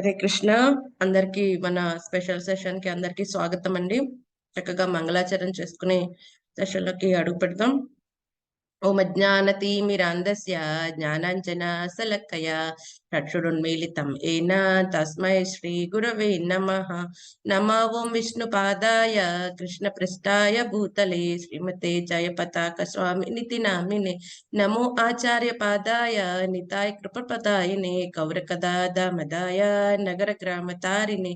హరే కృష్ణ. అందరికి మన special session కి అందరికి స్వాగతం అండి. చక్కగా మంగళాచరణ చేసుకుని సెషన్ లోకి అడుగు పెడతాం. ఓం అజ్ఞానతిమిరాంధస్య జ్ఞానాంజన శలాకయా చక్షురున్మీలితం ఏన తస్మై శ్రీ గురవే నమః. నమో ఓం విష్ణుపాదాయ కృష్ణప్రస్థాయ భూతలే శ్రీమతే జయపతాక స్వామినితి నామినే. నమో ఆచార్య పాదాయ నితాయ కృపపదాయినే కౌరకదా దామదాయ నగర గ్రామ తారిణే.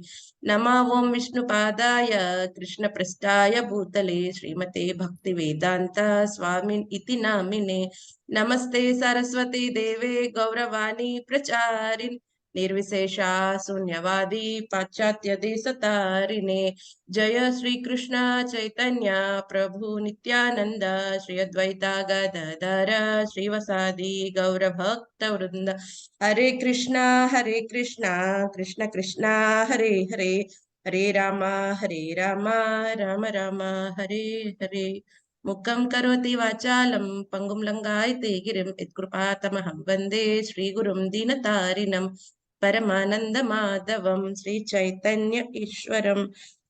నమో ఓం విష్ణుపాదాయ కృష్ణప్రస్థాయ భూతలే శ్రీమతే భక్తి వేదాంత స్వామి ఇతి నామినే. నమస్తే సరస్వతి దేవే గౌరవాణి ప్రచారిణి నిర్విశేష శూన్యవాది పాశ్చాత్య దేశతారిణే. జయ శ్రీ కృష్ణ చైతన్య ప్రభు నిత్యానంద శ్రీ అద్వైత గదాధర శ్రీవసాది గౌర భక్త వృంద. హరే కృష్ణ కృష్ణ కృష్ణ హరే హరే, హరే రామ రామ రామ హరే హరే. ముఖం కరోతి వాచాలం పంగుం లంఘాయతే గిరిం యత్కృపాతమహం వందే శ్రీగురుం దీనతారిణం పరమానంద మాధవం శ్రీ చైతన్య ఈశ్వరం.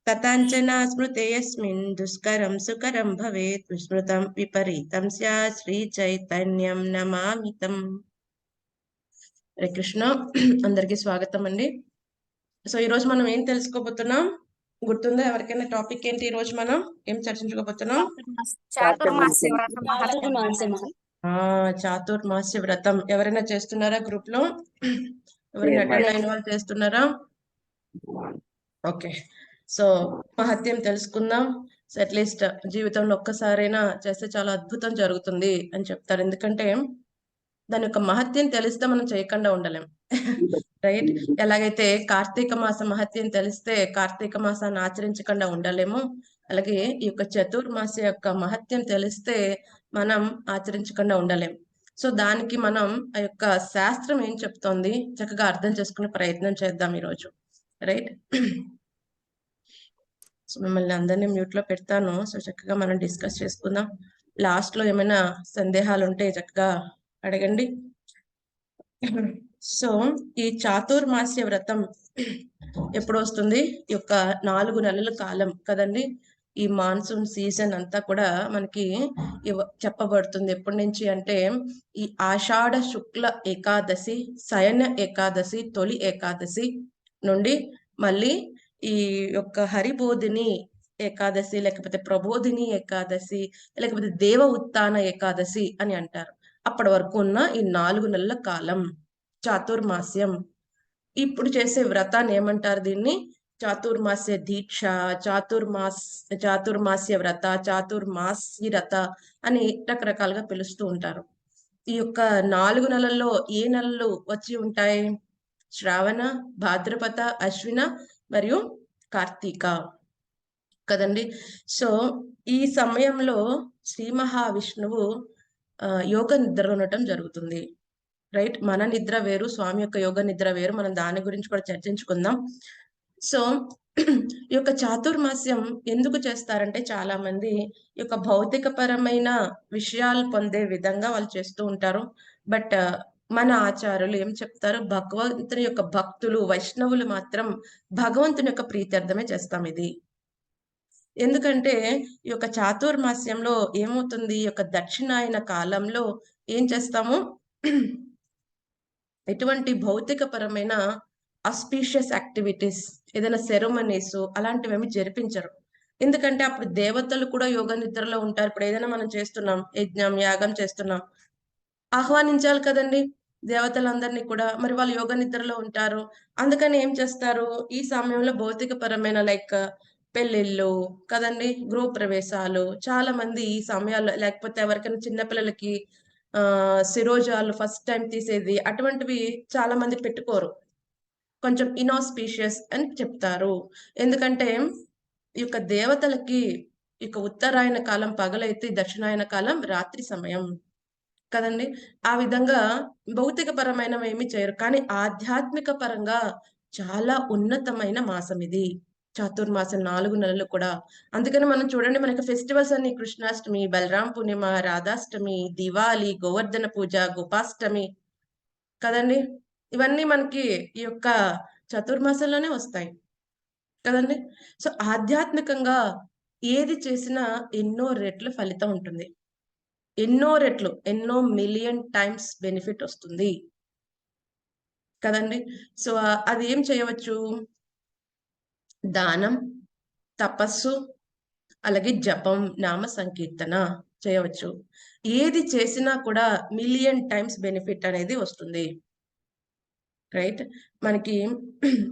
తతాంచనా స్మృతే యస్మిన్ దుష్కరం సుకరం భవేత్ విస్మృతం విపరీతం స్యాత్ శ్రీ చైతన్యం నమామితం. హరే కృష్ణ. అందరికీ స్వాగతం అండి. సో ఈ రోజు మనం ఏం తెలుసుకోబోతున్నాం గుర్తుందా ఎవరికైనా? టాపిక్ ఏంటి? ఈ రోజు మనం ఏం చర్చించుకోబోతున్నాం? చాతుర్మాస్య వ్రతం చాతుర్మాస్య వ్రతం. ఎవరైనా చేస్తున్నారా గ్రూప్ లో? ఎవరైనా అటెండ్ అయిన వాళ్ళు చేస్తున్నారా? ఓకే, సో మహత్యం తెలుసుకుందాం. సో అట్లీస్ట్ జీవితంలో ఒక్కసారైనా చేస్తే చాలా అద్భుతం జరుగుతుంది అని చెప్తారు. ఎందుకంటే దాని యొక్క మహత్యం తెలిస్తే మనం చేయకుండా ఉండలేం, రైట్? ఎలాగైతే కార్తీక మాస మహత్యం తెలిస్తే కార్తీక మాసాన్ని ఆచరించకుండా ఉండలేము, అలాగే ఈ యొక్క చతుర్మాస యొక్క మహత్యం తెలిస్తే మనం ఆచరించకుండా ఉండలేం. సో దానికి మనం ఆ యొక్క శాస్త్రం ఏం చెప్తోంది చక్కగా అర్థం చేసుకునే ప్రయత్నం చేద్దాం ఈరోజు, రైట్? సో మిమ్మల్ని అందరినీ మ్యూట్ లో పెడతాను. సో చక్కగా మనం డిస్కస్ చేసుకుందాం. లాస్ట్ లో ఏమైనా సందేహాలు ఉంటే చక్కగా అడగండి. సో ఈ చాతుర్మాస్య వ్రతం ఎప్పుడు వస్తుంది? ఈ యొక్క 4 నెలల కాలం కదండి. ఈ మాన్సూన్ సీజన్ అంతా కూడా మనకి చెప్పబడుతుంది. ఎప్పటి నుంచి అంటే ఈ ఆషాఢ శుక్ల ఏకాదశి, శయన ఏకాదశి, తొలి ఏకాదశి నుండి మళ్ళీ ఈ యొక్క హరిబోధిని ఏకాదశి, లేకపోతే ప్రబోధిని ఏకాదశి, లేకపోతే దేవ ఉత్థాన ఏకాదశి అని అంటారు. అప్పటి వరకు ఉన్న ఈ 4 నెలల కాలం చాతుర్మాస్యం. ఇప్పుడు చేసే వ్రతాన్ని ఏమంటారు? దీన్ని చాతుర్మాస్య దీక్ష, చాతుర్మాస్య వ్రత, చాతుర్మాస్య వ్రత అని రకరకాలుగా పిలుస్తూ ఉంటారు. ఈ యొక్క 4 నెలల్లో ఏ నెలలు వచ్చి ఉంటాయి? శ్రావణ, భాద్రపద, అశ్విన మరియు కార్తీక కదండి. సో ఈ సమయంలో శ్రీ మహావిష్ణువు యోగ నిద్రలో ఉండటం జరుగుతుంది, రైట్? మన నిద్ర వేరు, స్వామి యొక్క యోగ నిద్ర వేరు. మనం దాని గురించి కూడా చర్చించుకుందాం. సో ఈ యొక్క చాతుర్మాస్యం ఎందుకు చేస్తారంటే చాలా మంది ఈ యొక్క భౌతిక పరమైన విషయాలు పొందే విధంగా వాళ్ళు చేస్తూ ఉంటారు. బట్ మన ఆచార్యులు ఏం చెప్తారు? భగవంతుని యొక్క భక్తులు, వైష్ణవులు మాత్రం భగవంతుని యొక్క ప్రీత్యర్థమే చేస్తాం ఇది. ఎందుకంటే ఈ యొక్క చాతుర్మాస్యంలో ఏమవుతుంది? ఈ యొక్క దక్షిణాయన కాలంలో ఏం చేస్తాము? ఎటువంటి భౌతిక పరమైన ఆస్పీషియస్ యాక్టివిటీస్, ఏదైనా సెరమనీస్ అలాంటివేమి జరిపించరు. ఎందుకంటే అప్పుడు దేవతలు కూడా యోగ నిద్రలో ఉంటారు. ఇప్పుడు ఏదైనా మనం చేస్తున్నాం, యజ్ఞం యాగం చేస్తున్నాం, ఆహ్వానించాలి కదండి దేవతలందరినీ కూడా. మరి వాళ్ళు యోగ నిద్రలో ఉంటారు. అందుకని ఏం చేస్తారు? ఈ సమయంలో భౌతిక పరమైన లైక్ పెళ్ళిళ్ళు కదండి, గృహ ప్రవేశాలు, చాలా మంది ఈ సమయాల్లో, లేకపోతే ఎవరికైనా చిన్నపిల్లలకి శిరోజాలు ఫస్ట్ టైం తీసేది, అటువంటివి చాలా మంది పెట్టుకోరు. కొంచెం ఇనాస్పీషియస్ అని చెప్తారు. ఎందుకంటే ఈ యొక్క దేవతలకి ఈ యొక్క ఉత్తరాయణ కాలం పగలైతే దక్షిణాయన కాలం రాత్రి సమయం కదండి. ఆ విధంగా భౌతిక పరమైనవి ఏమి చేయరు, కానీ ఆధ్యాత్మిక పరంగా చాలా ఉన్నతమైన మాసం ఇది చాతుర్మాసం, 4 నెలలు కూడా. అందుకని మనం చూడండి, మనకి ఫెస్టివల్స్ అన్ని కృష్ణాష్టమి, బలరాం పూర్ణిమ, రాధాష్టమి, దివాలి, గోవర్ధన పూజ, గోపాష్టమి కదండి. ఇవన్నీ మనకి ఈ యొక్క చతుర్మాసంలోనే వస్తాయి. కదండీ! సో, ఆధ్యాత్మికంగా ఏది చేసినా ఎన్నో రెట్లు ఫలితం ఉంటుంది. ఎన్నో రెట్లు, ఎన్నో మిలియన్ టైమ్స్ బెనిఫిట్ ఒస్తుంది. కదండీ! సో, అది ఏం చేయవచ్చు? దానం, తపస్సు, అలాగే జపం, నామ సంకీర్తన చేయవచ్చు. ఏది చేసినా కూడా మిలియన్ టైమ్స్ బెనిఫిట్ అనేది వస్తుంది. రైట్. మనకి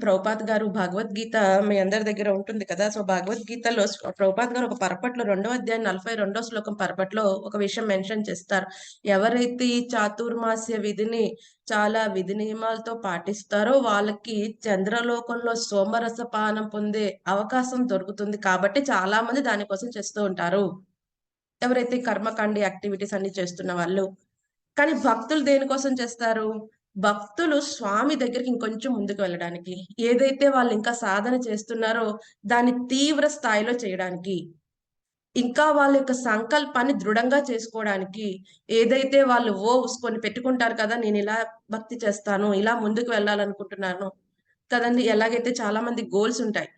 ప్రభుపాద్ గారు భగవద్గీత మీ అందరి దగ్గర ఉంటుంది కదా! సో, భగవద్గీతలో ప్రభుపాద్ గారు ఒక పరపట్లో 2వ అధ్యాయం 42వ శ్లోకం పరపట్లో ఒక విషయం మెన్షన్ చేస్తారు. ఎవరైతే ఈ చాతుర్మాస్య విధిని చాలా విధి నియమాలతో పాటిస్తారో వాళ్ళకి చంద్రలోకంలో సోమరస పానం పొందే అవకాశం దొరుకుతుంది. కాబట్టి చాలా మంది దాని కోసం చేస్తూ ఉంటారు. ఎవరైతే కర్మకాండి యాక్టివిటీస్ అన్నీ చేస్తున్న వాళ్ళు. కానీ భక్తులు దేనికోసం చేస్తారు? భక్తులు స్వామి దగ్గరికి ఇంకొంచెం ముందుకు వెళ్ళడానికి. ఏదైతే వాళ్ళు ఇంకా సాధన చేస్తున్నారో దాన్ని తీవ్ర స్థాయిలో చేయడానికి. ఇంకా వాళ్ళ యొక్క సంకల్పాన్ని దృఢంగా చేసుకోవడానికి. ఏదైతే వాళ్ళు కొన్ని పెట్టుకుంటారు కదా! నేనిలా భక్తి చేస్తాను. ఇలా ముందుకు వెళ్ళాలనుకుంటున్నాను. కదండీ! ఎలాగైతే చాలా మంది గోల్స్ ఉంటాయి.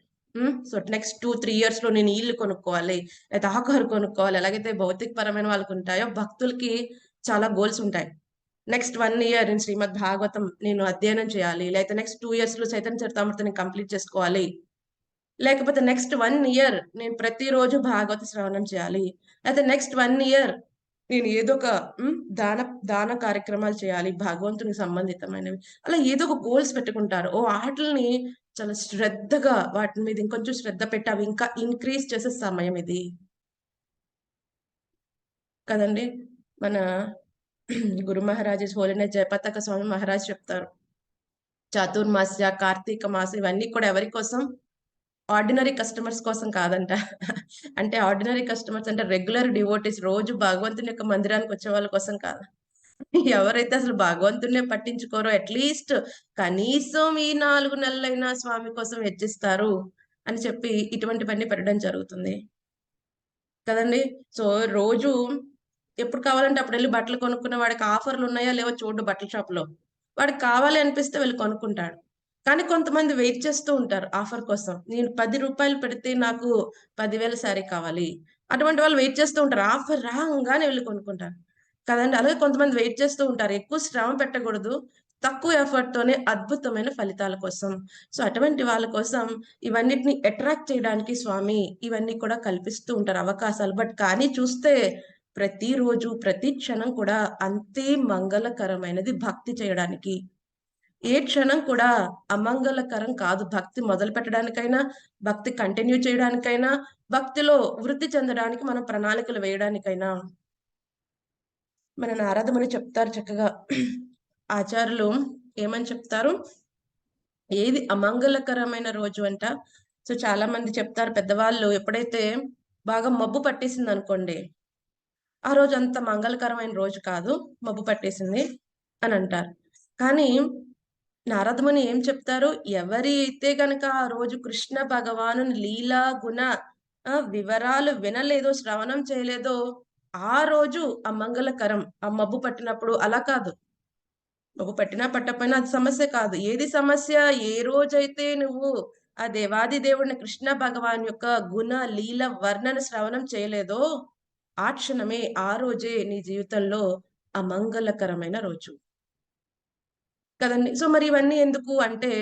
సో, నెక్స్ట్ 2, 3 ఇయర్స్‌లో నేను ఈ ఇల్లు కొనుక్కోవాలి. లేతే ఆ కారు కొనుక్కోవాలి. ఎలాగైతే భౌతిక పరమైన వాళ్ళకుంటాయో భక్తులకి చాలా గోల్స్ ఉంటాయి. నెక్స్ట్ 1 ఇయర్ నేను శ్రీమద్ భాగవతం నేను అధ్యయనం చేయాలి. లేతే నెక్స్ట్ 2 ఇయర్స్‌లో చైతన్య చరితామృతం నేను కంప్లీట్ చేసుకోవాలి. లేకపోతే నెక్స్ట్ 1 ఇయర్ నేను ప్రతిరోజు భాగవత శ్రవణం చేయాలి. లేతే నెక్స్ట్ 1 ఇయర్ నేను ఏదో ఒక దాన దాన కార్యక్రమాలు చేయాలి భగవంతునికి సంబంధితమైనవి. అలా ఏదో ఒక గోల్స్ పెట్టుకుంటారు. ఆటిల్ని చాలా శ్రద్ధగా వాటి మీద ఇంకొంచెం శ్రద్ధ పెట్టి అవి ఇంకా ఇంక్రీజ్ చేసే సమయం ఇది. కదండీ! మన గురు మహారాజ్ హోలీనెస్ జయపతాక స్వామి మహారాజ్ చెప్తారు. చాతుర్మాస్య, కార్తీక మాసం ఇవన్నీ కూడా ఎవరి కోసం? ఆర్డినరీ కస్టమర్స్ కోసం కాదంట. అంటే ఆర్డినరీ కస్టమర్స్ అంటే రెగ్యులర్ డివోటీస్ రోజు భగవంతుని యొక్క మందిరానికొచ్చే వాళ్ళ కోసం కాదు. ఎవరైతే అసలు భగవంతుడినే పట్టించుకోరో అట్‌లీస్ట్ కనీసం ఈ 4 నెలలైనా స్వామి కోసం వెచ్చిస్తారు అని చెప్పి ఇటువంటివన్నీ పెట్టడం జరుగుతుంది. కదండీ! సో, రోజు ఎప్పుడు కావాలంటే అప్పుడెళ్లి బట్టలు కొనుక్కున్న వాడికి ఆఫర్‌లున్నాయా లేవో చూడడు బట్టల షాప్‌లో. వాడికి కావాలి అనిపిస్తే వెళ్లి కొనుక్కుంటాడు. కానీ కొంతమంది వెయిట్ చేస్తూ ఉంటారు ఆఫర్ కోసం. నేను రూ. 10 పెడితే నాకు 10,000 శారీ కావాలి. అటువంటి వాళ్ళు వెయిట్ చేస్తూ ఉంటారు. ఆఫర్ రాంగానే వెళ్లి కొనుక్కుంటారు. కదండీ! అలాగే కొంతమంది వెయిట్ చేస్తూ ఉంటారు. ఎక్కువ శ్రమ పెట్టకూడదు. తక్కువ ఎఫర్ట్‌తోనే అద్భుతమైన ఫలితాల కోసం. సో, అటువంటి వాళ్ళ కోసం ఇవన్నిటిని అట్రాక్ట్ చేయడానికి స్వామి ఇవన్నీ కూడా కల్పిస్తూ ఉంటారు అవకాశాలు. కానీ చూస్తే ప్రతిరోజు, ప్రతి క్షణం కూడా అంతే మంగళకరమైనది భక్తి చేయడానికి. ఏ క్షణం కూడా అమంగళకరం కాదు. భక్తి మొదలుపెట్టడానికైనా, భక్తి కంటిన్యూ చేయడానికైనా, భక్తిలో వృద్ధి చెందడానికి మనం ప్రణాళికలు వేయడానికైనా. మన నారదముని చెప్తారు చక్కగా. ఆచార్యులు ఏమని చెప్తారు? ఏది అమంగళకరమైన రోజు అంట. సో, చాలా మంది చెప్తారు పెద్దవాళ్ళు ఎప్పుడైతే బాగా మబ్బు పట్టేసిందనుకోండి, ఆ రోజు అంత మంగళకరమైన రోజు కాదు. మబ్బు పట్టేసింది అనంటారు. కానీ నారదముని ఏం చెప్తారు? ఎవరి అయితే గనక ఆ రోజు కృష్ణ భగవానుని లీలా, గుణ వివరాలు వినలేదో, శ్రవణం చేయలేదో, ఆ రోజు అమంగళకరం. ఆ మబ్బు పట్టినప్పుడు అలా కాదు. మబ్బు పట్టినా, పట్టకపోయినా అది సమస్య కాదు. ఏది సమస్య? ఏ రోజైతే నువ్వు ఆ దేవాది దేవుడిని కృష్ణ భగవాన్ యొక్క గుణ, లీల, వర్ణన శ్రవణం చేయలేదో, ఆ క్షణమే, ఆ రోజే నీ జీవితంలో అమంగళకరమైన రోజు. కదండీ! సో, మరి ఇవన్నీ ఎందుకు అంటే,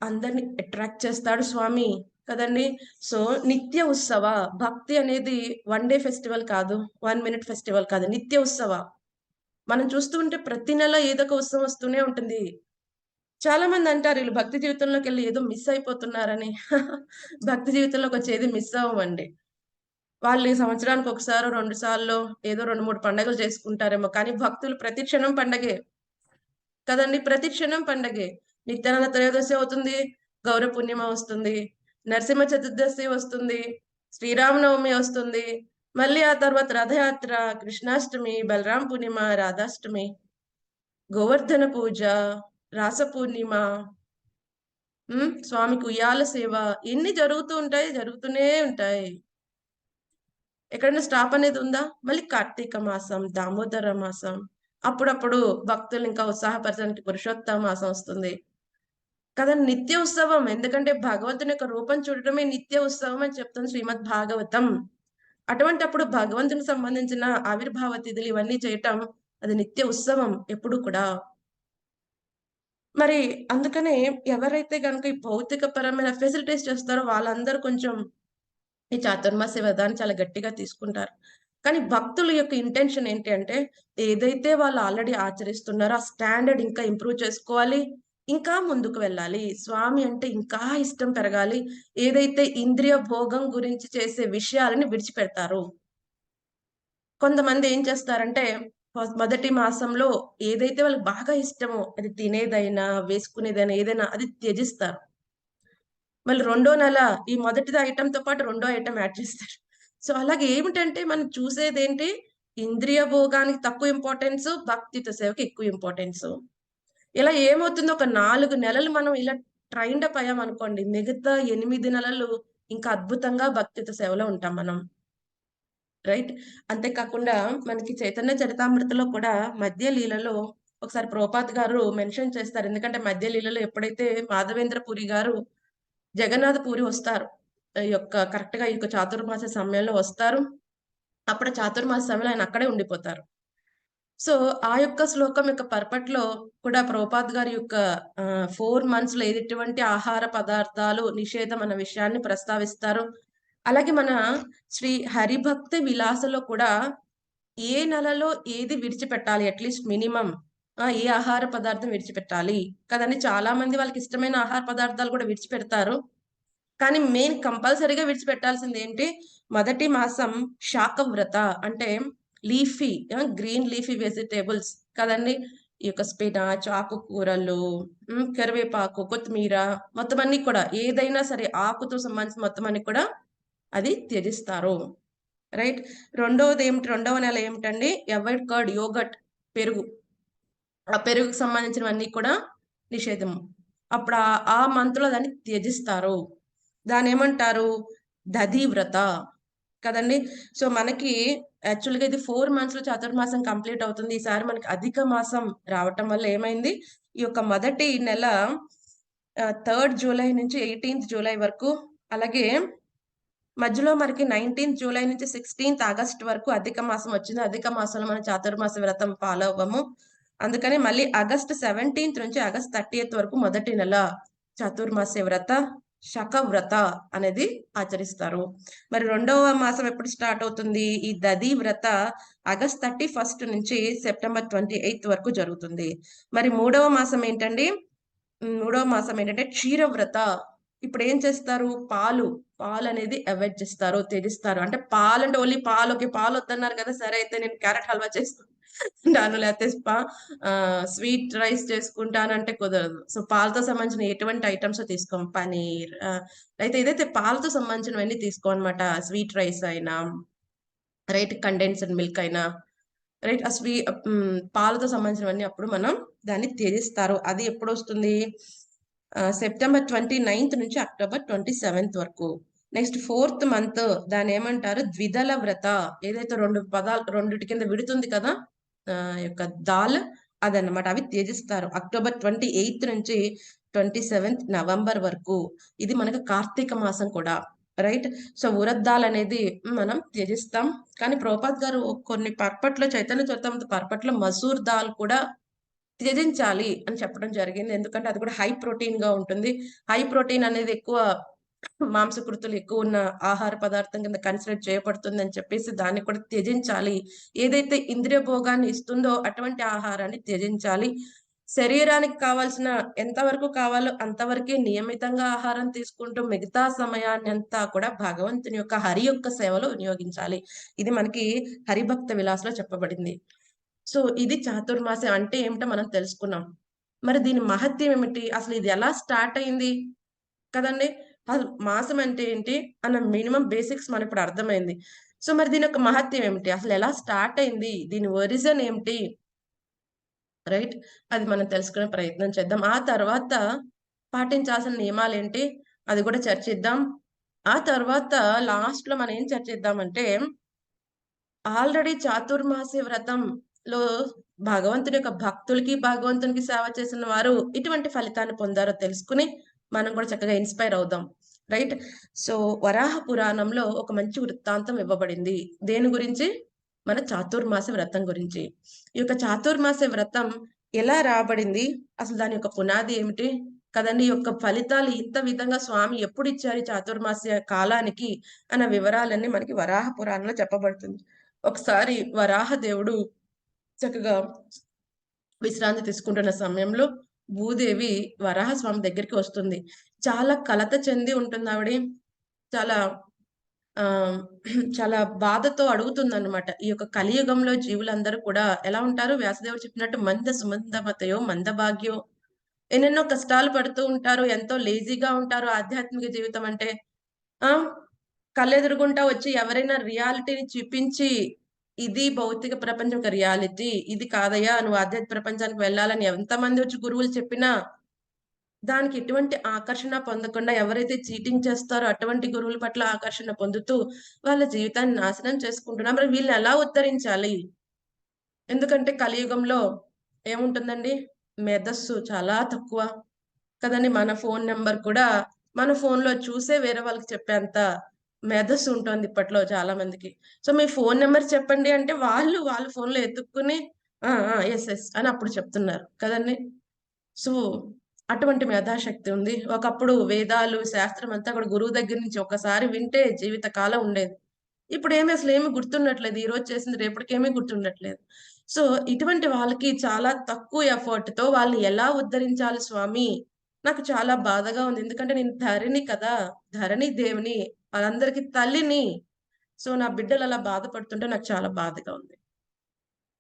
అందరిని అట్రాక్ట్ చేస్తాడు స్వామి. కదండీ! సో, నిత్య ఉత్సవ భక్తి అనేది వన్ డే ఫెస్టివల్ కాదు. 1 మినిట్ ఫెస్టివల్ కాదు. నిత్య ఉత్సవ. మనం చూస్తూ ఉంటే ప్రతి నెల ఏదో ఒక ఉత్సవం వస్తూనే ఉంటుంది. చాలా మందంటారు ఈళ్ళు భక్తి జీవితంలోకెళ్ళి ఏదో మిస్ అయిపోతున్నారని. భక్తి జీవితంలోకొచ్చి మిస్ అవ్వమండి. వాళ్ళు ఈ సంవత్సరానికి ఒకసారో, 2 సార్లో ఏదో 2, 3 పండుగలు చేసుకుంటారేమో కానీ భక్తులు ప్రతి క్షణం పండగే. కదండీ! ప్రతి క్షణం పండగే. నిత్యానంద త్రయోదశి అవుతుంది. గౌర పూర్ణిమ వస్తుంది. నరసింహ చతుర్దశి వస్తుంది. శ్రీరామనవమి వస్తుంది. మళ్ళీ ఆ తర్వాత రథయాత్ర, కృష్ణాష్టమి, బలరామ పూర్ణిమ, రాధాష్టమి, గోవర్ధన పూజ, రాస పూర్ణిమ, స్వామికి ఉయ్యాల సేవ ఇన్ని జరుగుతూ ఉంటాయి. జరుగుతూనే ఉంటాయి. ఎక్కడైనా స్టాప్ అనేదుందా? మళ్ళీ కార్తీక మాసం, దామోదర మాసం, అప్పుడప్పుడు భక్తుల్ని ఇంకా ఉత్సాహపరచడానికి పురుషోత్తమ మాసం వస్తుంది. కదండి! నిత్య ఉత్సవం. ఎందుకంటే భగవంతుని యొక్క రూపం చూడటమే నిత్య ఉత్సవం అని చెప్తుంది శ్రీమద్ భాగవతం. అటువంటప్పుడు భగవంతునికి సంబంధించిన ఆవిర్భావ తిథులు ఇవన్నీ చేయటం అది నిత్య ఉత్సవం ఎప్పుడు కూడా. మరి అందుకనే ఎవరైతే గనుక ఈ భౌతికపరమైన ఫెసిలిటీస్ చేస్తారో వాళ్ళందరూ కొంచెం ఈ చాతుర్మాస్య వ్రతాన్ని చాలా గట్టిగా తీసుకుంటారు. కానీ భక్తుల యొక్క ఇంటెన్షన్ ఏంటి అంటే, ఏదైతే వాళ్ళు ఆల్రెడీ ఆచరిస్తున్నారో ఆ స్టాండర్డ్ ఇంకా ఇంప్రూవ్ చేసుకోవాలి. ఇంకా ముందుకు వెళ్ళాలి. స్వామి అంటే ఇంకా ఇష్టం పెరగాలి. ఏదైతే ఇంద్రియ భోగం గురించి చేసే విషయాలని విడిచిపెడతారో. కొంతమంది ఏం చేస్తారంటే, మొదటి మాసంలో ఏదైతే వాళ్ళకి బాగా ఇష్టమో అది తినేదైనా, వేసుకునేదైనా ఏదైనా అది త్యజిస్తారు. మళ్ళీ రెండో నెల ఈ మొదటి ఐటెమ్‌తో పాటు రెండో ఐటెమ్ యాడ్ చేస్తారు. సో, అలాగే ఏమిటంటే మనం చూసేదేంటి? ఇంద్రియ భోగానికి తక్కువ ఇంపార్టెన్సు, భక్తియుత సేవకి ఎక్కువ ఇంపార్టెన్సు. ఇలా ఏమవుతుందో ఒక 4 నెలలు మనం ఇలా ట్రైన్డ్ అప్ అయ్యామనుకోండి. మిగతా 8 నెలలు ఇంకా అద్భుతంగా భక్తియుత సేవలో ఉంటాం మనం. రైట్. అంతే కాకుండా మనకి చైతన్య చరితామృతలో కూడా మధ్య లీలలో ఒకసారి ప్రభుపాద్ గారు మెన్షన్ చేస్తారు. ఎందుకంటే మధ్య లీలలో ఎప్పుడైతే మాధవేంద్ర పురి గారు జగన్నాథ పూరి వస్తారు. ఈ యొక్క కరెక్ట్‌గా ఈ యొక్క చాతుర్మాస సమయంలో వస్తారు. అప్పుడు చాతుర్మాస సమయంలో ఆయన అక్కడే ఉండిపోతారు. సో, ఆ యొక్క శ్లోకం యొక్క పర్పట్‌లో కూడా ప్రభుపాద్ గారి యొక్క 4 మంత్స్‌లో ఎటువంటి ఆహార పదార్థాలు నిషేధం అన్న విషయాన్ని ప్రస్తావిస్తారు. అలాగే మన శ్రీ హరిభక్తి విలాసలో కూడా ఏ నెలలో ఏది విడిచిపెట్టాలి అట్‌లీస్ట్ మినిమమ్ ఏ ఆహార పదార్థం విడిచిపెట్టాలి కదండీ! చాలా మంది వాళ్ళకిష్టమైన ఆహార పదార్థాలు కూడా విడిచిపెడతారు. కానీ మెయిన్ కంపల్సరీగా విడిచిపెట్టాల్సిందేంటి? మొదటి మాసం శాకవ్రత అంటే గ్రీన్ లీఫీ వెజిటబుల్స్ కదండీ! ఈ యొక్క స్పినాచ్, ఆకుకూరలు, కరివేపాకు, కొత్తిమీర మొత్తం అన్నీ కూడా ఏదైనా సరే ఆకుతో సంబంధించిన మొత్తం అన్ని కూడా అది త్యజిస్తారు. రైట్. రెండవ నెల ఏమిటండి? అవాయిడ్ కర్డ్, యోగర్ట్ పెరుగు. ఆ పెరుగుకు సంబంధించినవన్నీ కూడా నిషేధం. అప్పుడు ఆ మంత్‌లో దాన్ని త్యజిస్తారు. దాన్నేమంటారు? దధీవ్రత కదండీ! సో, మనకి యాక్చువల్‌గా ఇది 4 మంత్స్‌లో చాతుర్మాసం కంప్లీట్ అవుతుంది. ఈసారి మనకి అధిక మాసం రావటం వల్ల ఏమైంది? ఈ యొక్క మొదటి నెల 3 జూలై నుంచి 18 జూలై వరకు, అలాగే మధ్యలో మనకి 19 జూలై నుంచి 16 ఆగస్ట్ వరకు అధిక మాసం వచ్చింది. అధిక మాసంలో మనం చాతుర్మాస వ్రతం ఫాలో అవ్వము. అందుకని మళ్ళీ ఆగస్ట్ 17 నుంచి ఆగస్ట్ 30 వరకు మొదటి నెల చాతుర్మాస్య వ్రత, శకవ్రత అనేది ఆచరిస్తారు. మరి రెండవ మాసం ఎప్పుడు స్టార్ట్ అవుతుంది? ఈ దది వ్రత ఆగస్ట్ 31 నుంచి సెప్టెంబర్ 28 వరకు జరుగుతుంది. మరి మూడవ మాసం ఏంటండి? మూడవ మాసం ఏంటంటే క్షీరవ్రత. ఇప్పుడేం చేస్తారు? పాలనేది అవాయిడ్ చేస్తారు, త్యజిస్తారు. అంటే పాలంటే ఓన్లీ పాలు. ఓకే. పాలొద్దన్నారు కదా! సరే అయితే నేను క్యారట్ హల్వా చేసుకుంటాను. లేతే స్వీట్ రైస్ చేసుకుంటానంటే కుదరదు. సో, పాలతో సంబంధించిన ఎటువంటి ఐటెమ్స్ తీసుకోం. పనీర్ అయితే ఏదైతే పాలతో సంబంధించినవన్నీ తీసుకోమనమాట. స్వీట్ రైస్ అయినా, రైట్ కండెన్స్డ్ మిల్క్ అయినా, రైట్. పాలతో సంబంధించినవన్నీ అప్పుడు మనం దాన్ని త్యజిస్తారు. అది ఎప్పుడొస్తుంది? సెప్టెంబర్ 29 నుంచి అక్టోబర్ 27 వరకు. నెక్స్ట్ ఫోర్త్ మంత్ దాన్నేమంటారు? ద్విదళ వ్రత. ఏదైతే 2 పదాలు రెండిటి కింద విడుతుంది కదా! యొక్క దాల్ అదన్నమాట. అవి త్యజిస్తారు. అక్టోబర్ 28 నుంచి 27 నవంబర్ వరకు. ఇది మనకు కార్తీక మాసం కూడా. రైట్. సో, ఉరద్ దాల్ అనేది మనం త్యజిస్తాం. కానీ ప్రభుపాద్ గారు కొన్ని పర్పట్‌లో చైతన్య చరితామృత పర్పట్‌లో మసూర్ దాల్ కూడా త్యజించాలి అని చెప్పడం జరిగింది. ఎందుకంటే అది కూడా హై ప్రోటీన్‌గా ఉంటుంది. హై ప్రోటీన్ అనేది ఎక్కువ మాంసకృతులు ఎక్కువున్న ఆహార పదార్థం కింద కన్సిడర్ చేయబడుతుందని చెప్పేసి దాన్ని కూడా త్యజించాలి. ఏదైతే ఇంద్రియ భోగాన్ని ఇస్తుందో అటువంటి ఆహారాన్ని త్యజించాలి. శరీరానికి కావాల్సిన ఎంత వరకు కావాలో అంతవరకే నియమితంగా ఆహారం తీసుకుంటూ మిగతా సమయాన్నంతా కూడా భగవంతుని యొక్క హరి యొక్క సేవలో వినియోగించాలి. ఇది మనకి హరిభక్త విలాస్‌లో చెప్పబడింది. సో, ఇది చాతుర్మాస్యం అంటే ఏమిటో మనం తెలుసుకున్నాం. మరి దీని మహత్యం ఏమిటి? అసలు ఇది ఎలా స్టార్ట్ అయింది? కదండీ! అసలు మాసం అంటే ఏంటి? అన్న మినిమమ్ బేసిక్స్ మనకిప్పుడు అర్థమైంది. సో, మరి దీని యొక్క మహత్యం ఏమిటి? అసలు ఎలా స్టార్ట్ అయింది? దీని ఒరిజిన్ ఏమిటి? రైట్. అది మనం తెలుసుకునే ప్రయత్నం చేద్దాం. ఆ తర్వాత పాటించాల్సిన నియమాలేంటి? అది కూడా చర్చిద్దాం. ఆ తర్వాత లాస్ట్‌లో మనం ఏం చర్చిద్దామంటే ఆల్రెడీ చాతుర్మాస్య వ్రతంలో భగవంతుని యొక్క భక్తులకి, భగవంతునికి సేవ చేసిన వారు ఇటువంటి ఫలితాన్ని పొందారో తెలుసుకొని, మనం కూడా చక్కగా ఇన్‌స్పైర్ అవుదాం. రైట్? సో, వరాహ పురాణంలో ఒక మంచి వృత్తాంతం ఇవ్వబడింది. దేని గురించి? మన చాతుర్మాస వ్రతం గురించి. ఈ యొక్క చాతుర్మాస వ్రతం ఎలా రాబడింది? అసలు దాని యొక్క పునాది ఏమిటి? కదండీ! ఈ యొక్క ఫలితాలు ఇంత విధంగా స్వామి ఎప్పుడిచ్చారు ఈ చాతుర్మాస్య కాలానికి అన్న వివరాలన్నీ మనకి వరాహ పురాణంలో చెప్పబడుతుంది. ఒకసారి వరాహ దేవుడు చక్కగా విశ్రాంతి తీసుకుంటున్న సమయంలో భూదేవి వరాహస్వామి దగ్గరికి వస్తుంది. చాలా కలత చెంది ఉంటుందావిడ. చాలా ఆహ్, చాలా బాధతో అడుగుతుందన్నమాట. ఈ యొక్క కలియుగంలో జీవులందరూ కూడా ఎలా ఉంటారు? వ్యాసదేవుడు చెప్పినట్టు మంద సుమందమతయో మందభాగ్యో ఎన్నెన్నో కష్టాలు పడుతూ ఉంటారు. ఎంతో లేజీగా ఉంటారు ఆధ్యాత్మిక జీవితం అంటే. ఆ! కళ్ళెదురుగుంటా వచ్చి ఎవరైనా రియాలిటీని చూపించి, ఇది భౌతిక ప్రపంచం యొక్క రియాలిటీ. ఇది కాదయ్యా! నువ్వు ఆధ్యాత్మిక ప్రపంచానికి వెళ్ళాలని ఎంతమంది వచ్చి గురువులు చెప్పినా, దానికి ఎటువంటి ఆకర్షణ పొందకుండా ఎవరైతే చీటింగ్ చేస్తారో అటువంటి గురువుల పట్ల ఆకర్షణ పొందుతూ, వాళ్ళ జీవితాన్ని నాశనం చేసుకుంటున్నారు. మరి వీళ్ళని ఎలా ఉద్ధరించాలి? ఎందుకంటే కలియుగంలో ఏముంటుందండి? మేధస్సు చాలా తక్కువ. కదండీ! మన ఫోను నంబర్ కూడా మన ఫోనులో చూసే వేరే వాళ్ళకి చెప్పేంత మేధస్సు ఉంటుంది ఇప్పట్లో చాలా మందికి. సో, మీ ఫోను నంబర్ చెప్పండి అంటే వాళ్ళు వాళ్ళ ఫోనులో ఎతుక్కొని ఆ! ఆ! యెస్. యెస్. అని అప్పుడు చెప్తున్నారు. కదండీ! సో, అటువంటి మేధాశక్తి ఉంది. ఒకప్పుడు వేదాలు, శాస్త్రం అంతా కూడా గురువు దగ్గర నుంచి ఒక్కసారి వింటే జీవితకాలం ఉండేది. ఇప్పుడేమి అసలేమి గుర్తుండట్లేదు. ఈరోజు చేసింది రేపటికేమీ గుర్తుండట్లేదు. సో, ఇటువంటి వాళ్ళకి చాలా తక్కువ ఎఫర్ట్‌తో వాళ్ళని ఎలా ఉద్ధరించాలి స్వామి? నాకు చాలా బాధగా ఉంది. ఎందుకంటే నేను ధరణి కదా! ధరణి దేవిని, వాళ్ళందరికీ తల్లిని. సో, నా బిడ్డలు అలా బాధపడుతుంటే నాకు చాలా బాధగా ఉంది.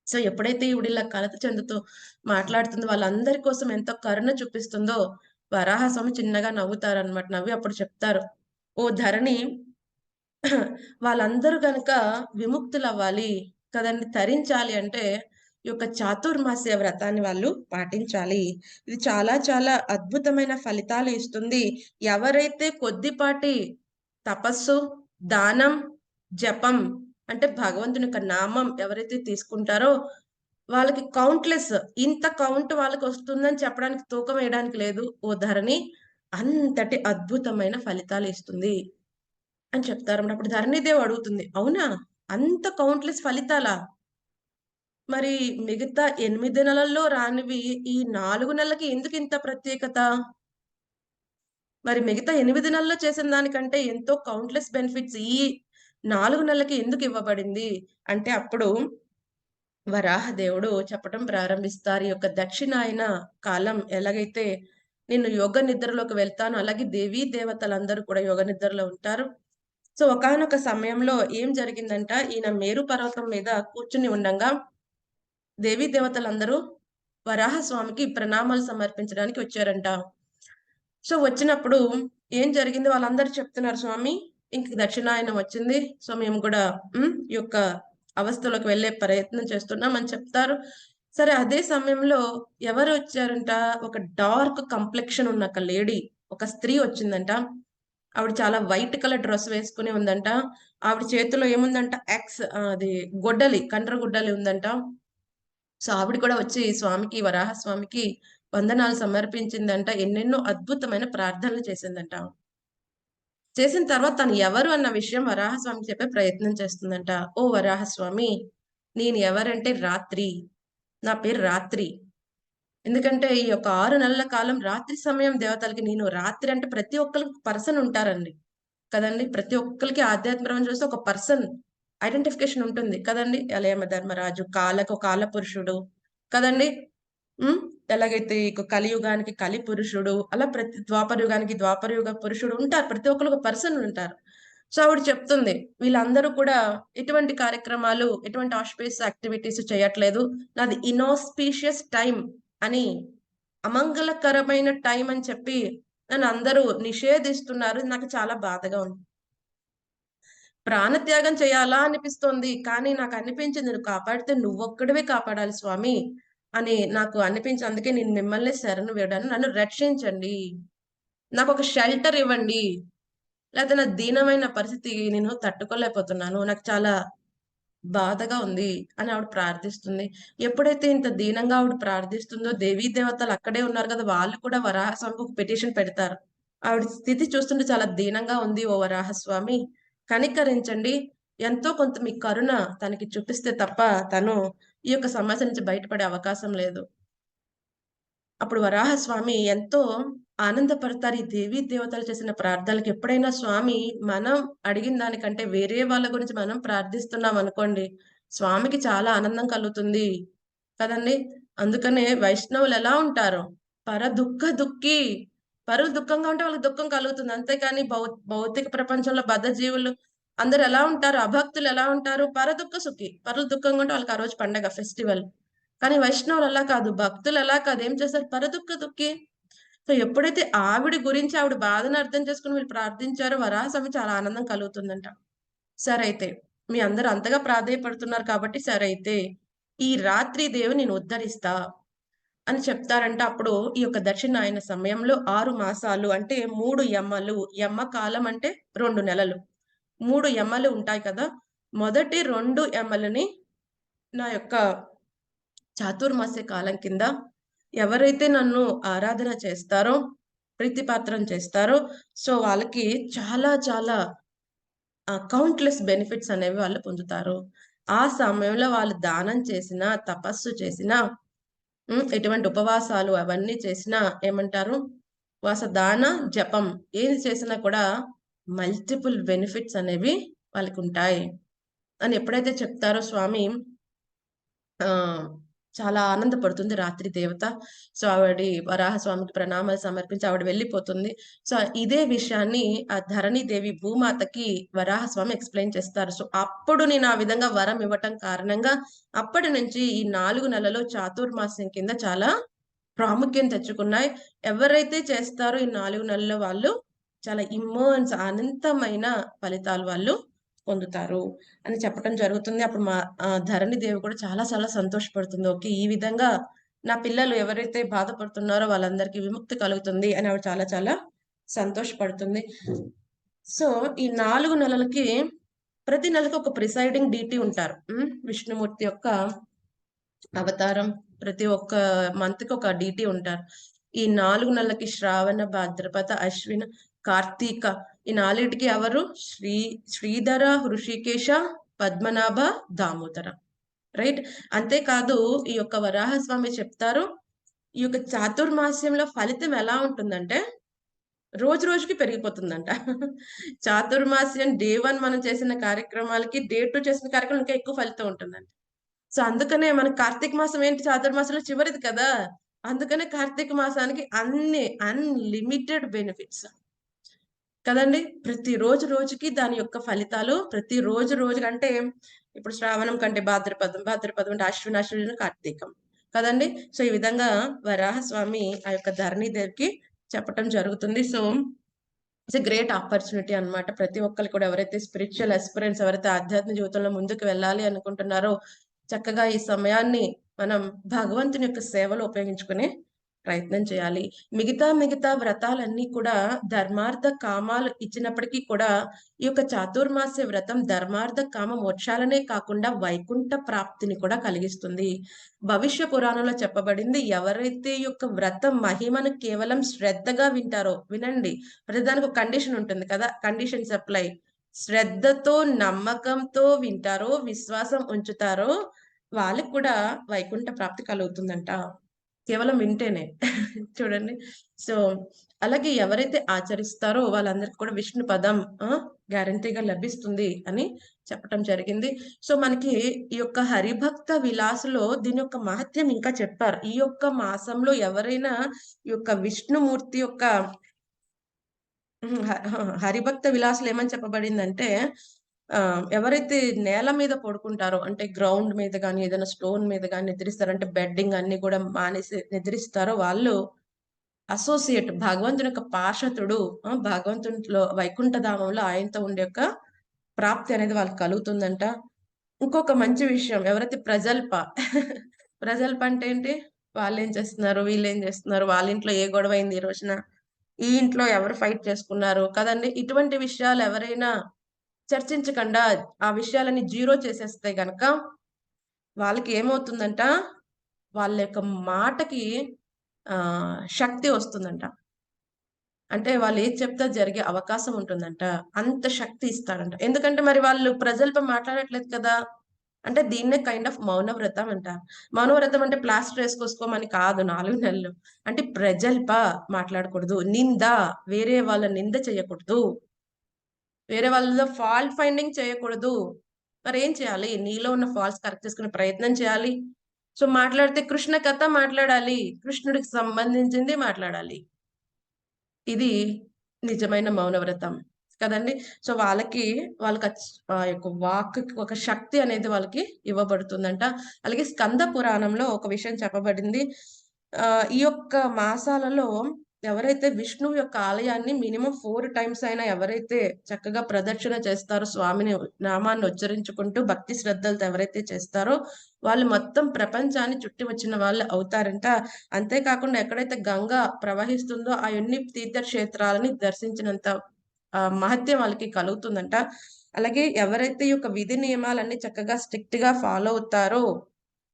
సో, ఎప్పుడైతే ఈవిడిలా కలత చెందుతూ మాట్లాడుతుందో, వాళ్ళందరి కోసం ఎంతో కరుణ చూపిస్తుందో, వరాహస్వామి చిన్నగా నవ్వుతారనమాట. నవ్వి అప్పుడు చెప్తారు, "ఓ ధరణి వాళ్ళందరూ గనక విముక్తులవ్వాలి కదండీ! తరించాలి అంటే, ఈ యొక్క చాతుర్మాస్య వ్రతాన్ని వాళ్ళు పాటించాలి. ఇది చాలా చాలా అద్భుతమైన ఫలితాలు ఇస్తుంది. ఎవరైతే కొద్దిపాటి తపస్సు, దానం, జపం అంటే భగవంతుని యొక్క నామం ఎవరైతే తీసుకుంటారో, వాళ్ళకి కౌంట్‌లెస్ ఇంత కౌంట్ వాళ్ళకొస్తుందని చెప్పడానికి తూకం వేయడానికి లేదు ఓ ధరణి. అంతటి అద్భుతమైన ఫలితాలిస్తుంది. అని చెప్తారన్నమాట. అప్పుడు ధరణిదేవి అడుగుతుంది. అవునా? అంత కౌంట్‌లెస్ ఫలితాలా? మరి మిగతా 8 నెలల్లో రానివి ఈ 4 నెలలకి ఎందుకింత ప్రత్యేకత? మరి మిగతా 8 నెలల్లో చేసిన దానికంటే ఎంతో కౌంట్‌లెస్ బెనిఫిట్స్ ఈ 4 నెలలకి ఎందుకివ్వబడింది? అంటే అప్పుడు వరాహదేవుడు చెప్పటం ప్రారంభిస్తారు. ఈ యొక్క దక్షిణాయన కాలం ఎలాగైతే నేను యోగ నిద్రలోకి వెళ్తానో, అలాగే దేవీ దేవతలందరూ కూడా యోగ నిద్రలో ఉంటారు. సో, ఒకానొక సమయంలో ఏం జరిగిందంట, ఈయన మేరు పర్వతం మీద కూర్చొని ఉండంగా, దేవీ దేవతలందరూ వరాహస్వామికి ప్రణామాలు సమర్పించడానికి వచ్చారంట. సో, వచ్చినప్పుడు ఏం జరిగింది వాళ్ళందరూ చెప్తున్నారు, "స్వామి ఇంక దక్షిణాయనం వచ్చింది. సో, మేము కూడా ఈ యొక్క అవస్థలోకి వెళ్ళే ప్రయత్నం చేస్తున్నాం" అని చెప్తారు. సరే అదే సమయంలో ఎవరు వచ్చారంట, ఒక డార్క్ కంప్లెక్షన్ ఉన్న ఒక లేడీ, ఒక స్త్రీ వచ్చిందంట. ఆవిడ చాలా వైట్ కలర్ డ్రెస్ వేసుకొని ఉందంట. ఆవిడ చేతిలో ఏముందంట అది గొడ్డలి, కండ్ర గొడ్డలి ఉందంట. సో, ఆవిడ కూడా వచ్చి స్వామికి, వరాహస్వామికి వందనాలు సమర్పించిందంట. ఎన్నెన్నో అద్భుతమైన ప్రార్థనలు చేసిందంట. చేసిన తర్వాత తను ఎవరు అన్న విషయం వరాహస్వామికి చెప్పే ప్రయత్నం చేస్తుందంట. "ఓ వరాహస్వామి, నేను ఎవరంటే రాత్రి. నా పేరు రాత్రి. ఎందుకంటే ఈ యొక్క 6 నెలల కాలం రాత్రి సమయం దేవతలకి నేను రాత్రి అంటే ప్రతి ఒక్కళ్ళకి పర్సన్ ఉంటారండి. కదండీ! ప్రతి ఒక్కళ్ళకి ఆధ్యాత్మిక ప్రపంచం చూస్తే ఒక పర్సన్ ఐడెంటిఫికేషన్ ఉంటుంది కదండీ! ఎలా యమధర్మరాజు, కాలకు కాలపురుషుడు కదండీ! హ్మ్. ఎలాగైతే ఇక కలియుగానికి కలిపురుషుడు, అలా ప్రతి ద్వాపర యుగానికి ద్వాపరయుగ పురుషుడు ఉంటారు. ప్రతి ఒక్కళ్ళు ఒక పర్సన్ ఉంటారు. సో, ఆవిడ చెప్తుంది, వీళ్ళందరూ కూడా ఎటువంటి కార్యక్రమాలు, ఎటువంటి ఆస్పిషియస్ యాక్టివిటీస్ చేయట్లేదు. నాది ఇనాస్పిషియస్ టైమ్ అని, అమంగళకరమైన టైమ్ అని చెప్పి నన్నందరూ నిషేధిస్తున్నారు. నాకు చాలా బాధగా ఉంది. ప్రాణత్యాగం చేయాలా అనిపిస్తోంది. కానీ నాకనిపించింది నువ్వు కాపాడితే నువ్వొక్కడివే కాపాడాలి స్వామి అని నాకు అనిపించి అందుకే నేను మిమ్మల్నే శరణు వేడాను. నన్ను రక్షించండి. నాకొక షెల్టర్ ఇవ్వండి. లేతే నా దీనమైన పరిస్థితి నేను తట్టుకోలేకపోతున్నాను. నాకు చాలా బాధగా ఉంది అని ఆవిడ ప్రార్థిస్తుంది. ఎప్పుడైతే ఇంత దీనంగా ఆవిడ ప్రార్థిస్తుందో దేవీ దేవతలు అక్కడే ఉన్నారు కదా! వాళ్ళు కూడా వరాహస్వామికి ఒక పిటిషన్ పెడతారు. ఆవిడ స్థితి చూస్తుంటే చాలా దీనంగా ఉంది. ఓ వరాహస్వామి కనికరించండి. ఎంతో కొంత మీ కరుణ తనకి చూపిస్తే తప్ప తను ఈ యొక్క సమస్య నుంచి బయటపడే అవకాశం లేదు. అప్పుడు వరాహస్వామి ఎంతో ఆనందపడతారు. ఈ దేవీ దేవతలు చేసిన ప్రార్థనలకి ఎప్పుడైనా స్వామి మనం అడిగిన దానికంటే వేరే వాళ్ళ గురించి మనం ప్రార్థిస్తున్నామనుకోండి, స్వామికి చాలా ఆనందం కలుగుతుంది. కదండీ! అందుకనే వైష్ణవులెలా ఉంటారు? పరదుఃఖ దుఃఖి. పరులు దుఃఖంగా ఉంటే వాళ్ళకి దుఃఖం కలుగుతుంది. అంతేకాని భౌతిక ప్రపంచంలో బద్ధజీవులు అందరూ ఎలా ఉంటారు? అభక్తులు ఎలా ఉంటారు? పరదుఃఖ సుఖి. పరులు దుఃఖంగా ఉంటే వాళ్ళకి ఆ రోజు పండగ ఫెస్టివల్. కానీ వైష్ణవులు అలా కాదు. భక్తులు అలా కాదు. ఏం చేస్తారు? పరదుఃఖ దుఃఖి. సో, ఎప్పుడైతే ఆవిడ గురించి ఆవిడ బాధను అర్థం చేసుకొని వీళ్ళు ప్రార్థించారో వరాహస్వామి చాలా ఆనందం కలుగుతుందంట. సరైతే మీ అందరూ అంతగా ప్రాధేయపడుతున్నారు కాబట్టి సరైతే ఈ రాత్రి దేవి నేను ఉద్ధరిస్తా అని చెప్తారంట. అప్పుడు ఈ యొక్క దక్షిణాయన సమయంలో 6 మాసాలు అంటే 3 యమ్మలు, యమ్మ కాలం అంటే 2 నెలలు. 3 యమ్మలు ఉంటాయి కదా! మొదటి 2 యమ్మలని నా యొక్క చాతుర్మాస్య కాలం కింద ఎవరైతే నన్ను ఆరాధన చేస్తారో, ప్రీతిపాత్రం చేస్తారో, సో, వాళ్ళకి చాలా చాలా కౌంట్‌లెస్ బెనిఫిట్స్ అనేవి వాళ్ళు పొందుతారు. ఆ సమయంలో వాళ్ళు దానం చేసినా, తపస్సు చేసినా, ఎటువంటి ఉపవాసాలు అవన్నీ చేసినా ఏమంటారు? దాన, జపం ఏది చేసినా కూడా మల్టిపుల్ బెనిఫిట్స్ అనేవి వాళ్ళకుంటాయి. అని ఎప్పుడైతే చెప్తారో స్వామి ఆ! చాలా ఆనందపడుతుంది రాత్రి దేవత. సో, వరాహస్వామికి ప్రణామాలు సమర్పించి ఆవిడ వెళ్ళిపోతుంది. సో, ఇదే విషయాన్ని ఆ ధరణిదేవి భూమాతకి వరాహస్వామి ఎక్స్‌ప్లెయిన్ చేస్తారు. సో, అప్పుడు నేను ఆ విధంగా వరం ఇవ్వటం కారణంగా అప్పటి నుంచి ఈ 4 నెలలు చాతుర్మాస్యం కింద చాలా ప్రాముఖ్యం తెచ్చుకున్నాయి. ఎవరైతే చేస్తారో ఈ 4 నెలల్లో వాళ్ళు చాలా అనంతమైన ఫలితాలు వాళ్ళు పొందుతారు అని చెప్పటం జరుగుతుంది. అప్పుడు ధరణిదేవి కూడా చాలా చాలా సంతోషపడుతుంది. ఓకే. ఈ విధంగా నా పిల్లలు ఎవరైతే బాధపడుతున్నారో వాళ్ళందరికీ విముక్తి కలుగుతుంది అని ఆవిడ చాలా చాలా సంతోషపడుతుంది. సో, ఈ 4 నెలలకి ప్రతి నెలకి ఒక ప్రిసైడింగ్ డీటీ ఉంటారు. విష్ణుమూర్తి యొక్క అవతారం. ప్రతి ఒక్క మంత్‌కి ఒక డీటీ ఉంటారు. ఈ 4 నెలలకి శ్రావణ, భాద్రపద, అశ్విన, కార్తీక ఈ నాలుగిటికి ఎవరు? శ్రీధర, హృషికేశ, పద్మనాభ, దామోదర. రైట్. అంతేకాదు ఈ యొక్క వరాహస్వామి చెప్తారు. ఈ యొక్క చాతుర్మాస్యంలో ఫలితం ఎలా ఉంటుందంటే రోజు రోజుకి పెరిగిపోతుందంట. చాతుర్మాస్యం డే 1 మనం చేసిన కార్యక్రమాలకి డే 2 చేసిన కార్యక్రమం ఇంకా ఎక్కువ ఫలితం ఉంటుందంట. సో, అందుకనే మనకి కార్తీక మాసం ఏంటి చాతుర్మాసంలో చివరిది కదా! అందుకనే కార్తీక మాసానికి అన్ని అన్‌లిమిటెడ్ బెనిఫిట్స్. కదండీ! ప్రతి రోజు రోజుకి దాని యొక్క ఫలితాలు ప్రతి రోజు రోజుకంటే ఇప్పుడు శ్రావణం కంటే భాద్రపదం, భాద్రపదం అంటే అశ్విన, అశ్విన కార్తీకం. కదండీ! సో, ఈ విధంగా వరాహస్వామి ఆ యొక్క ధరణిదేవికి చెప్పటం జరుగుతుంది. So, it's a great opportunity అన్నమాట. ప్రతి ఒక్కళ్ళు కూడా ఎవరైతే స్పిరిచ్యువల్ యాస్పిరెంట్స్ ఎవరైతే ఆధ్యాత్మిక జీవితంలో ముందుకు వెళ్ళాలి అనుకుంటున్నారో, చక్కగా ఈ సమయాన్ని మనం భగవంతుని యొక్క సేవలో ఉపయోగించుకునే ప్రయత్నం చేయాలి. మిగతా వ్రతాలన్నీ కూడా ధర్మార్థ కామాలు ఇచ్చినప్పటికీ కూడా, ఈ యొక్క చాతుర్మాస్య వ్రతం ధర్మార్థ కామ మోక్షాలనే కాకుండా వైకుంఠ ప్రాప్తిని కూడా కలిగిస్తుంది. భవిష్య పురాణంలో చెప్పబడింది ఎవరైతే ఈ యొక్క వ్రతం మహిమను కేవలం శ్రద్ధగా వింటారో వినండి. ప్రతిదానికి ఒక కండిషన్ ఉంటుంది కదా! Conditions apply. శ్రద్ధతో, నమ్మకంతో వింటారో, విశ్వాసం ఉంచుతారో వాళ్ళకి కూడా వైకుంఠ ప్రాప్తి కలుగుతుందంట. కేవలం వింటేనే. చూడండి. సో, అలాగే ఎవరైతే ఆచరిస్తారో వాళ్ళందరికి కూడా విష్ణు పదం గ్యారంటీగా లభిస్తుంది అని చెప్పటం జరిగింది. సో, మనకి ఈ యొక్క హరిభక్త విలాసులో దీని యొక్క మహత్యం ఇంకా చెప్పారు. ఈ యొక్క మాసంలో ఎవరైనా ఈ యొక్క విష్ణుమూర్తి యొక్క హరిభక్త విలాసులో ఏమని చెప్పబడిందంటే ఎవరైతే నేల మీద పడుకుంటారో అంటే గ్రౌండ్ మీద గాని, ఏదైనా స్టోన్ మీద గాని నిద్రిస్తారో అంటే బెడ్డింగ్ అన్నీ కూడా మానేసి నిద్రిస్తారో వాళ్ళు భగవంతుని యొక్క పార్షదుడు భగవంతునిలో వైకుంఠ ధామంలో ఆయనతో ఉండే యొక్క ప్రాప్తి అనేది వాళ్ళకి కలుగుతుందంట. ఇంకొక మంచి విషయం ఎవరైతే ప్రజల్ప ప్రజల్ప అంటే ఏంటి? వాళ్ళేం చేస్తున్నారు? వీళ్ళేం చేస్తున్నారు? వాళ్ళ ఇంట్లో ఏ గొడవయింది ఈ రోజున? ఈ ఇంట్లో ఎవరు ఫైట్ చేసుకున్నారు? కదండీ! ఇటువంటి విషయాలు ఎవరైనా చర్చించకుండా ఆ విషయాలని జీరో చేసేస్తే గనక వాళ్ళకి ఏమవుతుందంట, వాళ్ళ యొక్క మాటకి శక్తి వస్తుందంట. అంటే వాళ్ళు ఏది చెప్తే అది జరిగే అవకాశం ఉంటుందంట. అంత శక్తి ఇస్తాడంట. ఎందుకంటే మరి వాళ్ళు ప్రజలతో మాట్లాడట్లేదు కదా! అంటే దీన్నే కైండ్ ఆఫ్ మౌన వ్రతం అంటారు. మౌన వ్రతం అంటే ప్లాస్టర్ ఏసుకోమని కాదు 4 నెలలు. అంటే ప్రజలపా మాట్లాడకూడదు. నింద, వేరే వాళ్ళ నింద చేయకూడదు. వేరే వాళ్ళలో ఫాల్ట్ ఫైండింగ్ చేయకూడదు. మరేం చేయాలి? నీలో ఉన్న ఫాల్ట్స్ కరెక్ట్ చేసుకునే ప్రయత్నం చేయాలి. సో, మాట్లాడితే కృష్ణ కథ మాట్లాడాలి. కృష్ణుడికి సంబంధించింది మాట్లాడాలి. ఇది నిజమైన మౌనవ్రతం కదండీ! సో, వాళ్ళకి ఆ యొక్క వాక్‌కి ఒక శక్తి అనేది వాళ్ళకి ఇవ్వబడుతుందంట. అలాగే స్కంద పురాణంలో ఒక విషయం చెప్పబడింది. ఈ యొక్క మాసాలలో ఎవరైతే విష్ణువు యొక్క ఆలయాన్ని మినిమమ్ 4 టైమ్స్ అయినా ఎవరైతే చక్కగా ప్రదక్షిణ చేస్తారో, స్వామిని నామాన్ని ఉచ్చరించుకుంటూ భక్తి శ్రద్ధలతో ఎవరైతే చేస్తారో, వాళ్ళు మొత్తం ప్రపంచాన్ని చుట్టి వచ్చిన వాళ్ళు అవుతారంట. అంతేకాకుండా ఎక్కడైతే గంగ ప్రవహిస్తుందో అయన్ని తీర్థక్షేత్రాలని దర్శించినంత మహత్యం వాళ్ళకి కలుగుతుందంట. అలాగే ఎవరైతే ఈ యొక్క విధి నియమాలన్నీ చక్కగా స్ట్రిక్ట్‌గా ఫాలో అవుతారో,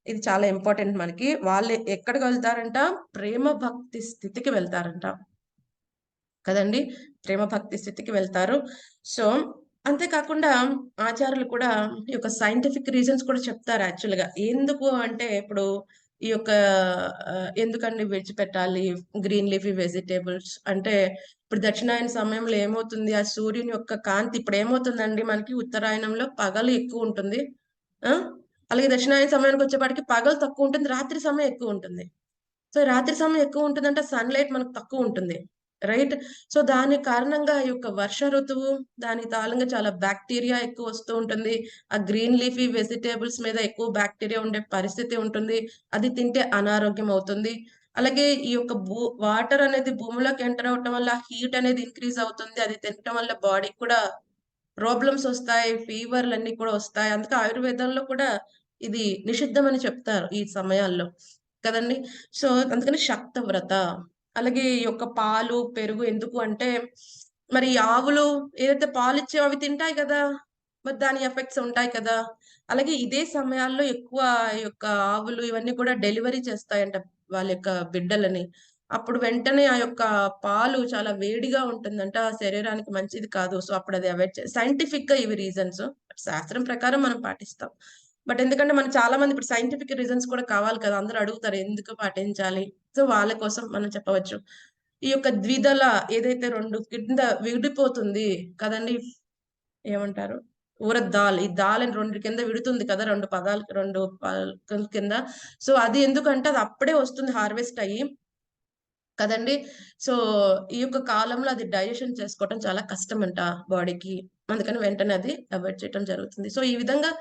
ఇది చాలా ఇంపార్టెంట్ మనకి. వాళ్ళు ఎక్కడికి వెళ్తారంట? ప్రేమ భక్తి స్థితికి వెళ్తారంట. కదండీ! ప్రేమ భక్తి స్థితికి వెళ్తారు. సో, అంతే కాకుండా ఆచార్యులు కూడా ఈ యొక్క సైంటిఫిక్ రీజన్స్ కూడా చెప్తారు యాక్చువల్‌గా. ఎందుకు అంటే ఇప్పుడు ఈ యొక్క ఎందుకండి విడిచిపెట్టాలి గ్రీన్ లీఫీ వెజిటబుల్స్ అంటే ఇప్పుడు దక్షిణాయన సమయంలో ఏమవుతుంది? ఆ సూర్యుని యొక్క కాంతి ఇప్పుడేమవుతుందండి మనకి ఉత్తరాయణంలో పగలు ఎక్కువుంటుంది. ఆ! అలాగే దక్షిణాయన సమయానికొచ్చేపాటికి పగలు తక్కువుంటుంది. రాత్రి సమయం ఎక్కువుంటుంది. సో, రాత్రి సమయం ఎక్కువుంటుందంటే సన్‌లైట్ మనకు తక్కువుంటుంది. రైట్? సో, దాని కారణంగా ఈ యొక్క వర్ష ఋతువు, దాని తాళంగా చాలా బాక్టీరియా ఎక్కువొస్తూ ఉంటుంది. ఆ గ్రీన్ లీఫీ వెజిటబుల్స్ మీద ఎక్కువ బాక్టీరియా ఉండే పరిస్థితి ఉంటుంది. అది తింటే అనారోగ్యం అవుతుంది. అలాగే ఈ యొక్క వాటర్ అనేది భూమిలోకి ఎంటర్ అవ్వటం వల్ల హీట్ అనేది ఇంక్రీజ్ అవుతుంది. అది తినటం వల్ల బాడీకి కూడా ప్రాబ్లమ్స్ ఒస్తాయి. ఫీవర్‌లన్నీ కూడా ఒస్తాయి. అందుకే ఆయుర్వేదంలో కూడా ఇది నిషిద్ధమని చెప్తారు ఈ సమయాల్లో. కదండీ! సో, అందుకని శక్తవ్రత. అలాగే ఈ యొక్క పాలు, పెరుగు ఎందుకు అంటే, మరి ఈ ఆవులు ఏదైతే పాలిచ్చేవో అవి తింటాయి కదా! మరి దాని ఎఫెక్ట్స్ ఉంటాయి కదా! అలాగే ఇదే సమయాల్లో ఎక్కువ ఈ యొక్క ఆవులు ఇవన్నీ కూడా డెలివరీ చేస్తాయంట వాళ్ళ యొక్క బిడ్డలని. అప్పుడు వెంటనే ఆ యొక్క పాలు చాలా వేడిగా ఉంటుందంట. శరీరానికి మంచిది కాదు. సో, అప్పుడది అవాయిడ్ సైంటిఫిక్‌గా ఇవి రీజన్స్. శాస్త్రం ప్రకారం మనం పాటిస్తాం. బట్ ఎందుకంటే మనకు చాలా మంది ఇప్పుడు సైంటిఫిక్ రీజన్స్ కూడా కావాలి కదా! అందరూ అడుగుతారు ఎందుకు పాటించాలి? సో, వాళ్ళ కోసం మనం చెప్పవచ్చు. ఈ యొక్క ద్విదళ ఏదైతే 2 కింద విడిపోతుంది కదండీ! ఏమంటారు? ఉరద్ దాల్. ఈ దాల్ అని 2 కింద విడుతుంది కదా! 2 పదాలు 2 పలకల కింద. సో, అది ఎందుకంటే అది అప్పుడే వస్తుంది హార్వెస్ట్ అయ్యి. కదండీ! సో, ఈ యొక్క కాలంలో అది డైజెషన్ చేసుకోవటం చాలా కష్టమంట బాడీకి. అందుకని వెంటనే అది అవాయిడ్ చేయటం జరుగుతుంది. సో, ఈ విధంగా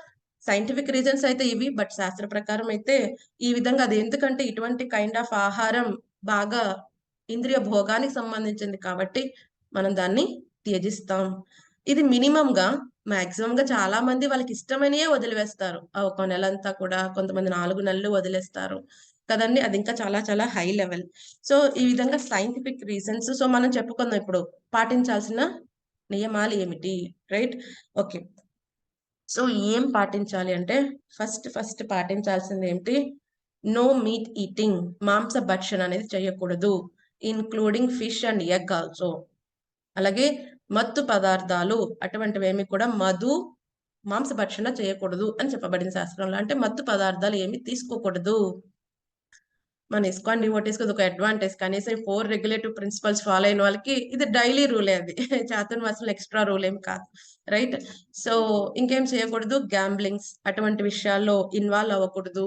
సైంటిఫిక్ రీజన్స్ అయితే ఇవి. బట్ శాస్త్ర ప్రకారం అయితే ఈ విధంగా అది ఎందుకంటే ఇటువంటి కైండ్ ఆఫ్ ఆహారం బాగా ఇంద్రియ భోగానికి సంబంధించింది కాబట్టి మనం దాన్ని త్యజిస్తాం. ఇది మాక్సిమమ్‌గా చాలా మంది వాళ్ళకిష్టమైనయే వదిలివేస్తారు. ఆ ఒక నెలంతా కూడా కొంతమంది 4 నెలలు వదిలేస్తారు. కదండీ! అది ఇంకా చాలా చాలా హై లెవెల్. సో, ఈ విధంగా సైంటిఫిక్ రీజన్స్ సో, మనం చెప్పుకుందాం ఇప్పుడు. పాటించాల్సిన నియమాలు ఏమిటి? రైట్? ఓకే. సో, ఏం పాటించాలి అంటే ఫస్ట్ పాటించాల్సిందేంటి? నో మీట్ ఈటింగ్ మాంస భక్షణ అనేది చేయకూడదు. Including fish and egg also. అలాగే మత్తు పదార్థాలు అటువంటివేమి కూడా మాంసభక్షణ చేయకూడదు అని చెప్పబడింది శాస్త్రంలో. అంటే మత్తు పదార్థాలు ఏమి తీసుకోకూడదు. మన ఇస్కాన్ డివోటీస్‌కి అదొక అడ్వాంటేజ్. కనీసం ఈ 4 రెగ్యులేటివ్ ప్రిన్సిపల్స్ ఫాలో అయిన వాళ్ళకి ఇది డైలీ రూలే అది. చాతుర్మాస్యంలో ఎక్స్‌ట్రా రూల్ ఏమి కాదు. రైట్? సో, ఇంకేం చేయకూడదు గ్యాంబ్లింగ్స్ అటువంటి విషయాల్లో ఇన్వాల్వ్ అవ్వకూడదు.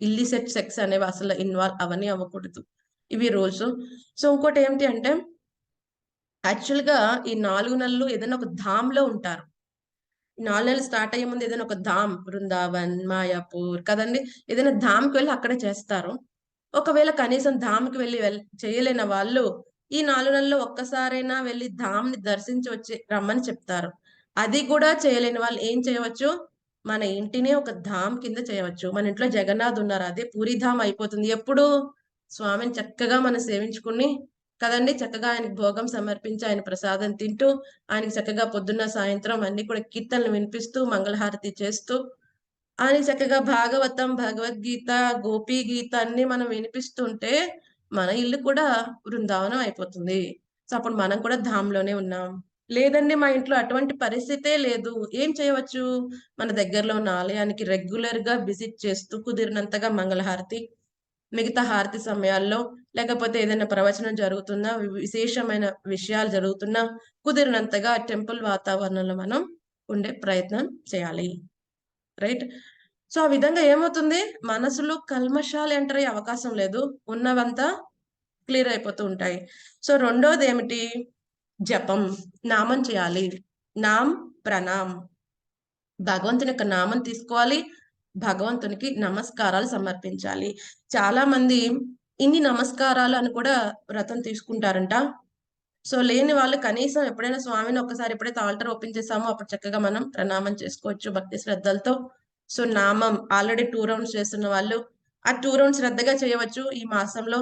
ఇల్లిసిట్ సెక్స్ అనేవి అసలు ఇన్వాల్వ్ అవన్నీ అవ్వకూడదు. ఇవి రూల్స్. సో, ఇంకోటేంటి అంటే యాక్చువల్‌గా ఈ 4 నెలలు ఏదైనా ఒక ధామ్‌లో ఉంటారు. 4 నెలలు స్టార్ట్ అయ్యే ముందు ఏదైనా ఒక ధామ్ బృందావన్, మాయాపూర్ కదండీ! ఏదైనా ధామ్‌కి వెళ్లి అక్కడే చేస్తారు. ఒకవేళ కనీసం ధామ్‌కి చేయలేని వాళ్ళు ఈ 4 నెలల్లో ఒక్కసారైనా వెళ్లి ధామ్‌ని దర్శించి వచ్చి రమ్మని చెప్తారు. అది కూడా చేయలేని వాళ్ళు ఏం చేయవచ్చు? మన ఇంటినే ఒక ధామ్ కింద చేయవచ్చు. మన ఇంట్లో జగన్నాథ్ ఉన్నారు. అదే పూరీధామ్ అయిపోతుంది. ఎప్పుడు? స్వామిని చక్కగా మనం సేవించుకుని కదండీ! చక్కగా ఆయనకి భోగం సమర్పించి, ఆయన ప్రసాదం తింటూ, ఆయనకి చక్కగా పొద్దున్న, సాయంత్రం అన్నీ కూడా కీర్తనలు వినిపిస్తూ, మంగళహారతి చేస్తూ, ఆయనకి చక్కగా భాగవతం, భగవద్గీత, గోపీ గీత అన్నీ మనం వినిపిస్తుంటే, మన ఇల్లు కూడా బృందావనం అయిపోతుంది. సో, అప్పుడు మనం కూడా ధామ్‌లోనే ఉన్నాం. లేదండి మా ఇంట్లో అటువంటి పరిస్థితే లేదు. ఏం చేయవచ్చు? మన దగ్గరలో ఉన్న ఆలయానికి రెగ్యులర్‌గా విజిట్ చేస్తూ, కుదిరినంతగా మంగళహారతి, మిగతా హారతి సమయాల్లో లేకపోతే ఏదైనా ప్రవచనం జరుగుతున్నా, విశేషమైన విషయాలు జరుగుతున్నా, కుదిరినంతగా టెంపుల్ వాతావరణంలో మనం ఉండే ప్రయత్నం చేయాలి. రైట్? సో, ఆ విధంగా ఏమవుతుంది? మనసులో కల్మషాలు ఎంటర్ అయ్యే అవకాశం లేదు. ఉన్నవంతా క్లియర్ అయిపోతూ ఉంటాయి. సో, రెండోదేమిటి? జపం. నామం చేయాలి. నామ్, ప్రణామ్. భగవంతుని యొక్క నామం తీసుకోవాలి. భగవంతునికి నమస్కారాలు సమర్పించాలి. చాలామంది ఇన్ని నమస్కారాలు అని కూడా వ్రతం తీసుకుంటారంట. సో, లేని వాళ్ళు కనీసం ఎప్పుడైనా స్వామిని ఒక్కసారి ఎప్పుడైతే ఆల్టర్ ఓపెన్ చేసామో అప్పుడు చక్కగా మనం ప్రణామం చేసుకోవచ్చు భక్తి శ్రద్ధలతో. సో, నామం ఆల్రెడీ 2 రౌండ్స్ చేస్తున్న వాళ్ళు, ఆ 2 రౌండ్స్ శ్రద్ధగా చేయవచ్చు ఈ మాసంలో.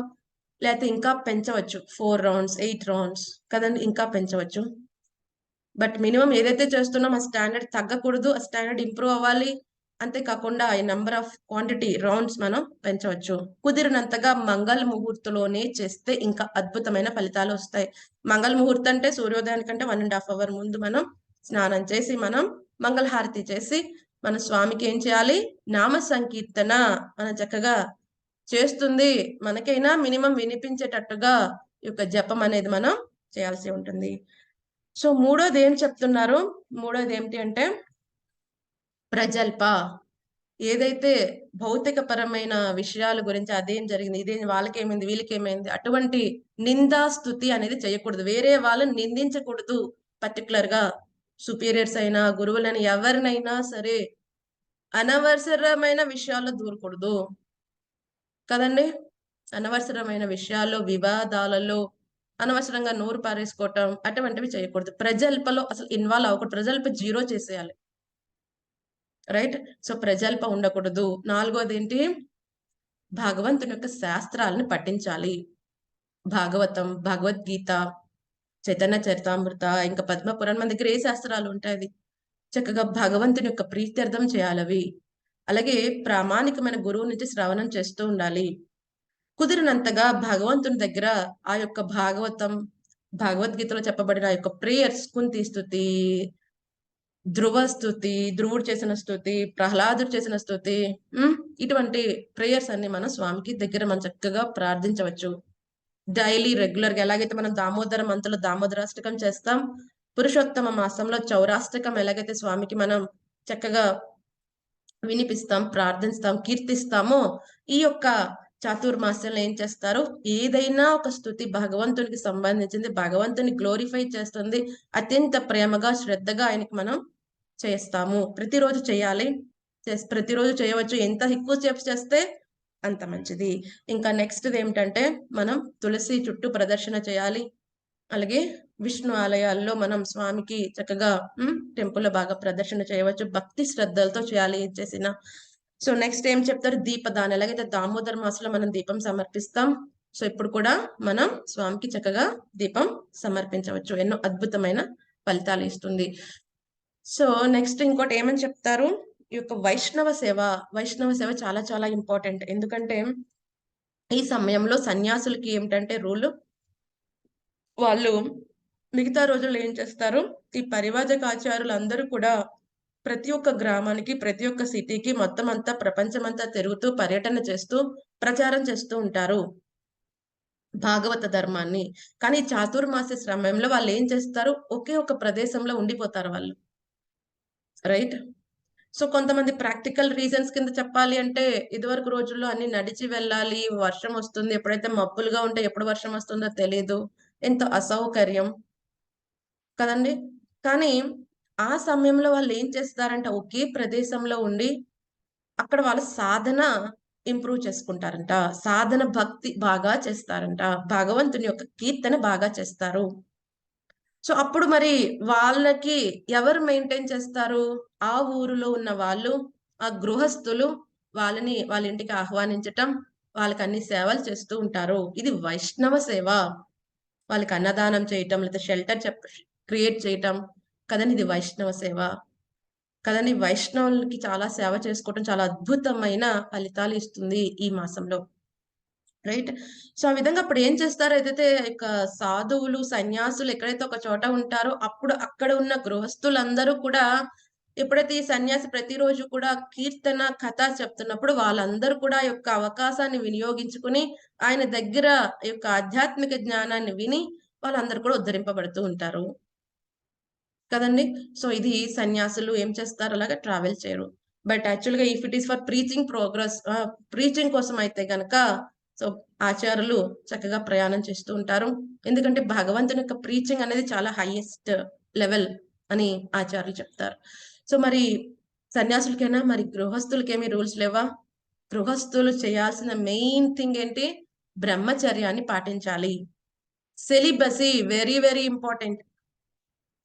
లేతే ఇంకా పెంచవచ్చు. 4 రౌండ్స్, 8 రౌండ్స్ కదండీ! ఇంకా పెంచవచ్చు. బట్ మినిమమ్ ఏదైతే చేస్తున్నామో ఆ స్టాండర్డ్ తగ్గకూడదు. ఆ స్టాండర్డ్ ఇంప్రూవ్ అవ్వాలి. అంతే కాకుండా ఈ నంబర్ ఆఫ్ క్వాంటిటీ రౌండ్స్ మనం పెంచవచ్చు. కుదిరినంతగా మంగళ ముహూర్తంలోనే చేస్తే ఇంకా అద్భుతమైన ఫలితాలొస్తాయి. మంగళ ముహూర్తం అంటే సూర్యోదయానికంటే 1 ½ అవర్ ముందు మనం స్నానం చేసి, మనం మంగళహారతి చేసి, మన స్వామికి ఏం చేయాలి? నామ సంకీర్తన మనం చక్కగా చేస్తుంది. మనకైనా మినిమమ్ వినిపించేటట్టుగా ఈ యొక్క జపం అనేది మనం చేయాల్సి ఉంటుంది. సో, మూడోదేం చెప్తున్నారు? మూడోదేంటి అంటే ప్రజల్ప. ఏదైతే భౌతికపరమైన విషయాల గురించి అదేం జరిగింది, ఇదేం వాళ్ళకేమైంది, వీళ్ళకేమైంది అటువంటి నిందా, స్తుతి అనేది చేయకూడదు. వేరే వాళ్ళని నిందించకూడదు. పర్టిక్యులర్‌గా సుపీరియర్స్ అయినా, గురువులని ఎవరినైనా సరే అనవసరమైన విషయాల్లో దూరకూడదు. కదండీ! అనవసరమైన విషయాల్లో, వివాదాలలో అనవసరంగా నోరు పారేసుకోవటం అటువంటివి చేయకూడదు. ప్రజల్పలో అసలు ఇన్వాల్వ్ అవ్వకూడదు. ప్రజల్ప జీరో చేసేయాలి. రైట్? సో, ప్రజల్ప ఉండకూడదు. నాలుగోదేంటి? భగవంతుని యొక్క శాస్త్రాలను పఠించాలి. భాగవతం, భగవద్గీత, చైతన్య చరితామృత, ఇంకా పద్మపురాణం మన దగ్గర ఏ శాస్త్రాలుంటాయి. చక్కగా భగవంతుని యొక్క ప్రీత్యర్థం చేయాలవి. అలాగే ప్రామాణికమైన గురువు నుంచి శ్రవణం చేస్తూ ఉండాలి. కుదిరినంతగా భగవంతుని దగ్గర ఆ యొక్క భాగవతం, భగవద్గీతలో చెప్పబడిన ఆ యొక్క ప్రేయర్స్ కుంతి స్తుతి, ధ్రువ స్తుతి, ధ్రువుడు చేసిన స్తుతి, ప్రహ్లాదుడు చేసిన స్తుతి, హ్మ్. ఇటువంటి ప్రేయర్స్ అన్ని మనం స్వామికి దగ్గర మనం చక్కగా ప్రార్థించవచ్చు. డైలీ రెగ్యులర్‌గా ఎలాగైతే మనం దామోదర మంత్‌లో దామోదరాష్టకం చేస్తాం. పురుషోత్తమ మాసంలో చౌరాష్టకం ఎలాగైతే స్వామికి మనం చక్కగా వినిపిస్తాం, ప్రార్థిస్తాం, కీర్తిస్తామో, ఈ యొక్క చాతుర్మాస్యంలో ఏం చేస్తారు? ఏదైనా ఒక స్తుతి భగవంతునికి సంబంధించింది, భగవంతుని గ్లోరిఫై చేస్తుంది. అత్యంత ప్రేమగా, శ్రద్ధగా ఆయనకి మనం చేస్తాము. ప్రతిరోజు చేయాలి. ప్రతిరోజు చేయవచ్చు. ఎంత ఎక్కువ సేపు చేస్తే అంత మంచిది. ఇంకా నెక్స్ట్‌దేమిటంటే, మనం తులసి చుట్టూ ప్రదర్శన చేయాలి. అలాగే విష్ణు ఆలయాల్లో మనం స్వామికి చక్కగా టెంపుల్‌లో బాగా ప్రదర్శన చేయవచ్చు. భక్తి శ్రద్ధలతో చేయాలి ఏది చేసినా. సో, నెక్స్ట్ ఏం చెప్తారు? దీపదానం. ఎలాగైతే దామోదర మాసంలో మనం దీపం సమర్పిస్తాం. సో, ఇప్పుడు కూడా మనం స్వామికి చక్కగా దీపం సమర్పించవచ్చు. ఎన్నో అద్భుతమైన ఫలితాలు ఇస్తుంది. సో, నెక్స్ట్ ఇంకోటి ఏమని చెప్తారు? ఈ యొక్క వైష్ణవ సేవ. వైష్ణవ సేవ చాలా చాలా ఇంపార్టెంట్. ఎందుకంటే, ఈ సమయంలో సన్యాసులకి ఏమిటంటే రూలు వాళ్ళు మిగతా రోజుల్లో ఏం చేస్తారు, ఈ పరివ్రాజకాచారులందరూ కూడా ప్రతి ఒక్క గ్రామానికి, ప్రతి ఒక్క సిటీకి మొత్తం అంతా ప్రపంచమంతా తిరుగుతూ, పర్యటన చేస్తూ, ప్రచారం చేస్తూ ఉంటారు. భాగవత ధర్మాన్ని. కానీ చాతుర్మాస్య సమయంలో వాళ్ళేం చేస్తారు, ఒకే ఒక ప్రదేశంలో ఉండిపోతారు వాళ్ళు. రైట్? సో, కొంతమంది ప్రాక్టికల్ రీజన్స్ కింద చెప్పాలి అంటే, ఇదివరకు రోజుల్లో అన్నీ నడిచి వెళ్ళాలి, వర్షమొస్తుంది, ఎప్పుడైతే మబ్బులుగా ఉంటే ఎప్పుడు వర్షమొస్తుందో తెలీదు. ఎంతో అసౌకర్యం. కదండీ! కానీ, ఆ సమయంలో వాళ్ళేం చేస్తారంటే, ఒకే ప్రదేశంలో ఉండి, అక్కడ వాళ్ళ సాధన ఇంప్రూవ్ చేసుకుంటారంట. సాధన భక్తి బాగా చేస్తారంట. భగవంతుని యొక్క కీర్తన బాగా చేస్తారు. సో, అప్పుడు మరి వాళ్ళకి ఎవరు మెయింటైన్ చేస్తారు? ఆ ఊరిలో ఉన్న వాళ్ళు, ఆ గృహస్థులు వాళ్ళని వాళ్ళ ఇంటికి ఆహ్వానించటం, వాళ్ళకన్ని సేవలు చేస్తూ ఉంటారు. ఇది వైష్ణవ సేవ. వాళ్ళకి అన్నదానం చేయటం, లేదా షెల్టర్ క్రియేట్ చేయటం కదండి. ఇది వైష్ణవ సేవ కదండి. వైష్ణవులకి చాలా సేవ చేసుకోవటం చాలా అద్భుతమైన ఫలితాలు ఇస్తుంది ఈ మాసంలో. రైట్. సో, ఆ విధంగా అప్పుడు ఏం చేస్తారు ఏదైతే ఇక సాధువులు, సన్యాసులు ఎక్కడైతే ఒక చోట ఉంటారో అప్పుడు అక్కడ ఉన్న గృహస్థులందరూ కూడా ఎప్పుడైతే ఈ సన్యాసి ప్రతిరోజు కూడా కీర్తన, కథ చెప్తున్నప్పుడు వాళ్ళందరూ కూడా ఆ యొక్క అవకాశాన్ని వినియోగించుకొని ఆయన దగ్గర ఈ యొక్క ఆధ్యాత్మిక జ్ఞానాన్ని విని వాళ్ళందరూ కూడా ఉద్ధరింపబడుతూ ఉంటారు. కదండీ! సో, ఇది సన్యాసులు ఏం చేస్తారు అలాగా ట్రావెల్ చేయరు. బట్ యాక్చువల్‌గా if it is for preaching కోసం అయితే గనక సో, ఆచార్యులు చక్కగా ప్రయాణం చేస్తూ ఉంటారు. ఎందుకంటే భగవంతుని యొక్క ప్రీచింగ్ అనేది చాలా హైయెస్ట్ లెవెల్ అని ఆచార్యులు చెప్తారు. సో, మరి సన్యాసులకైనా మరి గృహస్థులకేమి రూల్స్ లేవా? గృహస్థులు చేయాల్సిన మెయిన్ థింగ్ ఏంటి? బ్రహ్మచర్యాన్ని పాటించాలి. Celibacy very very important.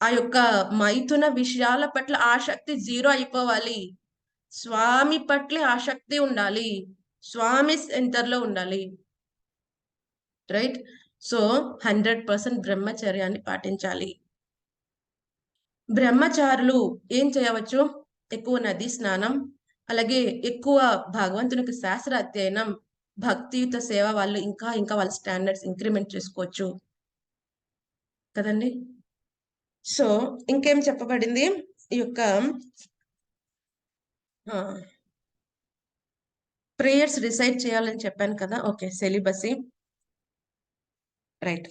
ఆ యొక్క మైథున విషయాల పట్ల ఆసక్తి జీరో అయిపోవాలి. స్వామి పట్లే ఆసక్తి ఉండాలి. స్వామి సెంటర్‌లో ఉండాలి. రైట్. సో, 100% బ్రహ్మచర్యాన్ని పాటించాలి. బ్రహ్మచారులు ఏం చేయవచ్చు? ఎక్కువ నదీ స్నానం, అలాగే ఎక్కువ భగవంతునికి శాస్త్ర అధ్యయనం, భక్తియుత సేవ వాళ్ళు ఇంకా ఇంకా వాళ్ళ స్టాండర్డ్స్ ఇంక్రిమెంట్ చేసుకోవచ్చు. కదండీ! సో, ఇంకేం చెప్పబడింది? ఈ యొక్క ఆ! ప్రేయర్స్ రిసైట్ చేయాలని చెప్పాను కదా! ఓకే. సెలిబసీ. రైట్.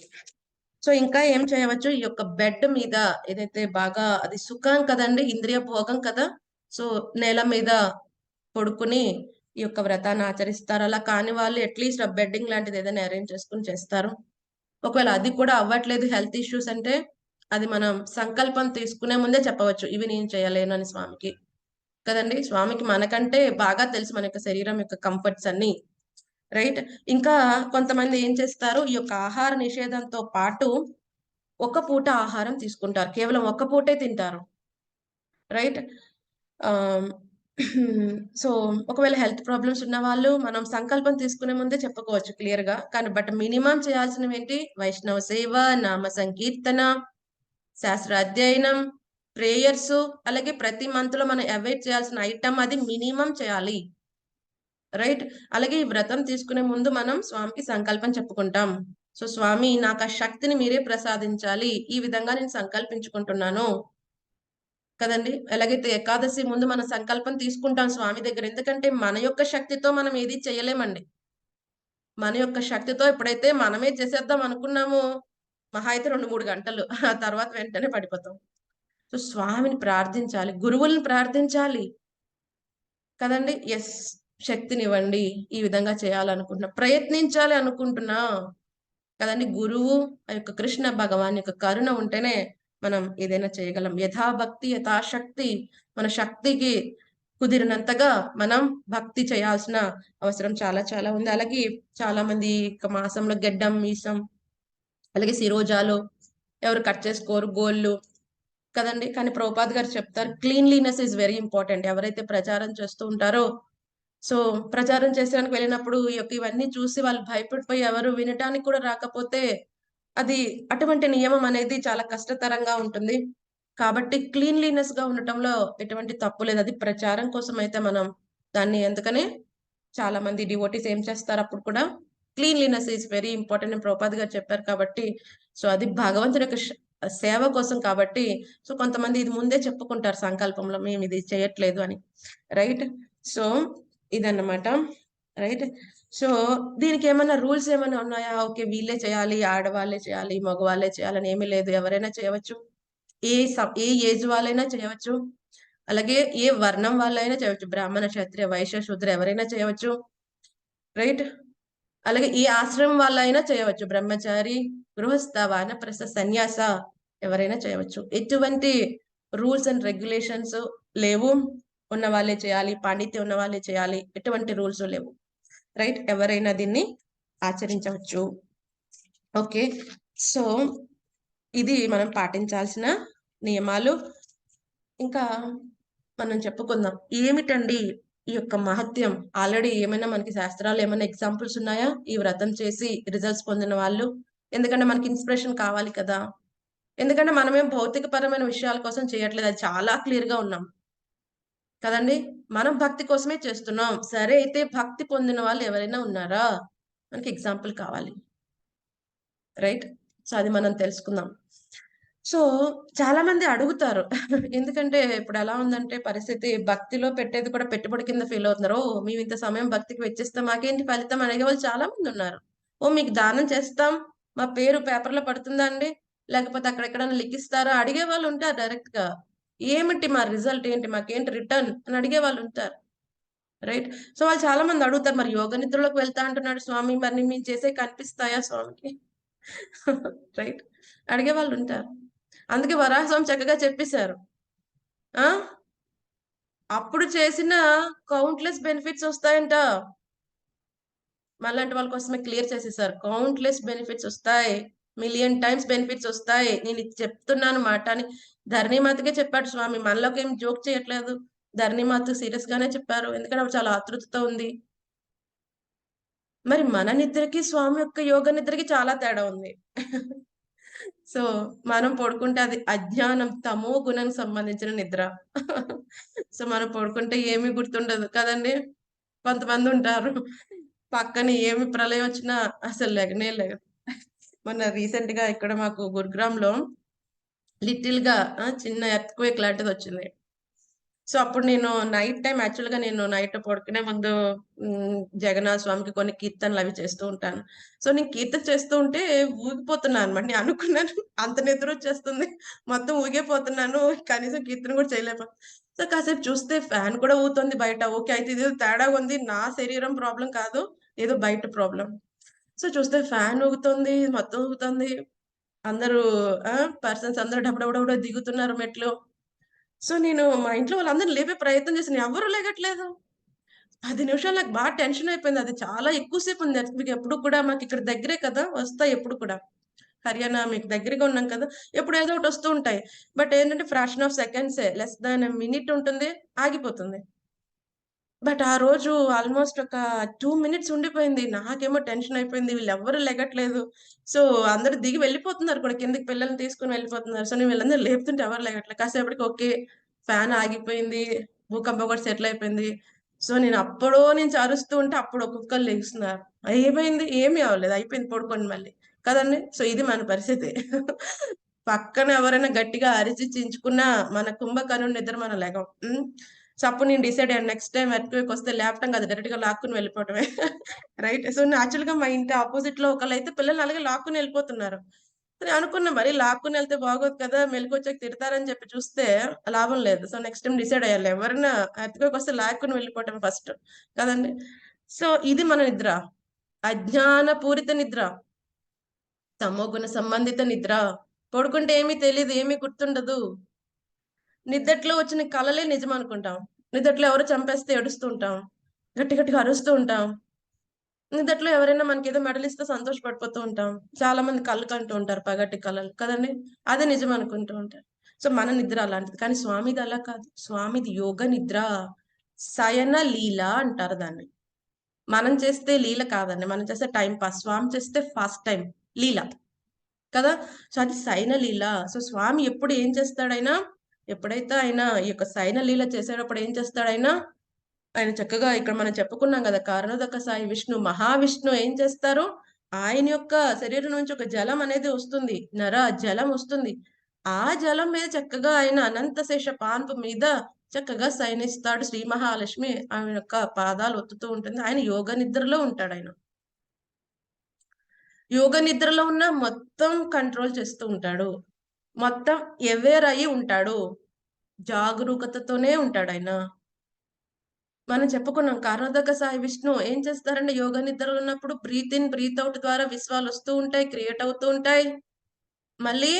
సో, ఇంకా ఏం చేయవచ్చు? ఈ యొక్క బెడ్ మీద ఏదైతే బాగా అది సుఖం కదండీ! ఇంద్రియ భోగం కదా! సో, నేల మీద పడుకొని ఈ యొక్క వ్రతాన్ని ఆచరిస్తారు. అలా కాని వాళ్ళు అట్‌లీస్ట్ ఆ బెడ్డింగ్ లాంటిది ఏదైనా అరేంజ్ చేసుకొని చేస్తారు. ఒకవేళ అది కూడా అవ్వట్లేదు హెల్త్ ఇష్యూస్ అంటే, అది మనం సంకల్పం తీసుకునే ముందే చెప్పవచ్చు. ఇవి నేను చేయలేను అని స్వామికి. కదండీ! స్వామికి మనకంటే బాగా తెలుసు మన యొక్క శరీరం యొక్క కంఫర్ట్స్ అన్నీ. రైట్. ఇంకా కొంతమంది ఏం చేస్తారు, ఈ యొక్క ఆహార నిషేధంతో పాటు ఒక పూట ఆహారం తీసుకుంటారు. కేవలం ఒక్క పూటే తింటారు. రైట్. ఆహ్, సో, ఒకవేళ హెల్త్ ప్రాబ్లమ్స్ ఉన్నవాళ్ళు మనం సంకల్పం తీసుకునే ముందే చెప్పుకోవచ్చు క్లియర్‌గా. కానీ మినిమమ్ చేయాల్సినవేంటి? వైష్ణవ సేవ, నామ సంకీర్తన, శాస్త్ర అధ్యయనం, ప్రేయర్సు, అలాగే ప్రతి మంత్‌లో మనం అవాయిడ్ చేయాల్సిన ఐటెమ్ అది మినిమమ్ చేయాలి. రైట్. అలాగే ఈ వ్రతం తీసుకునే ముందు మనం స్వామికి సంకల్పం చెప్పుకుంటాం. సో, స్వామి నాకా శక్తిని మీరే ప్రసాదించాలి. ఈ విధంగా నేను సంకల్పించుకుంటున్నాను. కదండీ! ఎలాగైతే ఏకాదశి ముందు మనం సంకల్పం తీసుకుంటాం స్వామి దగ్గర. ఎందుకంటే మన యొక్క శక్తితో మనం ఏది చేయలేమండి. మన యొక్క శక్తితో ఎప్పుడైతే మనమే చేసేద్దాం అనుకున్నామో, మహా అయితే 2, 3 గంటలు. ఆ తర్వాత వెంటనే పడిపోతాం. సో, స్వామిని ప్రార్థించాలి. గురువుల్ని ప్రార్థించాలి. కదండీ! యెస్. శక్తినివ్వండి. ఈ విధంగా చేయాలనుకుంటున్నా. ప్రయత్నించాలి అనుకుంటున్నా. కదండీ! గురువు ఆ యొక్క కృష్ణ భగవాన్ యొక్క కరుణ ఉంటేనే మనం ఏదైనా చేయగలం. యథాభక్తి యథాశక్తి మన శక్తికి కుదిరినంతగా మనం భక్తి చేయాల్సిన అవసరం చాలా చాలా ఉంది. అలాగే చాలా మంది ఇక మాసంలో గెడ్డం, మీసం, అలాగే శిరోజాలు ఎవరు కట్ చేసుకోరు. గోళ్ళు కదండీ! కానీ ప్రభుపాద్ గారు చెప్తారు క్లీన్లీనెస్ ఈస్ వెరీ ఇంపార్టెంట్. ఎవరైతే ప్రచారం చేస్తూ ఉంటారో సో, ప్రచారం చేసేడానికి వెళ్ళినప్పుడు ఈ యొక్క ఇవన్నీ చూసి వాళ్ళు భయపడిపోయి ఎవరు వినటానికి కూడా రాకపోతే, అది అటువంటి నియమం అనేది చాలా కష్టతరంగా ఉంటుంది. కాబట్టి క్లీన్లీనెస్‌గా ఉండటంలో ఎటువంటి తప్పు లేదు. అది ప్రచారం కోసమయితే మనం దాన్ని అందుకనే చాలా మంది డివోటీస్ ఏం చేస్తారు అప్పుడు కూడా క్లీన్లీనెస్ ఈస్ వెరీ ఇంపార్టెంట్ అని ప్రభుపాద్ గారు చెప్పారు కాబట్టి, సో, అది భగవంతుని యొక్క సేవ కోసం కాబట్టి, సో, కొంతమంది ఇది ముందే చెప్పుకుంటారు సంకల్పంలో మేమిది చేయట్లేదు అని. రైట్. సో, ఇదన్నమాట. రైట్. సో, దీనికేమన్నా రూల్స్ ఏమన్నా ఉన్నాయా? ఓకే. వీళ్ళే చేయాలి, ఆడవాళ్ళే చేయాలి, మగవాళ్ళే చేయాలని ఏమీ లేదు. ఎవరైనా చేయవచ్చు. ఏ ఏజ్ వాళ్ళైనా చేయవచ్చు. అలాగే ఏ వర్ణం వాళ్ళైనా చేయవచ్చు. బ్రాహ్మణ, క్షత్రియ, వైశ్య, శూద్ర ఎవరైనా చేయవచ్చు. రైట్. అలాగే ఏ ఆశ్రమం వాళ్ళైనా చేయవచ్చు. బ్రహ్మచారి, గృహస్థ, వానప్రస్థ, సన్యాస ఎవరైనా చేయవచ్చు. ఎటువంటి రూల్స్ అండ్ రెగ్యులేషన్స్ లేవు. ఉన్న వాళ్ళే చేయాలి. పాండిత్యం ఉన్న వాళ్ళే చేయాలి. ఎటువంటి రూల్స్ లేవు. రైట్. ఎవరైనా దీన్ని ఆచరించవచ్చు. ఓకే. సో, ఇది మనం పాటించాల్సిన నియమాలు. ఇంకా మనం చెప్పుకుందాం. ఏమిటండి ఈ యొక్క మహత్యం? ఆల్రెడీ ఏమైనా మనకి శాస్త్రాల్లో ఏమైనా ఎగ్జాంపుల్స్ ఉన్నాయా? ఈ వ్రతం చేసి రిజల్ట్స్ పొందిన వాళ్ళు? ఎందుకంటే మనకి ఇన్‌స్పిరేషన్ కావాలి కదా! ఎందుకంటే మనమేం భౌతికపరమైన విషయాల కోసం చేయట్లేదు. అది చాలా క్లియర్‌గా ఉన్నాం. కదండీ! మనం భక్తి కోసమే చేస్తున్నాం. సరే అయితే భక్తి పొందిన వాళ్ళు ఎవరైనా ఉన్నారా? మనకి ఎగ్జాంపుల్ కావాలి. రైట్? సో, అది మనం తెలుసుకుందాం. సో, చాలామంది అడుగుతారు. ఎందుకంటే ఇప్పుడెలా ఉందంటే పరిస్థితి భక్తిలో పెట్టేది కూడా పెట్టుబడి కింద ఫీల్ అవుతున్నారు. ఓహ్! మేమింత సమయం భక్తికి వెచ్చిస్తే మాకేంటి ఫలితం అడిగేవాళ్ళు చాలా మందున్నారు. ఓహ్! మీకు దానం చేస్తాం. మా పేరు పేపర్‌లో పడుతుందా అండి? లేకపోతే అక్కడెక్కడైనా లిఖిస్తారా? అడిగేవాళ్ళుంటారు డైరెక్ట్‌గా. ఏమిటి మా రిజల్ట్ ఏంటి? మాకేంటి రిటర్న్ అని అడిగేవాళ్ళుంటారు. రైట్? సో, వాళ్ళు చాలా మంది అడుగుతారు. మరి యోగ నిద్రలోకి వెళ్తా అంటున్నాడు స్వామి. మరి మేము చేసేయి కనిపిస్తాయా స్వామికి? రైట్? అడిగేవాళ్ళుంటారు. అందుకే వరాహస్వామి చక్కగా చెప్పేసారు. ఆ! అప్పుడు చేసిన కౌంట్‌లెస్ బెనిఫిట్స్ ఒస్తాయంట. మనలాంటి వాళ్ళ కోసమే క్లియర్ చేసేసారు. కౌంట్‌లెస్ బెనిఫిట్స్ ఒస్తాయి. మిలియన్ టైమ్స్ బెనిఫిట్స్ ఒస్తాయి. నేనిది చెప్తున్నాను మాట అని ధరణిమాతకే చెప్పాడు స్వామి. మనలోకేం జోక్ చేయట్లేదు. ధరణిమాత సీరియస్‌గానే చెప్పారు. ఎందుకంటే ఆవిడ చాలా ఆతృతతో ఉంది. మరి మన నిద్రకి, స్వామి యొక్క యోగ నిద్రకి చాలా తేడా ఉంది. సో, మనం పడుకుంటే అది అజ్ఞానం, తమో గుణానికి సంబంధించిన నిద్ర. సో, మనం పడుకుంటే ఏమి గుర్తుండదు కదండీ! కొంతమందుంటారు. పక్కన ఏమి ప్రళయం వచ్చినా అసలు లెగనే లెగరు. మొన్న రీసెంట్‌గా ఇక్కడ మాకు గురుగ్రామ్‌లో లిటిల్‌గా చిన్న ఎర్త్‌క్వేక్ లాంటిదొచ్చింది. సో, అప్పుడు నేను నైట్ టైమ్ యాక్చువల్‌గా నేను నైట్ పడుకునే ముందు జగన్నాథ స్వామికి కొన్ని కీర్తనలవి చేస్తూ ఉంటాను. సో, నేను కీర్తన చేస్తూ ఉంటే ఊగిపోతున్నా అనమాట. నేను అనుకున్నాను అంత నిద్రొచ్చేస్తుంది. మొత్తం ఊగిపోతున్నాను. కనీసం కీర్తన కూడా సో, కాసేపు చూస్తే ఫ్యాన్ కూడా ఊగుతుంది బయట. ఓకే. అయితే ఇదేదో తేడాగుంది. నా శరీరం ప్రాబ్లమ్ కాదు. ఏదో బయట ప్రాబ్లమ్. సో, చూస్తే ఫ్యాన్ ఊగుతుంది. మొత్తం ఊగుతుంది. అందరూ ఆ! పర్సన్స్ అందరూ డబడబడబడ దిగుతున్నారు మెట్లు. సో, నేను మా ఇంట్లో వాళ్ళందరిని లేపే ప్రయత్నం చేశాను. ఎవ్వరు లెగట్లేదు. 10 నిమిషాలు నాకు బాగా టెన్షన్ అయిపోయింది. అది చాలా ఎక్కువ సేపు ఉంది ఎర్త్‌క్వేక్ ఎప్పుడు కూడా మాకిక్కడ దగ్గరే కదా! వస్తాయి ఎప్పుడు కూడా. హర్యానా మీకు దగ్గరగా ఉన్నాం కదా! ఎప్పుడు ఏదో ఒకటి వస్తూ ఉంటాయి. బట్ ఏంటంటే ఫ్రాక్షన్ ఆఫ్ సెకండ్సే. లెస్ థాన్ ఎ మినిట్ ఉంటుంది. ఆగిపోతుంది. బట్ ఆ రోజు ఆల్‌మోస్ట్ ఒక 2 మినిట్స్ ఉండిపోయింది. నాకేమో టెన్షన్ అయిపోయింది. వీళ్ళెవ్వరు లెగట్లేదు. సో, అందరూ దిగి వెళ్ళిపోతున్నారు కూడా కిందకి పిల్లల్ని తీసుకొని వెళ్ళిపోతున్నారు. సో, నేను వీళ్ళందరూ లేపుతుంటే ఎవరు లెగట్లే. కాసేపటికి ఓకే. ఫ్యాన్ ఆగిపోయింది. భూకంపం కూడా సెటిల్ అయిపోయింది. సో, నేను అప్పడో నుంచి అరుస్తూ ఉంటే అప్పుడు ఒక్కొక్కళ్ళు లెగుస్తున్నారు. ఏమైంది? ఏమి అవ్వలేదు. అయిపోయింది పడుకోండి మళ్ళీ. కదండీ! సో, ఇది మన పరిస్థితి. పక్కన ఎవరైనా గట్టిగా అరిచి చించుకున్నా మన కుంభకర్ణుడి నిద్ర మనం లెగం. సో, అప్పుడు నేను డిసైడ్ అయ్యాను. నెక్స్ట్ టైమ్ ఎర్త్‌క్వేక్ వస్తే లేపటం కాదు. డైరెక్ట్‌గా లాక్కొని వెళ్ళిపోవటమే. రైట్. సో, నేచురల్‌గా మా ఇంటి అపోజిట్‌లో ఒకళ్ళైతే పిల్లల్ని అలాగే లాక్కొని వెళ్ళిపోతున్నారు. నేను అనుకున్నా మరి లాక్కొని ఎళ్తే బాగోదు కదా! మెలుకువొచ్చాక తిడతారని చెప్పి చూస్తే లాభం లేదు. సో, నెక్స్ట్ టైమ్ డిసైడ్ అయ్యాను. ఎవరైనా ఎర్త్‌క్వేక్ వస్తే లాక్కొని వెళ్ళిపోవటమే ఫస్ట్. కదండీ! సో, ఇది మన నిద్ర. అజ్ఞాన పూరిత నిద్ర. తమోగుణ సంబంధిత నిద్ర. పడుకుంటే ఏమి తెలీదు. ఏమి గుర్తుండదు. నిద్దట్లో వచ్చిన కలలే నిజమనుకుంటాం. నిద్దట్లో ఎవరో చంపేస్తే ఏడుస్తూ ఉంటాం. గట్టి గట్టిగా అరుస్తూ ఉంటాం. నిద్దట్లో ఎవరైనా మనకేదో మెడలిస్తే సంతోషపడిపోతూ ఉంటాం. చాలా మంది కలలు కంటూ ఉంటారు పగటి కలలు. కదండీ! అదే నిజమనుకుంటూ ఉంటారు. సో, మన నిద్ర అలాంటిది. కానీ స్వామిది అలా కాదు. స్వామిది యోగ నిద్ర. శయన లీల అంటారు దాన్ని. మనం చేస్తే లీల కాదండి. మనం చేస్తే టైమ్ పాస్. స్వామి చేస్తే ఫాస్ట్ టైమ్. లీల. కదా! సో, అది శయనలీల. సో, స్వామి ఎప్పుడు ఏం చేస్తాడాయన, ఎప్పుడైతే ఆయన ఈ యొక్క శయనలీల చేసేటప్పుడు ఏం చేస్తాడాయన, ఆయన చక్కగా ఇక్కడ మనం చెప్పుకున్నాం గదా! కారణోదక సాయి విష్ణు, మహావిష్ణువు ఏం చేస్తారు, ఆయన యొక్క శరీరం నుంచి ఒక జలం అనేది వస్తుంది. జలం వస్తుంది. ఆ జలం మీద చక్కగా ఆయన అనంతశేష పాన్పు మీద చక్కగా శయనిస్తాడు. శ్రీ మహాలక్ష్మి ఆమె యొక్క పాదాలు ఒత్తుతూ ఉంటుంది. ఆయన యోగ నిద్రలో ఉంటాడాయన. యోగ నిద్రలో ఉన్న మొత్తం కంట్రోల్ చేస్తూ ఉంటాడు. మొత్తం అవేర్ అయ్యి ఉంటాడు. జాగరూకతతోనే ఉంటాడాయన. మనం చెప్పుకున్నాం కారణోదక సాయి విష్ణు ఏం చేస్తారంటే యోగ నిద్రలో ఉన్నప్పుడు బ్రీత్ ఇన్, బ్రీత్ ఔట్ ద్వారా విశ్వాలొస్తూ ఉంటాయి. క్రియేట్ అవుతూ ఉంటాయి. మళ్ళీ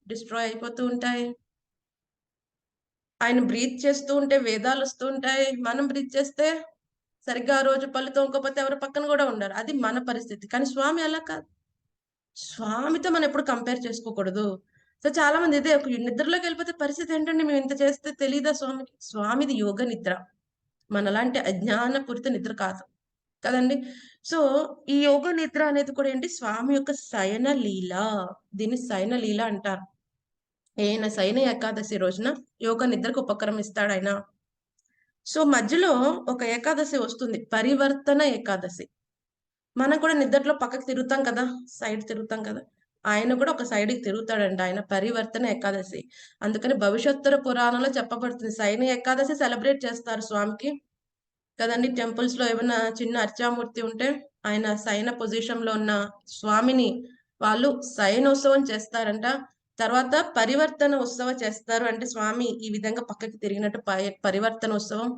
డిస్ట్రాయ్ అయిపోతూ ఉంటాయి. ఆయన బ్రీత్ చేస్తూ ఉంటే వేదాలొస్తూ ఉంటాయి. మనం బ్రీత్ చేస్తే సరిగ్గా ఆ రోజు పళ్ళు తోముకోకపోతే ఎవరు పక్కన గూడా ఉండరు. అది మన పరిస్థితి. కానీ స్వామి అలా కాదు. స్వామితో మనం ఎప్పుడు కంపేర్ చేసుకోకూడదు. సో, చాలా మంది ఇదే ఒక నిద్రలోకెళ్ళిపోతే పరిస్థితేంటండి మేమింత చేస్తే తెలీదా స్వామికి? స్వామిది యోగ నిద్ర. మనలాంటి అజ్ఞానపూరిత నిద్ర కాదు. కదండీ! సో, ఈ యోగ నిద్ర అనేది కూడా ఏంటి స్వామి యొక్క శయన లీల. దీన్ని శయన లీల అంటారు. శయన ఏకాదశి రోజున యోగ నిద్రకు ఉపక్రమిస్తాడాయన. సో, మధ్యలో ఒక ఏకాదశి వస్తుంది. పరివర్తన ఏకాదశి. మనం కూడా నిద్దట్లో పక్కకు తిరుగుతాం కదా! సైడ్ తిరుగుతాం కదా! ఆయన కూడా ఒక సైడ్‌కి తిరుగుతాడంట. ఆయన పరివర్తన ఏకాదశి. అందుకని భవిష్యోత్తర పురాణంలో చెప్పబడుతుంది. శయన ఏకాదశి సెలబ్రేట్ చేస్తారు స్వామికి. కదండీ! టెంపుల్స్‌లో ఏమన్నా చిన్న అర్చామూర్తి ఉంటే, ఆయన శయన పొజిషన్‌లో ఉన్న స్వామిని వాళ్ళు శయనోత్సవం చేస్తారంట. తర్వాత పరివర్తన ఉత్సవ చేస్తారు. అంటే స్వామి ఈ విధంగా పక్కకి తిరిగినట్టు పరివర్తన ఉత్సవం.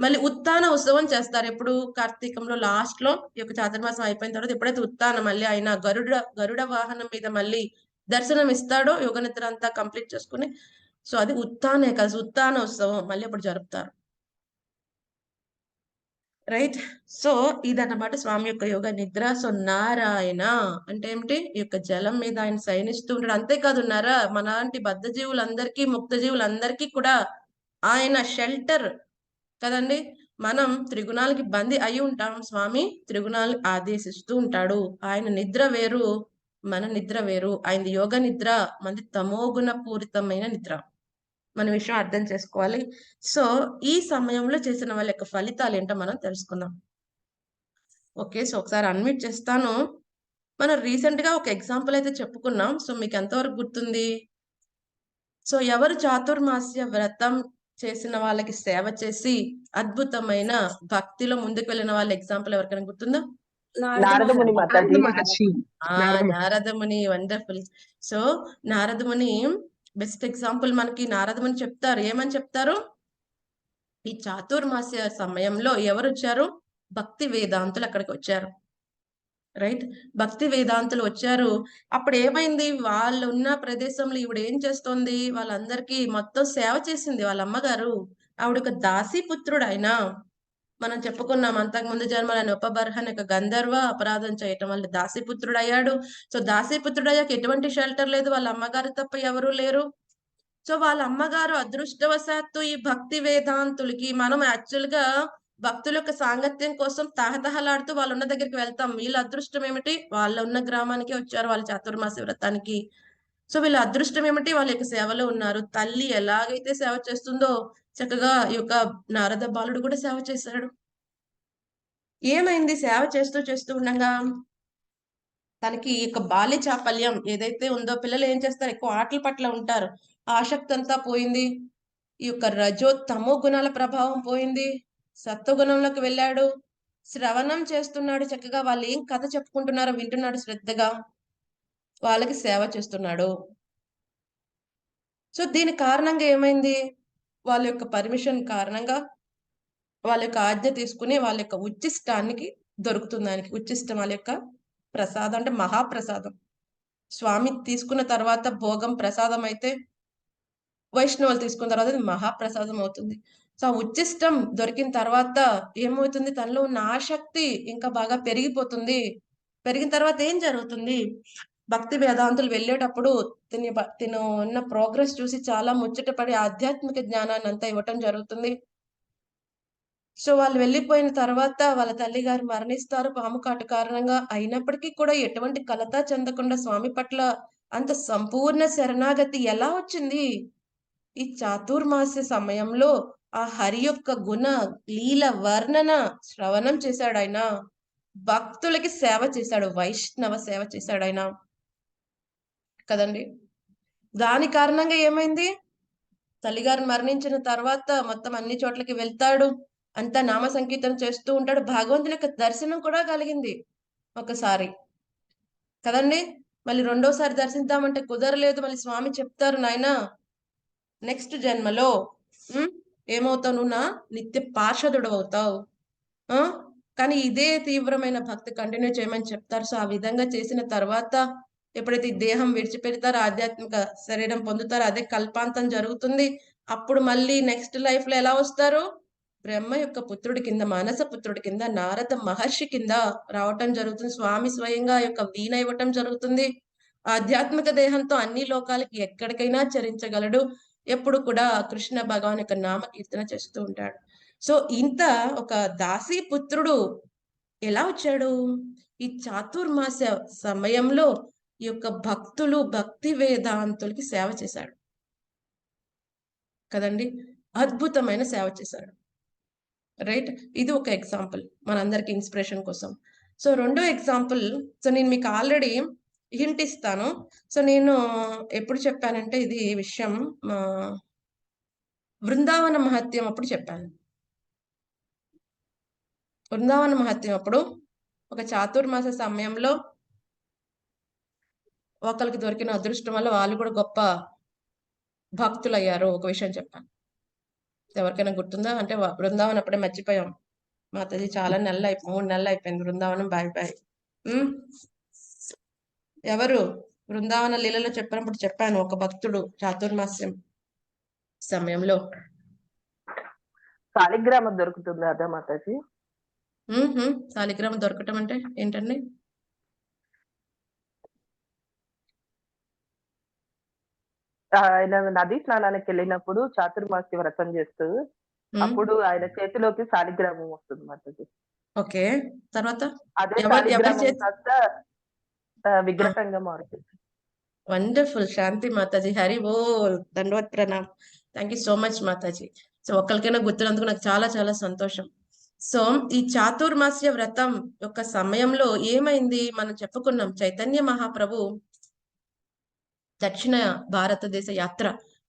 మళ్ళీ ఉత్థాన ఉత్సవం చేస్తారు. ఎప్పుడు కార్తీకంలో లాస్ట్‌లో ఈ యొక్క చాతుర్మాసం అయిపోయిన తర్వాత ఎప్పుడైతే ఉత్థానం మళ్ళీ ఆయన గరుడ వాహనం మీద మళ్ళీ దర్శనం ఇస్తాడో యోగ నిద్ర అంతా కంప్లీట్ చేసుకొని, సో, అది ఉత్థాన ఏకాదశి, ఉత్థాన ఉత్సవం మళ్ళీ అప్పుడు జరుపుతారు. రైట్. సో, ఇదన్నమాట స్వామి యొక్క యోగ నిద్ర. సో, నారాయణ అంటే ఏమిటి? ఈ యొక్క జలం మీద ఆయన శయనిస్తూ ఉంటాడు. అంతేకాదు మనలాంటి బద్ధజీవులందరికీ, ముక్తజీవులందరికీ కూడా ఆయన షెల్టర్ కదండీ! మనం త్రిగుణాలకి బందీ అయి ఉంటాం. స్వామి త్రిగుణాలు ఆదేశిస్తూ ఉంటాడు. ఆయన నిద్ర వేరు, మన నిద్ర వేరు. ఆయనది యోగ నిద్ర, మనది తమోగుణ పూరితమైన నిద్ర. మన విషయం అర్థం చేసుకోవాలి. సో, ఈ సమయంలో చేసిన వాళ్ళ యొక్క ఫలితాలేంటో మనం తెలుసుకుందాం. ఓకే. సో, ఒకసారి అన్‌మ్యూట్ చేస్తాను. మనం రీసెంట్‌గా ఒక ఎగ్జాంపుల్ అయితే చెప్పుకున్నాం. సో, మీకు ఎంతవరకు గుర్తుంది? సో, ఎవరు చాతుర్మాస్య వ్రతం చేసిన వాళ్ళకి సేవ చేసి, అద్భుతమైన భక్తిలో ముందుకు వెళ్ళిన వాళ్ళ ఎగ్జాంపుల్ ఎవరికైనా గుర్తుందా? నారద నారదముని మహర్షి. మాతాజీ. మహర్షి. ఆ! Naradamuni wonderful. So, Naradamuni best example మనకి నారదముని చెప్తారు. ఏమని చెప్తారు? ఈ చాతుర్మాస్య సమయంలో ఎవరొచ్చారు? భక్తి వేదాంతులు అక్కడికొచ్చారు. రైట్. భక్తి వేదాంతులు వచ్చారు. అప్పుడేమైంది? వాళ్ళున్న ప్రదేశంలో ఈవిడేం చేస్తోంది? వాళ్ళందరికీ మొత్తం సేవ చేసింది వాళ్ళ అమ్మగారు. ఆవిడొక దాసీపుత్రుడాయన. మనం చెప్పుకున్నాం అంతకుముందు జన్మలో ఆయన ఉపబర్హ అనే ఒక గంధర్వ అపరాధం చేయటం వల్ల దాసీపుత్రుడయ్యాడు. సో, దాసీపుత్రుడయ్యాక ఎటువంటి షెల్టర్ లేదు. వాళ్ళ అమ్మగారు తప్ప ఎవరు లేరు. సో, వాళ్ళ అమ్మగారు అదృష్టవశాత్తు ఈ భక్తి వేదాంతులకి మనం యాక్చువల్‌గా భక్తుల యొక్క సాంగత్యం కోసం తహతహలాడుతూ వాళ్ళున్న దగ్గరికి వెళ్తాం. వీళ్ళ అదృష్టం ఏమిటి? వాళ్ళున్న గ్రామానికే వచ్చారు వాళ్ళ చాతుర్మాస్య వ్రతానికి. సో, వీళ్ళ అదృష్టం ఏమిటి? వాళ్ళ యొక్క సేవలో ఉన్నారు. తల్లి ఎలాగైతే సేవ చేస్తుందో చక్కగా ఈ యొక్క నారద బాలుడు కూడా సేవ చేశాడు. ఏమైంది సేవ చేస్తూ చేస్తూ ఉండంగా తనకి ఈ యొక్క బాల్య చాపల్యం ఏదైతే ఉందో పిల్లలు ఏం చేస్తారు ఎక్కువ ఆటల పట్ల ఉంటారు. ఆ ఆసక్తి అంతా పోయింది. ఈ యొక్క రజో, తమో గుణాల ప్రభావం పోయింది. సత్వగుణంలోకి వెళ్ళాడు. శ్రవణం చేస్తున్నాడు చక్కగా. వాళ్ళేం కథ చెప్పుకుంటున్నారో వింటున్నాడు శ్రద్ధగా. వాళ్ళకి సేవ చేస్తున్నాడు. సో, దీని కారణంగా ఏమైంది? వాళ్ళ యొక్క పర్మిషన్ కారణంగా వాళ్ళ యొక్క ఆజ్ఞ తీసుకొని వాళ్ళ యొక్క ఉచ్చిష్టానికి దొరుకుతుందాయనకి. ఉచ్చిష్టం వాళ్ళ యొక్క ప్రసాదం అంటే మహాప్రసాదం. స్వామి తీసుకున్న తర్వాత భోగం ప్రసాదం అయితే వైష్ణవులు తీసుకున్న తర్వాత అది మహాప్రసాదం అవుతుంది. సో, ఆ ఉచ్చిష్టం దొరికిన తర్వాత ఏమవుతుంది? తనలో ఉన్న ఆసక్తి ఇంకా బాగా పెరిగిపోతుంది. పెరిగిన తర్వాత ఏం జరుగుతుంది? భక్తి వేదాంతులు వెళ్ళేటప్పుడు తిను ఉన్న ప్రోగ్రెస్ చూసి చాలా ముచ్చటపడి ఆధ్యాత్మిక జ్ఞానాన్నంతా ఇవ్వటం జరుగుతుంది. సో, వాళ్ళు వెళ్ళిపోయిన తర్వాత వాళ్ళ తల్లిగారు మరణిస్తారు పాము కాటు కారణంగా. అయినప్పటికీ కూడా ఎటువంటి కలత చెందకుండా స్వామి పట్ల అంత సంపూర్ణ శరణాగతి ఎలా వచ్చింది? ఈ చాతుర్మాస్య సమయంలో ఆ హరి యొక్క గుణ, లీల వర్ణన శ్రవణం చేశాడాయన. భక్తులకి సేవ చేశాడు. వైష్ణవ సేవ చేశాడాయన. కదండీ! దాని కారణంగా ఏమైంది? తల్లిగారు మరణించిన తర్వాత మొత్తం అన్ని చోట్లకి వెళ్తాడు. అంతా నామ సంకీర్తన చేస్తూ ఉంటాడు. భగవంతుని యొక్క దర్శనం కూడా కలిగింది ఒకసారి. కదండీ! మళ్ళీ రెండోసారి దర్శిద్దామంటే కుదరలేదు. మళ్ళీ స్వామి చెప్తారు, "నాయనా నెక్స్ట్ జన్మలో హ్మ్. ఏమవుతావు నువ్వు నా నిత్య పార్షదుడవవుతావు. ఆ! కానీ ఇదే తీవ్రమైన భక్తి కంటిన్యూ చేయమని చెప్తారు. సో, ఆ విధంగా చేసిన తర్వాత ఎప్పుడైతే ఈ దేహం విడిచిపెడతారో ఆధ్యాత్మిక శరీరం పొందుతారో అదే కల్పాంతం జరుగుతుంది. అప్పుడు మళ్ళీ నెక్స్ట్ లైఫ్‌లో ఎలా వస్తారు? బ్రహ్మ యొక్క పుత్రుడి కింద, మానస పుత్రుడి కింద, నారద మహర్షి కింద రావటం జరుగుతుంది. స్వామి స్వయంగా ఆ యొక్క వీణ ఇవ్వటం జరుగుతుంది. ఆధ్యాత్మిక దేహంతో అన్ని లోకాలకి ఎక్కడికైనా చరించగలడు. ఎప్పుడు కూడా కృష్ణ భగవాన్ యొక్క నామ కీర్తన చేస్తూ ఉంటాడు. సో, ఇంత ఒక దాసీపుత్రుడు ఎలా వచ్చాడు? ఈ చాతుర్మాస సమయంలో ఈ యొక్క భక్తులు, భక్తి వేదాంతులకి సేవ చేశాడు కదండి. అద్భుతమైన సేవ చేశాడు. రైట్. ఇది ఒక ఎగ్జాంపుల్ మనందరికి ఇన్స్పిరేషన్ కోసం. సో రెండో ఎగ్జాంపుల్, సో నేను మీకు ఆల్రెడీ హింట్ ఇస్తాను. సో నేను ఎప్పుడు చెప్పానంటే ఇది విషయం బృందావన మహత్యం అప్పుడు చెప్పాను. బృందావన మహత్యం అప్పుడు ఒక చాతుర్మాస సమయంలో ఒకరికి దొరికిన అదృష్టం వల్ల వాళ్ళు కూడా గొప్ప భక్తులయ్యారు. ఒక విషయం చెప్పాను. ఎవరికైనా గుర్తుందా? అంటే బృందావనం అప్పుడే మర్చిపోయాం. మాతాజీ చాలా 3 నెలలు అయిపోయింది బృందావనం. Bye bye. ఎవరు? బృందావన లీలలో చెప్పినప్పుడు చెప్పాను, ఒక భక్తుడు చాతుర్మాస్యం సమయంలో శాలిగ్రామం దొరుకుతుంది అదా మాతాజీ? శాలిగ్రామం దొరకటం అంటే ఏంటండి? ఆయన నదీ స్నానానికి వెళ్ళినప్పుడు చాతుర్మాసి వ్రతం చేస్తూ అప్పుడు ఆయన చేతిలోకి శాలిగ్రామం వస్తుంది మాతాజీ. ఓకే. తర్వాత అదే శాలిగ్రామం కాస్త విగ్రహంగా మారుతుంది. వండర్ఫుల్. శాంతి మాతాజీ. హరి బోల్. దండవత్ ప్రణామ్. థ్యాంక్ యూ సో మచ్ మాతాజీ. సో ఒక్కరికైనా గుర్తున్నందుకు నాకు చాలా చాలా సంతోషం. సో ఈ చాతుర్మాస్య వ్రతం యొక్క సమయంలో ఏమైంది మనం చెప్పుకున్నాం. చైతన్య మహాప్రభు దక్షిణ భారతదేశ యాత్ర,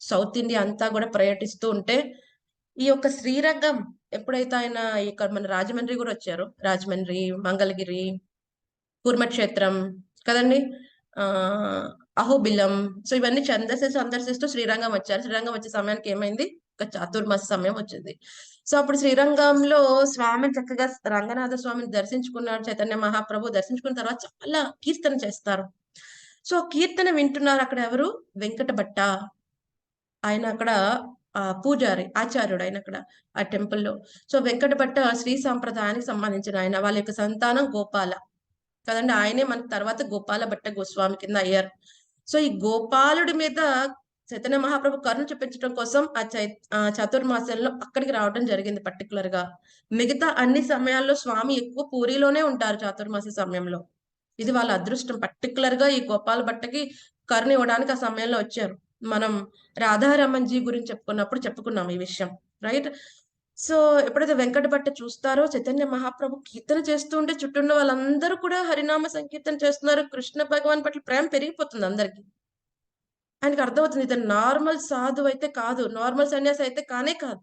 సౌత్ ఇండియా అంతా కూడా పర్యటిస్తూ ఉంటే ఈ యొక్క శ్రీరంగం ఎప్పుడైతే ఆయన ఇక్కడ మన రాజమండ్రి కూడా వచ్చారు, రాజమండ్రి, మంగళగిరి, కూర్మక్షేత్రం కదండి, అహోబిలం, సో ఇవన్నీ సందర్శిస్తూ శ్రీరంగం వచ్చారు. శ్రీరంగం వచ్చే సమయానికి ఏమైంది? ఒక చాతుర్మాస సమయం వచ్చింది. సో అప్పుడు శ్రీరంగంలో స్వామిని చక్కగా రంగనాథ స్వామిని దర్శించుకున్నాడు చైతన్య మహాప్రభు. దర్శించుకున్న తర్వాత చాలా కీర్తన చేస్తారు. సో కీర్తన వింటున్నారు అక్కడ ఎవరు? వెంకట భట్ట. ఆయన అక్కడ పూజారి, ఆచార్యుడు ఆయన అక్కడ ఆ టెంపుల్లో. సో వెంకట భట్ట శ్రీ సాంప్రదాయానికి సంబంధించిన ఆయన. వాళ్ళ యొక్క సంతానం గోపాల కదండి. ఆయనే మనకు తర్వాత గోపాల భట్ట గోస్వామి కింద అయ్యారు. సో ఈ గోపాలుడి మీద చైతన్య మహాప్రభు కరుణ చూపించడం కోసం ఆ చతుర్మాసంలో అక్కడికి రావడం జరిగింది పర్టికులర్ గా. మిగతా అన్ని సమయాల్లో స్వామి ఎక్కువ పూరిలోనే ఉంటారు చాతుర్మాస సమయంలో. ఇది వాళ్ళ అదృష్టం. పర్టికులర్ గా ఈ గోపాల భట్టకి కరుణ ఇవ్వడానికి ఆ సమయంలో వచ్చారు. మనం రాధారమన్ జీ గురించి చెప్పుకున్నాం ఈ విషయం, రైట్. సో ఎప్పుడైతే వెంకట భట్ట చూస్తారో చైతన్య మహాప్రభు కీర్తన చేస్తూ ఉంటే చుట్టూ ఉన్న వాళ్ళందరూ కూడా హరినామ సంకీర్తన చేస్తున్నారు. కృష్ణ భగవాన్ పట్ల ప్రేమ పెరిగిపోతుంది అందరికి. ఆయనకు అర్థమవుతుంది ఇతను నార్మల్ సాధువు అయితే కాదు, నార్మల్ సన్యాసి అయితే కానే కాదు.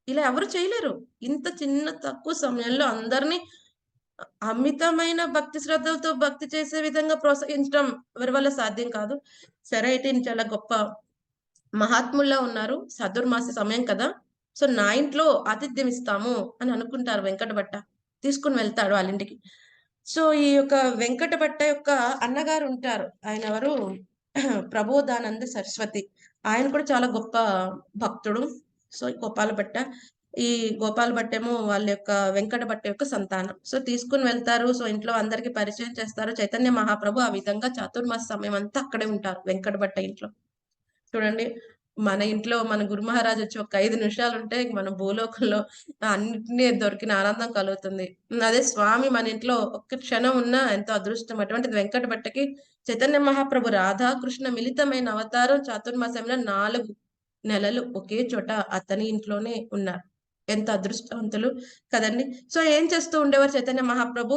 ఇలా ఎవరు చేయలేరు. ఇంత చిన్న తక్కువ సమయంలో అందరినీ అమితమైన భక్తి శ్రద్ధలతో భక్తి చేసే విధంగా ప్రోత్సహించడం ఎవరి వల్ల సాధ్యం కాదు. సరే అయితే చాలా గొప్ప మహాత్ముల్లో ఉన్నారు, చతుర్మాస సమయం కదా, సో నా ఇంట్లో ఆతిథ్యం ఇస్తాము అని అనుకుంటారు వెంకట భట్ట. తీసుకుని వెళ్తాడు వాళ్ళ ఇంటికి. సో ఈ యొక్క వెంకట భట్ట యొక్క అన్నగారు ఉంటారు, ఆయన ఎవరు? ప్రబోధానంద సరస్వతి. ఆయన కూడా చాలా గొప్ప భక్తుడు. సో గోపాల భట్ట, ఈ గోపాల భట్ట ఏమో వాళ్ళ యొక్క వెంకట భట్ట యొక్క సంతానం. సో తీసుకుని వెళ్తారు. సో ఇంట్లో అందరికి పరిచయం చేస్తారు. చైతన్య మహాప్రభు ఆ విధంగా చాతుర్మాస సమయం అంతా అక్కడే ఉంటారు వెంకట భట్ట ఇంట్లో. చూడండి, మన ఇంట్లో మన గురు మహారాజ్ వచ్చి ఒక 5 నిమిషాలు ఉంటే మన భూలోకంలో అన్నిటినీ దొరికిన ఆనందం కలుగుతుంది. అదే స్వామి మన ఇంట్లో ఒక్క క్షణం ఉన్నా ఎంతో అదృష్టం. అటువంటిది వెంకట భట్టకి చైతన్య మహాప్రభు రాధా కృష్ణ మిళితమైన అవతారం చాతుర్మాసంలో 4 నెలలు ఒకే చోట అతని ఇంట్లోనే ఉన్నారు. ఎంత అదృష్టవంతులు కదండి. సో ఏం చేస్తూ ఉండేవారు చైతన్య మహాప్రభు?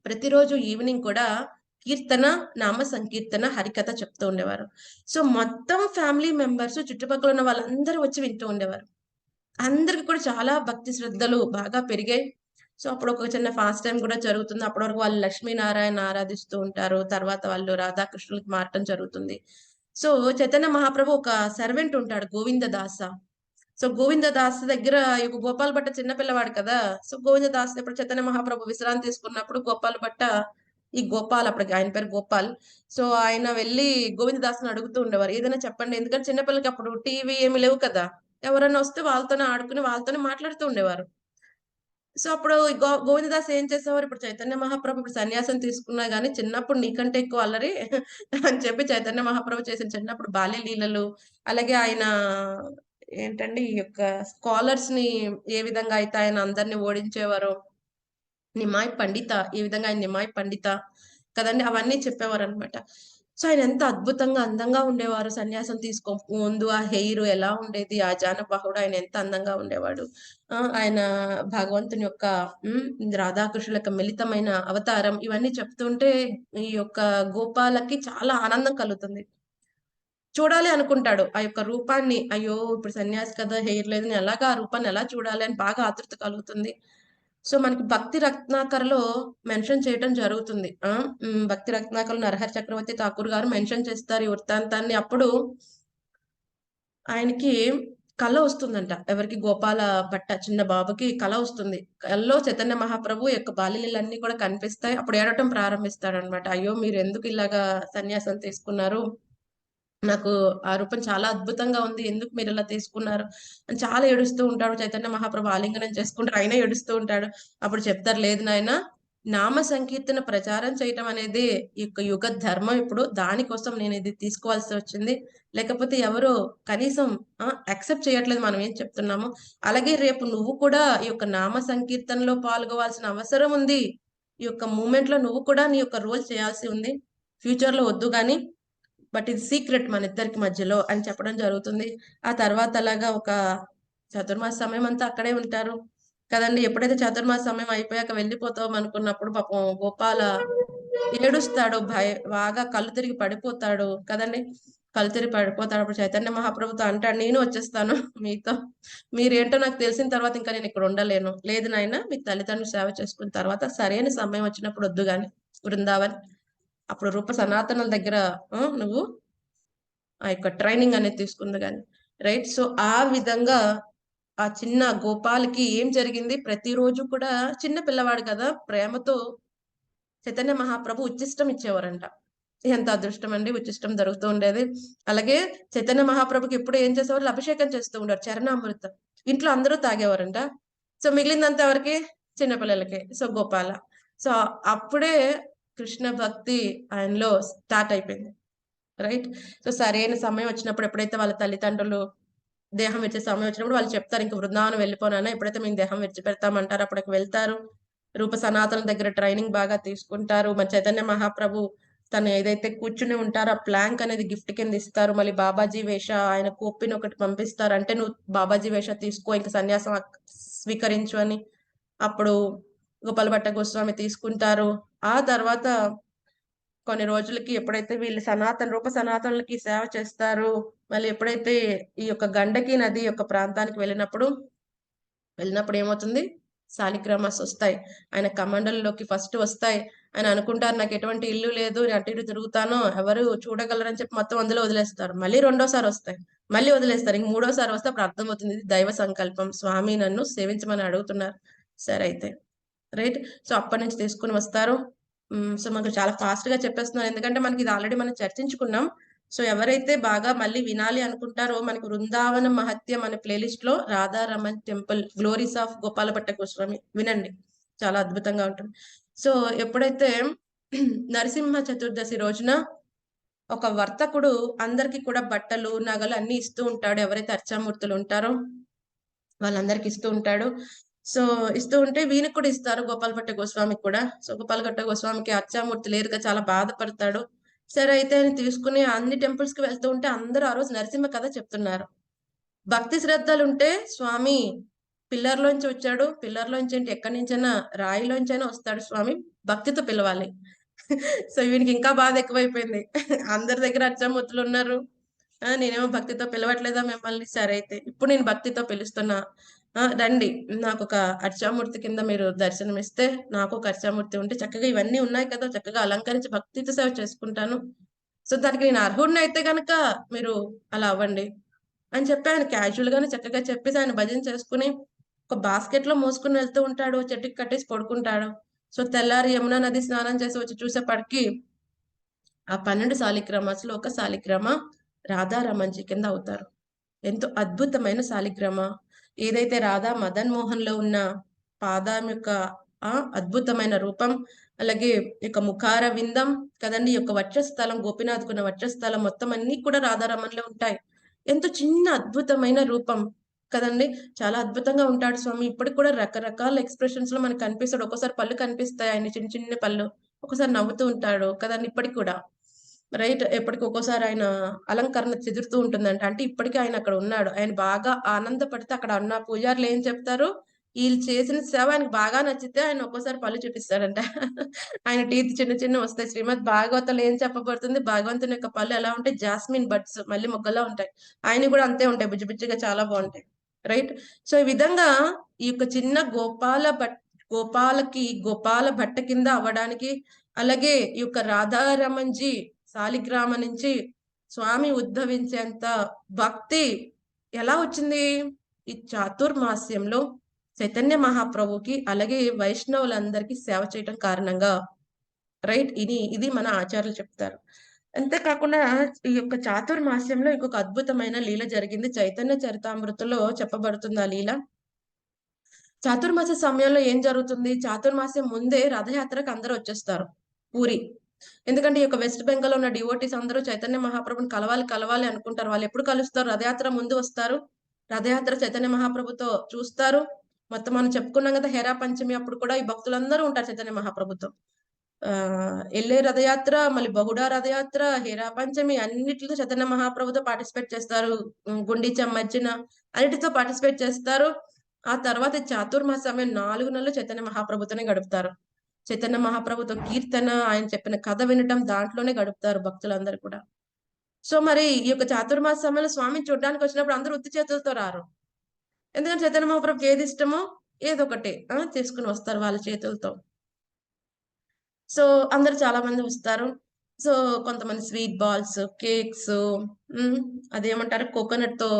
ప్రతిరోజు ఈవినింగ్ కూడా కీర్తన, నామ సంకీర్తన, హరికథ చెప్తూ ఉండేవారు. సో మొత్తం ఫ్యామిలీ మెంబర్స్, చుట్టుపక్కల ఉన్న వాళ్ళందరూ వచ్చి వింటూ ఉండేవారు. అందరికి కూడా చాలా భక్తి శ్రద్ధలు బాగా పెరిగాయి. సో అప్పుడు ఒక చిన్న ఫాస్ట్ టైం కూడా జరుగుతుంది. అప్పటి వరకు వాళ్ళు లక్ష్మీనారాయణ ఆరాధిస్తూ ఉంటారు. తర్వాత వాళ్ళు రాధాకృష్ణులకి మారటం జరుగుతుంది. సో చైతన్య మహాప్రభు ఒక సర్వెంట్ ఉంటాడు, గోవిందదాస. సో గోవిందదాస్ దగ్గర గోపాల్ భట్ట చిన్న పిల్లవాడు కదా. సో గోవిందదాస్ ఎప్పుడు చైతన్య మహాప్రభు విశ్రాంతి తీసుకున్నప్పుడు గోపాల్ భట్ట, ఈ గోపాల్ అప్పటికి ఆయన పేరు గోపాల్, సో ఆయన వెళ్ళి గోవిందదాస్ని అడుగుతూ ఉండేవారు, ఏదైనా చెప్పండి. ఎందుకంటే చిన్నపిల్లలకి అప్పుడు టీవీ ఏమి లేవు కదా, ఎవరైనా వస్తే వాళ్ళతోనే ఆడుకుని వాళ్ళతోనే మాట్లాడుతూ ఉండేవారు. సో అప్పుడు గోవిందదాస్ ఏం చేసేవారు? ఇప్పుడు చైతన్య మహాప్రభు ఇప్పుడు సన్యాసం తీసుకున్నా గానీ చిన్నప్పుడు నీకంటే ఎక్కువ అల్లరి అని చెప్పి చైతన్య మహాప్రభు చేసిన చిన్నప్పుడు బాల్య లీలలు, అలాగే ఆయన ఏంటండి ఈ యొక్క స్కాలర్స్ ని ఏ విధంగా అయితే ఆయన అందరిని ఓడించేవారో, నిమాయ్ పండిత, ఈ విధంగా ఆయన నిమాయ్ పండిత కదండి! అవన్నీ చెప్పేవారనమాట. సో, ఆయన ఎంత అద్భుతంగా, అందంగా ఉండేవారు. సన్యాసం ముందు ఆ హెయిర్ ఎలా ఉండేది, ఆ జానపహుడు ఆయన ఎంత అందంగా ఉండేవాడు. ఆయన భగవంతుని యొక్క హ్మ్, రాధాకృష్ణుల యొక్క మిళితమైన అవతారం ఇవన్నీ చెప్తుంటే ఈ యొక్క గోపాలకి చాలా ఆనందం కలుగుతుంది. చూడాలి అనుకుంటాడు. ఆ యొక్క రూపాన్ని, అయ్యో! ఇప్పుడు సన్యాసి కదా! హెయిర్ లేదు. నేను ఎలాగా ఆ రూపాన్ని ఎలా చూడాలి అని బాగా ఆతృత కలుగుతుంది. సో, మనకి భక్తి రత్నాకరలో మెన్షన్ చేయటం జరుగుతుంది. భక్తి రత్నాకరలో నరహరి చక్రవర్తి ఠాకూర్ గారు మెన్షన్ చేస్తారు ఈ వృత్తాంతాన్ని. అప్పుడు ఆయనకి కల వస్తుందంట. ఎవరికి? గోపాల భట్ట చిన్న బాబుకి కల వస్తుంది. కలలో చైతన్య మహాప్రభు యొక్క బాల్యలీలన్నీ కూడా కనిపిస్తాయి. అప్పుడు ఏడవటం ప్రారంభిస్తాడనమాట. అయ్యో! మీరెందుకు ఇలాగా సన్యాసం తీసుకున్నారు? నాకు ఆ రూపం చాలా అద్భుతంగా ఉంది. ఎందుకు మీరిలా తీసుకున్నారు? అని చాలా ఏడుస్తూ ఉంటాడు. చైతన్య మహాప్రభు ఆలింగనం చేసుకుంటారు. అయినా ఏడుస్తూ ఉంటాడు. అప్పుడు చెప్తారు, లేదు నాయనా, నామ సంకీర్తన ప్రచారం చేయటం అనేది ఈ యొక్క యుగ ధర్మం ఇప్పుడు. దానికోసం నేనిది తీసుకోవాల్సి వచ్చింది. లేకపోతే ఎవరు కనీసం యాక్సెప్ట్ చేయట్లేదు మనం ఏం చెప్తున్నామో. అలాగే రేపు నువ్వు కూడా ఈ యొక్క నామ సంకీర్తనలో పాల్గొవాల్సిన అవసరం ఉంది. ఈ యొక్క మూవ్‌మెంట్‌లో నువ్వు కూడా నీ యొక్క రోల్ చేయాల్సి ఉంది. ఫ్యూచర్‌లో వద్దు గానీ బట్ ఇది సీక్రెట్ మనిద్దరికి మధ్యలో అని చెప్పడం జరుగుతుంది. ఆ తర్వాత అలాగా ఒక చతుర్మాస సమయమంతా అక్కడే ఉంటారు. కదండీ! ఎప్పుడైతే చతుర్మాస సమయం అయిపోయాక వెళ్ళిపోతాం అనుకున్నప్పుడు పాపం గోపాల ఏడుస్తాడు. బాగా కళ్ళు తిరిగి పడిపోతాడు కదండీ! కళ్ళు తిరిగి పడిపోతాడు. అప్పుడు చైతన్య మహాప్రభుతో అంటాడు, "నేను వచ్చేస్తాను మీతో. మీరేంటో నాకు తెలిసిన తర్వాత ఇంకా నేనిక్కడ ఉండలేను. లేదు నాయనా, మీ తల్లిదండ్రులు సేవ చేసుకున్న తర్వాత సరైన సమయం వచ్చినప్పుడు వద్దు గాని బృందావన్. అప్పుడు రూప సనాతనుల దగ్గర నువ్వు ఆ యొక్క ట్రైనింగ్ అనేది తీసుకుంది గాని. రైట్. సో, ఆ విధంగా ఆ చిన్న గోపాల్‌కి ఏం జరిగింది, ప్రతిరోజు కూడా చిన్న పిల్లవాడు కదా! ప్రేమతో చైతన్య మహాప్రభు ఉచ్చిష్టం ఇచ్చేవారంట. ఎంత అదృష్టమండి! ఉచ్చిష్టం జరుగుతూ ఉండేది. అలాగే చైతన్య మహాప్రభుకి ఎప్పుడు ఏం చేసేవాళ్ళు, అభిషేకం చేస్తూ ఉండారు. చరణామృతం. ఇంట్లో అందరూ తాగేవారంట. సో, మిగిలిందంతా ఎవరికి? చిన్న పిల్లలకే. సో, గోపాల. సో, అప్పుడే కృష్ణ భక్తి ఆయనలో స్టార్ట్ అయిపోయింది. రైట్. సో, సరైన సమయం వచ్చినప్పుడు ఎప్పుడైతే వాళ్ళ తల్లిదండ్రులు దేహం విడిచే సమయం వచ్చినప్పుడు వాళ్ళు చెప్తారు, "ఇంక బృందావనం వెళ్ళిపో నాన్న. ఎప్పుడైతే మేము దేహం విడిచిపెడతామంటారో అప్పటికి వెళ్తారు." రూప సనాతనుల దగ్గర ట్రైనింగ్ బాగా తీసుకుంటారు. మరి చైతన్య మహాప్రభు తను ఏదైతే కూర్చుని ఉంటారో ఆ ప్లాంక్ అనేది గిఫ్ట్ కింద ఇస్తారు. మళ్ళీ బాబాజీ వేష ఆయన కోపిన్ ఒకటి పంపిస్తారు. అంటే నువ్వు బాబాజీ వేష తీసుకో, ఇంక సన్యాసం స్వీకరించు అని. అప్పుడు గోపాల భట్ట గోస్వామి తీసుకుంటారు. ఆ తర్వాత కొన్ని రోజులకి ఎప్పుడైతే వీళ్ళు రూప సనాతనులకి సేవ చేస్తారో, మళ్ళీ ఎప్పుడైతే ఈ యొక్క గండకి నది యొక్క ప్రాంతానికి వెళ్ళినప్పుడు ఏమవుతుంది? శాలిగ్రామాస్ ఒస్తాయి. ఆయన కమండలంలోకి ఫస్ట్ వస్తాయి. ఆయన అనుకుంటారు, నాకెటువంటి ఇల్లు లేదు. నేను అటు ఇటు తిరుగుతాను. ఎవరు చూడగలరని చెప్పి మొత్తం అందులో వదిలేస్తారు. మళ్ళీ రెండోసారొస్తాయి. మళ్ళీ వదిలేస్తారు. ఇంక మూడోసారి వస్తే అప్పుడు అర్థమవుతుంది, ఇది దైవ సంకల్పం. స్వామి నన్ను సేవించమని అడుగుతున్నారు. సరే అయితే. రైట్. సో, అప్పటినుంచి తీసుకొని వస్తారు. సో, మనకు చాలా ఫాస్ట్‌గా చెప్పేస్తున్నాను. ఎందుకంటే మనకిది ఆల్రెడీ మనం చర్చించుకున్నాం. సో, ఎవరైతే బాగా మళ్ళీ వినాలి అనుకుంటారో మనకు 'వృందావన మహత్యం' అనే ప్లే లిస్ట్‌లో Radharaman temple, glories of Gopala Bhatta Goswami వినండి. చాలా అద్భుతంగా ఉంటుంది. సో, ఎప్పుడైతే నరసింహ చతుర్దశి రోజున ఒక వర్తకుడు అందరికి కూడా బట్టలు, నగలు అన్నీ ఇస్తూ ఉంటాడు. ఎవరైతే అర్చామూర్తులు ఉంటారో వాళ్ళందరికి ఇస్తూ ఉంటాడు. సో, ఇస్తూ ఉంటే వీనికి కూడా ఇస్తారు, గోపాలభట్ట గోస్వామికి కూడా. సో, గోపాలభట్ట గోస్వామికి అర్చామూర్తి లేరుగా, చాలా బాధపడతాడు. సరే అయితే ఆయన తీసుకొని అన్ని టెంపుల్స్‌కి వెళ్తూ ఉంటే అందరూ ఆ రోజు నరసింహ కథ చెప్తున్నారు. భక్తి శ్రద్ధలుంటే స్వామి పిల్లర్‌లోంచి వచ్చాడు. పిల్లర్‌లోంచి ఏంటి, ఎక్కడి నుంచైనా రాయిలోంచైనా వస్తాడు స్వామి. భక్తితో పిలవాలి. సో, వీనికి ఇంకా బాధ ఎక్కువైపోయింది. అందరి దగ్గర అచ్చమ్మొత్తులున్నారు. నేనేమో భక్తితో పిలవట్లేదా మిమ్మల్ని? సరే అయితే. ఇప్పుడు నేను భక్తితో పిలుస్తున్నా. రండి. నాకొక అర్చామూర్తి కింద మీరు దర్శనమిస్తే, నాకొక అర్చామూర్తి ఉంటే చక్కగా ఇవన్నీ ఉన్నాయి కదా! చక్కగా అలంకరించి భక్తితో సేవ చేసుకుంటాను. సో, దానికి నేను అర్హుడినైతే గనక మీరు అలా అవ్వండి అని చెప్పి ఆయన క్యాజువల్‌గానే చక్కగా చెప్పేసి ఆయన భజన చేసుకొని, ఒక బాస్కెట్‌లో మోసుకొని వెళ్తూ ఉంటాడు. చెట్టుకి కట్టేసి పడుకుంటాడు. సో, తెల్లారి యమునా నది స్నానం చేసి వచ్చి చూసేపాటికి ఆ 12 శాలిగ్రామాస్‌లో ఒక శాలిగ్రామ రాధారమణ్‌జీ కింద అవుతారు. ఎంతో అద్భుతమైన శాలిగ్రామ. ఏదైతే రాధా మదన్ మోహన్‌లో ఉన్న పాదం యొక్క అద్భుతమైన రూపం, అలాగే ఈ యొక్క ముఖార విందం కదండీ! ఈ యొక్క వక్షస్థలం, గోపీనాథ్‌కున్న వక్షస్థలం మొత్తం అన్నీ కూడా రాధారమణ్‌లో ఉంటాయి. ఎంతో చిన్న అద్భుతమైన రూపం. కదండీ! చాలా అద్భుతంగా ఉంటాడు స్వామి. ఇప్పటికి కూడా రకరకాల ఎక్స్‌ప్రెషన్స్‌లో మనకు కనిపిస్తాడు. ఒక్కోసారి పళ్ళు కనిపిస్తాయి ఆయనయి చిన్న చిన్న పళ్ళు. ఒక్కోసారి నవ్వుతూ ఉంటాడు కదండీ! ఇప్పటికి కూడా. రైట్. ఎప్పటికి ఒక్కోసారి ఆయన అలంకరణ చెదురుతూ ఉంటుందంట. అంటే ఇప్పటికి ఆయన అక్కడ ఉన్నాడు. ఆయన బాగా ఆనందపడితే అక్కడ ఉన్న పూజారులు ఏం చెప్తారు, ఈళ్ళు చేసిన సేవ ఆయనకు బాగా నచ్చితే ఆయన ఒక్కోసారి పళ్ళు చూపిస్తాడంట. ఆయన టీత్ చిన్న చిన్నవొస్తాయి. శ్రీమద్ భాగవతంలో ఏం చెప్పబడుతుంది, భగవంతుని యొక్క పళ్ళు ఎలా ఉంటాయి, జాస్మిన్ బడ్స్ మల్లె మొగ్గలా ఉంటాయి. ఆయనయి గూడా అంతే ఉంటాయి. బుజ్జి బుజ్జిగా చాలా బావుంటాయి. రైట్. సో, ఈ విధంగా ఈ యొక్క చిన్న గోపాల భట్ట కింద అవ్వడానికి, అలాగే ఈ యొక్క రాధారమణ్‌జీ సాలిగ్రామ నుంచి స్వామి ఉద్భవించేంత భక్తి ఎలా వచ్చింది? ఈ చాతుర్మాస్యంలో చైతన్య మహాప్రభుకి, అలాగే వైష్ణవులందరికీ సేవ చేయటం కారణంగా. రైట్. ఇది మన ఆచార్యులు చెప్తారు. అంతే కాకుండా ఈ యొక్క చాతుర్మాస్యంలో ఇంకొక అద్భుతమైన లీల జరిగింది. చైతన్య చరితామృతలో చెప్పబడుతుంది ఆ లీల. చాతుర్మాస సమయంలో ఏం జరుగుతుంది? చాతుర్మాస్యం ముందే రథయాత్రకు అందరూ వచ్చేస్తారు పూరి. ఎందుకంటే ఈ యొక్క వెస్ట్ బెంగాల్‌లో ఉన్న డివోటీస్ అందరూ చైతన్య మహాప్రభుని కలవాలి అనుకుంటారు. వాళ్ళెప్పుడు కలుస్తారు? రథయాత్ర ముందు వస్తారు. రథయాత్ర చైతన్య మహాప్రభుతో చూస్తారు. మొత్తం మనం చెప్పుకున్నాం గదా! హేరా పంచమి అప్పుడు కూడా ఈ భక్తులందరూ ఉంటారు చైతన్య మహాప్రభుతో. ఎళ్ళే రథయాత్ర, మళ్ళీ బహుడా రథయాత్ర, హేరా పంచమి అన్నిటిలో చైతన్య మహాప్రభుతో పార్టిసిపేట్ చేస్తారు. గుండీచా మజ్జిన అన్నిటితో పార్టిసిపేట్ చేస్తారు. ఆ తర్వాత చాతుర్మాస సమయం 4 నెలలు చైతన్య మహాప్రభుతోనే గడుపుతారు. చైతన్య మహాప్రభుతో కీర్తన, ఆయన చెప్పిన కథ వినటం దాంట్లోనే గడుపుతారు భక్తులందరూ కూడా. సో, మరి ఈ యొక్క చాతుర్మాస సమయంలో స్వామిని చూడ్డానికొచ్చినప్పుడు అందరూ ఉత్తి చేతులతో రారు. ఎందుకంటే చైతన్య మహాప్రభుకి ఏదిష్టమో ఏదొకటి తీసుకొని వస్తారు వాళ్ళ చేతులతో. సో, అందరూ చాలా మంది వస్తారు. సో, కొంతమంది స్వీట్ బాల్స్, కేక్స్, హ్మ్. అదేమంటారు కోకోనట్‌తో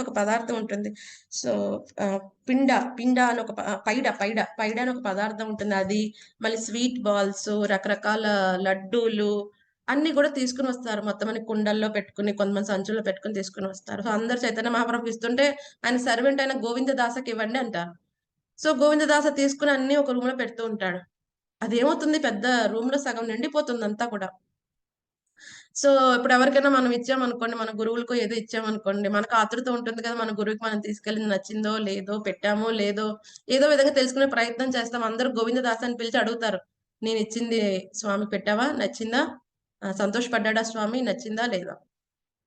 ఒక పదార్థం ఉంటుంది. సో, పిండ అని ఒక పైడ అని ఒక పదార్థం ఉంటుంది. అది, మళ్ళీ స్వీట్ బాల్స్, రకరకాల లడ్డూలు అన్నీ గూడా తీసుకొని వస్తారు. మొత్తం అన్ని కుండల్లో పెట్టుకొని, కొంతమంది సంచుల్లో పెట్టుకొని తీసుకొని వస్తారు. సో, అందరూ చైతన్య మహాప్రభుకి ఇస్తుంటే ఆయన సర్వెంట్ అయిన గోవిందదాసకివ్వండి అంటారు. సో, గోవిందదాస తీసుకొని అన్నీ ఒక రూమ్‌లో పెడుతూ ఉంటాడు. అదేమవుతుంది పెద్ద రూమ్‌లో సగం నిండిపోతుందంతా కూడా. సో, ఇప్పుడు ఎవరికైనా మనం ఇచ్చామనుకోండి, మన గురువులకో ఏదో ఇచ్చామనుకోండి, మనకు ఆతృత ఉంటుంది కదా! మన గురువుకి మనం తీసుకెళ్ళింది నచ్చిందో, లేదో, పెట్టామో, లేదో, ఏదో విధంగా తెలుసుకునే ప్రయత్నం చేస్తాం. అందరూ గోవిందదాస్ అని పిలిచి అడుగుతారు. నేనిచ్చింది స్వామికి పెట్టావా? నచ్చిందా? సంతోషపడ్డాడా స్వామి? నచ్చిందా? లేదా?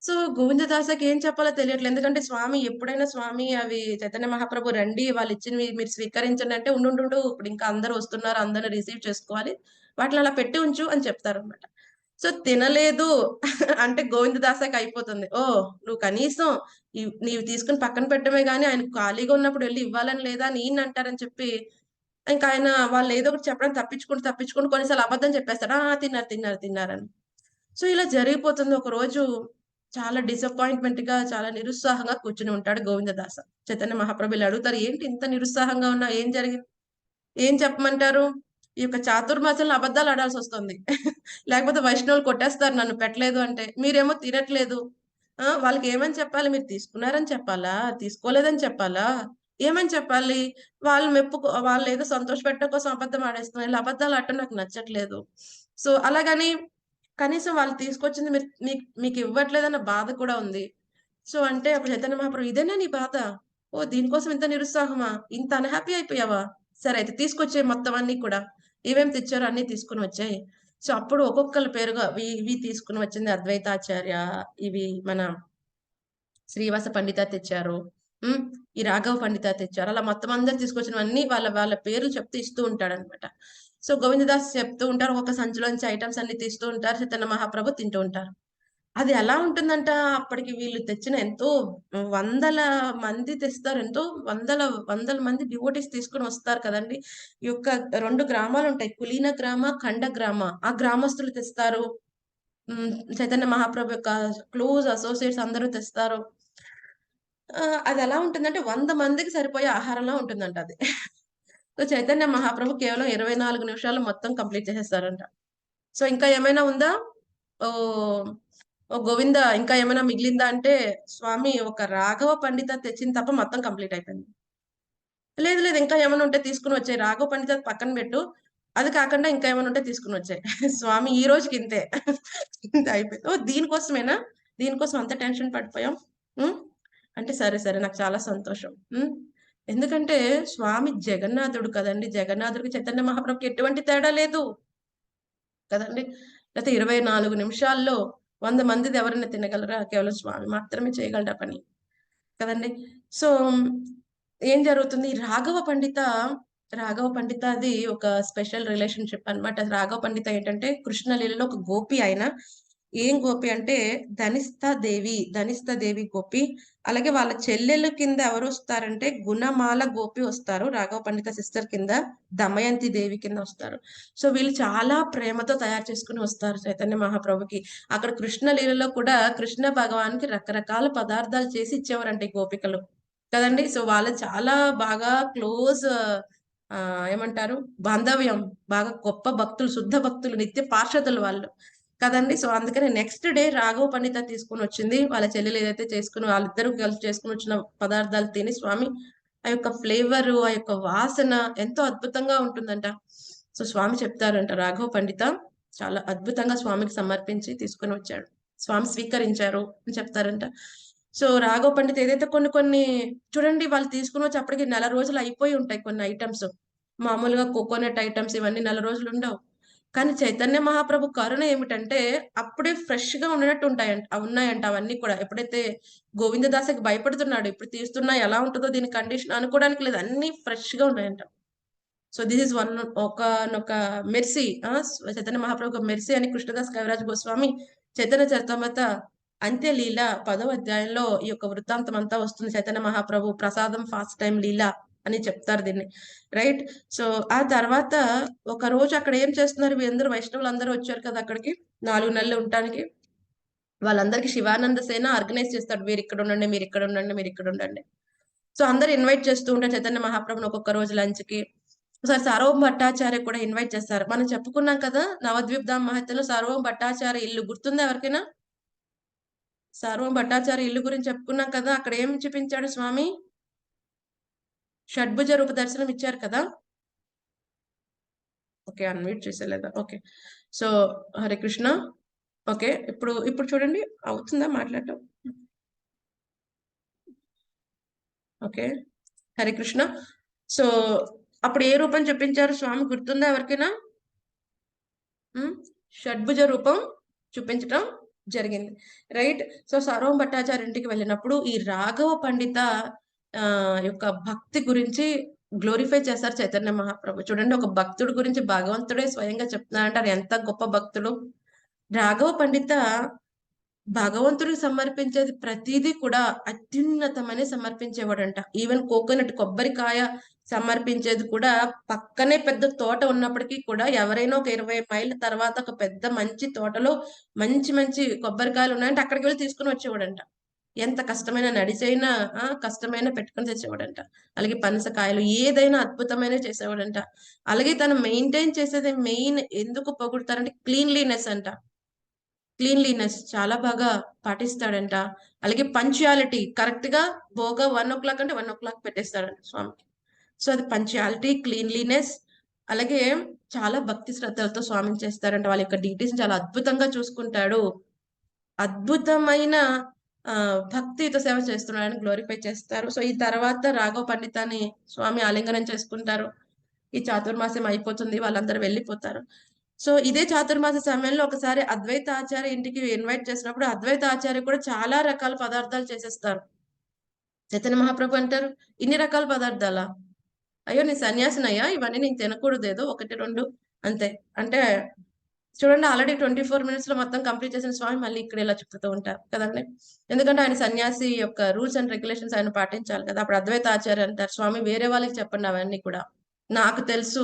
సో, గోవిందదాసకి ఏం చెప్పాలో తెలియట్లేదు. ఎందుకంటే స్వామి ఎప్పుడైనా స్వామి అవి చైతన్య మహాప్రభు రండి వాళ్ళిచ్చినవి మీరు స్వీకరించండి అంటే, ఉండుండు ఇప్పుడు ఇంకా అందరూ వస్తున్నారు. అందరిని రిసీవ్ చేసుకోవాలి. వాటిని అలా పెట్టి ఉంచు అని చెప్తారనమాట. సో, తినలేదు అంటే గోవిందదాసకి అయిపోతుంది. ఓహ్! నువ్వు కనీసం నీవు తీసుకొని పక్కన పెట్టడమే గాని ఆయనకు ఖాళీగా ఉన్నప్పుడు వెళ్లి ఇవ్వాలని లేదా అని ఈయనంటారని చెప్పి, ఇంకా ఆయన వాళ్ళు ఏదో ఒకటి చెప్పడం తప్పించుకుంటూ కొన్నిసార్లు అబద్ధం చెప్పేస్తాడు. ఆ! తిన్నారని. సో, ఇలా జరిగిపోతుంది. ఒకరోజు చాలా డిసప్పాయింట్‌మెంట్‌గా, చాలా నిరుత్సాహంగా కూర్చొని ఉంటాడు గోవిందదాస. చైతన్య మహాప్రభు ఇలా అడుగుతారు, "ఏంటి ఇంత నిరుత్సాహంగా ఉన్నావు? ఏం జరిగింది?" ఏం చెప్పమంటారు? ఈ యొక్క చాతుర్మాస్యంలో అబద్దాలు ఆడాల్సొస్తుంది. లేకపోతే వైష్ణవులు కొట్టేస్తారు నన్ను పెట్టలేదు అంటే. మీరేమో తినట్లేదు. వాళ్ళకేమని చెప్పాలి? మీరు తీసుకున్నారని చెప్పాలా? తీసుకోలేదని చెప్పాలా? ఏమని చెప్పాలి? వాళ్ళేదో సంతోషపెట్టడం కోసం అబద్ధం ఆడేస్తున్నారు. ఇలా అబద్దాలు ఆడటం నాకు నచ్చట్లేదు. సో, అలాగని కనీసం వాళ్ళు తీసుకొచ్చింది మీకివ్వట్లేదన్న బాధ కూడా ఉంది. సో, అంటే అప్పుడు చైతన్య మహాప్రభు ఇదేనా నీ బాధ? ఓహ్! దీనికోసం ఇంత నిరుత్సాహమా? ఇంత అన్‌హ్యాపీ అయిపోయావా? సరే అయితే తీసుకొచ్చేయి మొత్తం అన్నీ కూడా. ఏమేమి తెచ్చారో అన్నీ తీసుకొని వచ్చేయి. సో, అప్పుడు ఒక్కొక్కళ్ళ పేరుగా ఇవి తీసుకొని వచ్చింది అద్వైతాచార్య, ఇవి మన శ్రీవాస పండిత తెచ్చారు. హ్మ్. ఈ రాఘవ పండిత తెచ్చారు. అలా మొత్తం అందరూ తీసుకొచ్చినవన్నీ వాళ్ళ వాళ్ళ పేర్లు చెప్తూ ఇస్తూ ఉంటాడనమాట. సో, గోవిందదాస్ చెప్తూ ఉంటారు. ఒక్కొక్క సంచిలోంచి ఐటెమ్స్ అన్నీ తీస్తూ ఉంటారు. చైతన్య మహాప్రభు తింటూ ఉంటారు. అది ఎలా ఉంటుందంట, అప్పటికి వీళ్ళు తెచ్చిన ఎంతో వందల మంది తెస్తారు. ఎంతో వందల మంది డివోటీస్ తీసుకొని వస్తారు కదండీ! ఈ యొక్క 2 గ్రామాలుంటాయి. కులీన గ్రామ, ఖండ గ్రామ. ఆ గ్రామస్తులు తెస్తారు. హ్మ్. చైతన్య మహాప్రభు యొక్క క్లోజ్ అసోసియేట్స్ అందరూ తెస్తారు. అదెలా ఉంటుందంటే 100 మందికి సరిపోయే ఆహారంలా ఉంటుందంట అది. సో, చైతన్య మహాప్రభు కేవలం 24 నిమిషాల్లో మొత్తం కంప్లీట్ చేసేస్తారంట. సో, ఇంకా ఏమైనా ఉందా? ఓహ్! ఓహ్! గోవిందా ఇంకా ఏమైనా మిగిలిందా అంటే, స్వామి ఒక రాఘవ పండిత తెచ్చింది తప్ప మొత్తం కంప్లీట్ అయిపోయింది. లేదు ఇంకా ఏమైనా ఉంటే తీసుకొని వచ్చేయి. రాఘవ పండితది పక్కన పెట్టు. అది కాకుండా ఇంకా ఏమైనా ఉంటే తీసుకొని వచ్చేయి. స్వామి ఈ రోజుకి ఇంతే. ఇంతే అయిపోయింది. ఓహ్! దీనికోసమేనా? దీనికోసం అంత టెన్షన్ పడిపోయాం. హ్మ్. అంటే సరే సరే నాకు చాలా సంతోషం. ఎందుకంటే స్వామి జగన్నాథుడు కదండి. జగన్నాథుడికి చైతన్య మహాప్రభుకి ఎటువంటి తేడా లేదు కదండి. లేకపోతే 24 నిమిషాల్లో 100 మందిది ఎవరైనా తినగలరా? కేవలం స్వామి మాత్రమే చేయగలరు ఆ పని కదండి. సో ఏం జరుగుతుంది? రాఘవ పండిత అది ఒక స్పెషల్ రిలేషన్‌షిప్ అన్నమాట. రాఘవ పండిత ఏంటంటే కృష్ణ లీలలో ఒక గోపి ఆయన. ఏం గోపి అంటే ధనిష్ఠ దేవి గోపి. అలాగే వాళ్ళ చెల్లెలు కింద ఎవరొస్తారంటే గుణమాల గోపి వస్తారు. రాఘవ పండిత సిస్టర్ కింద దమయంతి దేవి కింద వస్తారు. సో వీళ్ళు చాలా ప్రేమతో తయారు చేసుకొని వస్తారు చైతన్య మహాప్రభుకి. అక్కడ కృష్ణ లీలలో కూడా కృష్ణ భగవాన్‌కి రకరకాల పదార్థాలు చేసి ఇచ్చేవారంట ఈ గోపికలు. కదండీ! సో వాళ్ళు చాలా బాగా క్లోజ్ ఏమంటారు? బాంధవ్యం. బాగా గొప్ప భక్తులు, శుద్ధ భక్తులు, నిత్య పార్షదులు వాళ్ళు. కదండీ! సో అందుకని నెక్స్ట్ డే రాఘవ పండిత తీసుకొనొచ్చింది. వాళ్ళ చెల్లెలు ఏదైతే వాళ్ళిద్దరూ కలిసి చేసుకొనొచ్చిన పదార్థాలు తిని స్వామి ఆ యొక్క ఫ్లేవరు, ఆ యొక్క వాసన ఎంతో అద్భుతంగా ఉంటుందంట. సో స్వామి చెప్తారంట రాఘవ పండిత చాలా అద్భుతంగా స్వామికి సమర్పించి తీసుకొని వచ్చాడు. స్వామి స్వీకరించారు అని చెప్తారంట. సో రాఘవ పండిత్ ఏదైతే కొన్ని కొన్ని చూడండి వాళ్ళు తీసుకొని వచ్చి అప్పటికి నెల రోజులు అయిపోయి ఉంటాయి కొన్ని ఐటెమ్స్. మామూలుగా కోకోనట్ ఐటెమ్స్ ఇవన్నీ నెల రోజులు ఉండవు. కానీ చైతన్య మహాప్రభు కరుణ ఏమిటంటే అప్పుడే ఫ్రెష్‌గా ఉన్నట్టు ఉన్నాయంట అవన్నీ కూడా. ఎప్పుడైతే గోవిందదాసకి భయపడుతున్నాడు. ఇప్పుడు తీస్తున్నా ఎలా ఉంటదో దీని కండిషన్ అనుకోవడానికి లేదు. అన్నీ ఫ్రెష్‌గా ఉన్నాయంట. సో దిస్ ఈస్ ఒకానొక మెర్సీ. చైతన్య మహాప్రభు ఒక మెర్సీ అని కృష్ణదాస్ కవిరాజ్ గోస్వామి చైతన్య చరితామృత అంత్యలీల 10వ అధ్యాయంలో ఈ యొక్క వృత్తాంతం అంతా వస్తుంది. చైతన్య మహాప్రభు ప్రసాదం ఫాస్ట్ టైమ్ లీల అని చెప్తారు దీన్ని. రైట్. సో ఆ తర్వాత ఒక రోజు అక్కడ ఏం చేస్తున్నారు వీళ్ళందరూ వైష్ణవులందరూ వచ్చారు కదా అక్కడికి 4 నెలలు ఉండటానికి. వాళ్ళందరికీ శివానంద సేన ఆర్గనైజ్ చేస్తాడు. మీరిక్కడ ఉండండి, మీరిక్కడ ఉండండి, మీరిక్కడ ఉండండి. సో అందరూ ఇన్వైట్ చేస్తూ ఉంటారు చైతన్య మహాప్రభుని ఒక్కొక్క రోజు లంచ్‌కి. ఒకసారి సార్వభౌమ భట్టాచార్య కూడా ఇన్వైట్ చేస్తారు. మనం చెప్పుకున్నాం కదా నవద్వీప్ ధామ్ మహత్యంలో సార్వభౌమ భట్టాచార్య ఇల్లు గుర్తుందా ఎవరికైనా? సార్వభౌమ భట్టాచార్య ఇల్లు గురించి చెప్పుకున్నాం కదా! అక్కడ ఏం చూపించాడు స్వామి? షడ్భుజ రూప దర్శనం ఇచ్చారు కదా! ఓకే. అన్‌మ్యూట్ చేసేయలేదా? Okay. So Hare Krishna. Okay. ఇప్పుడు చూడండి అవుతుందా మాట్లాడటం? ఓకే. హరే కృష్ణ. సో అప్పుడు ఏ రూపం చూపించారు స్వామి గుర్తుందా ఎవరికైనా? షడ్భుజ రూపం చూపించటం జరిగింది. రైట్. సో సార్వభౌమ భట్టాచార్య ఇంటికి వెళ్ళినప్పుడు ఈ రాఘవ పండిత యొక్క భక్తి గురించి గ్లోరిఫై చేశారు చైతన్య మహాప్రభు. చూడండి ఒక భక్తుడి గురించి భగవంతుడే స్వయంగా చెప్తున్నారంటే అది ఎంత గొప్ప భక్తుడు. రాఘవ పండిత భగవంతుడికి సమర్పించేది ప్రతీదీ కూడా అత్యున్నతమని సమర్పించేవాడంట. ఈవెన్ కోకోనట్ కొబ్బరికాయ సమర్పించేది కూడా పక్కనే పెద్ద తోట ఉన్నప్పటికీ కూడా ఎవరైనా ఒక 20 మైళ్ళ తర్వాత ఒక పెద్ద మంచి తోటలో మంచి మంచి కొబ్బరికాయలు ఉన్నాయంటే అక్కడికి వెళ్లి తీసుకొని వచ్చేవాడంట. ఎంత కష్టమైన నడిచైనా కష్టమైన పెట్టుకొని తెచ్చేవాడంట. అలాగే పనసకాయలు ఏదైనా అద్భుతమైనవి చేసేవాడంట. అలాగే తను మెయింటైన్ చేసేది మెయిన్ ఎందుకు పొగుడుతారంటే క్లీన్లీనెస్ అంట. క్లీన్లీనెస్ చాలా బాగా పాటిస్తాడంట. అలాగే పంక్చుయాలిటీ కరెక్ట్‌గా బోగా 1:00 అంటే 1:00 పెట్టేస్తాడంట స్వామికి. సో అది పంక్చుయాలిటీ, క్లీన్లీనెస్ అలాగే చాలా భక్తి శ్రద్ధలతో స్వామిని చేస్తారంట. వాళ్ళ యొక్క డ్యూటీస్‌ని చాలా అద్భుతంగా చూసుకుంటాడు. అద్భుతమైన భక్తితో సేవ చేస్తున్నాడని గ్లోరిఫై చేస్తారు. సో ఈ తర్వాత రాఘవ పండితాన్ని స్వామి ఆలింగనం చేసుకుంటారు. ఈ చాతుర్మాస్యం అయిపోతుంది. వాళ్ళందరూ వెళ్ళిపోతారు. సో ఇదే చాతుర్మాస సమయంలో ఒకసారి అద్వైత ఆచార్య ఇంటికి ఇన్వైట్ చేసినప్పుడు అద్వైత ఆచార్య కూడా చాలా రకాల పదార్థాలు చేసేస్తారు. చైతన్య మహాప్రభు అంటారు, "ఇన్ని రకాల పదార్థాలా? అయ్యో! నేను సన్యాసినయ్యా! ఇవన్నీ నేను తినకూడదేదో 1, 2 అంతే." అంటే చూడండి ఆల్రెడీ 24 మినిట్స్‌లో మొత్తం కంప్లీట్ చేసిన స్వామి మళ్ళీ ఇక్కడ ఇలా చెప్తూ ఉంటారు కదండీ! ఎందుకంటే ఆయన సన్యాసి యొక్క రూల్స్ అండ్ రెగ్యులేషన్స్ ఆయన పాటించాలి కదా! అప్పుడు అద్వైత ఆచార్య అంటారు, "స్వామి వేరే వాళ్ళకి చెప్పండి అవన్నీ కూడా. నాకు తెలుసు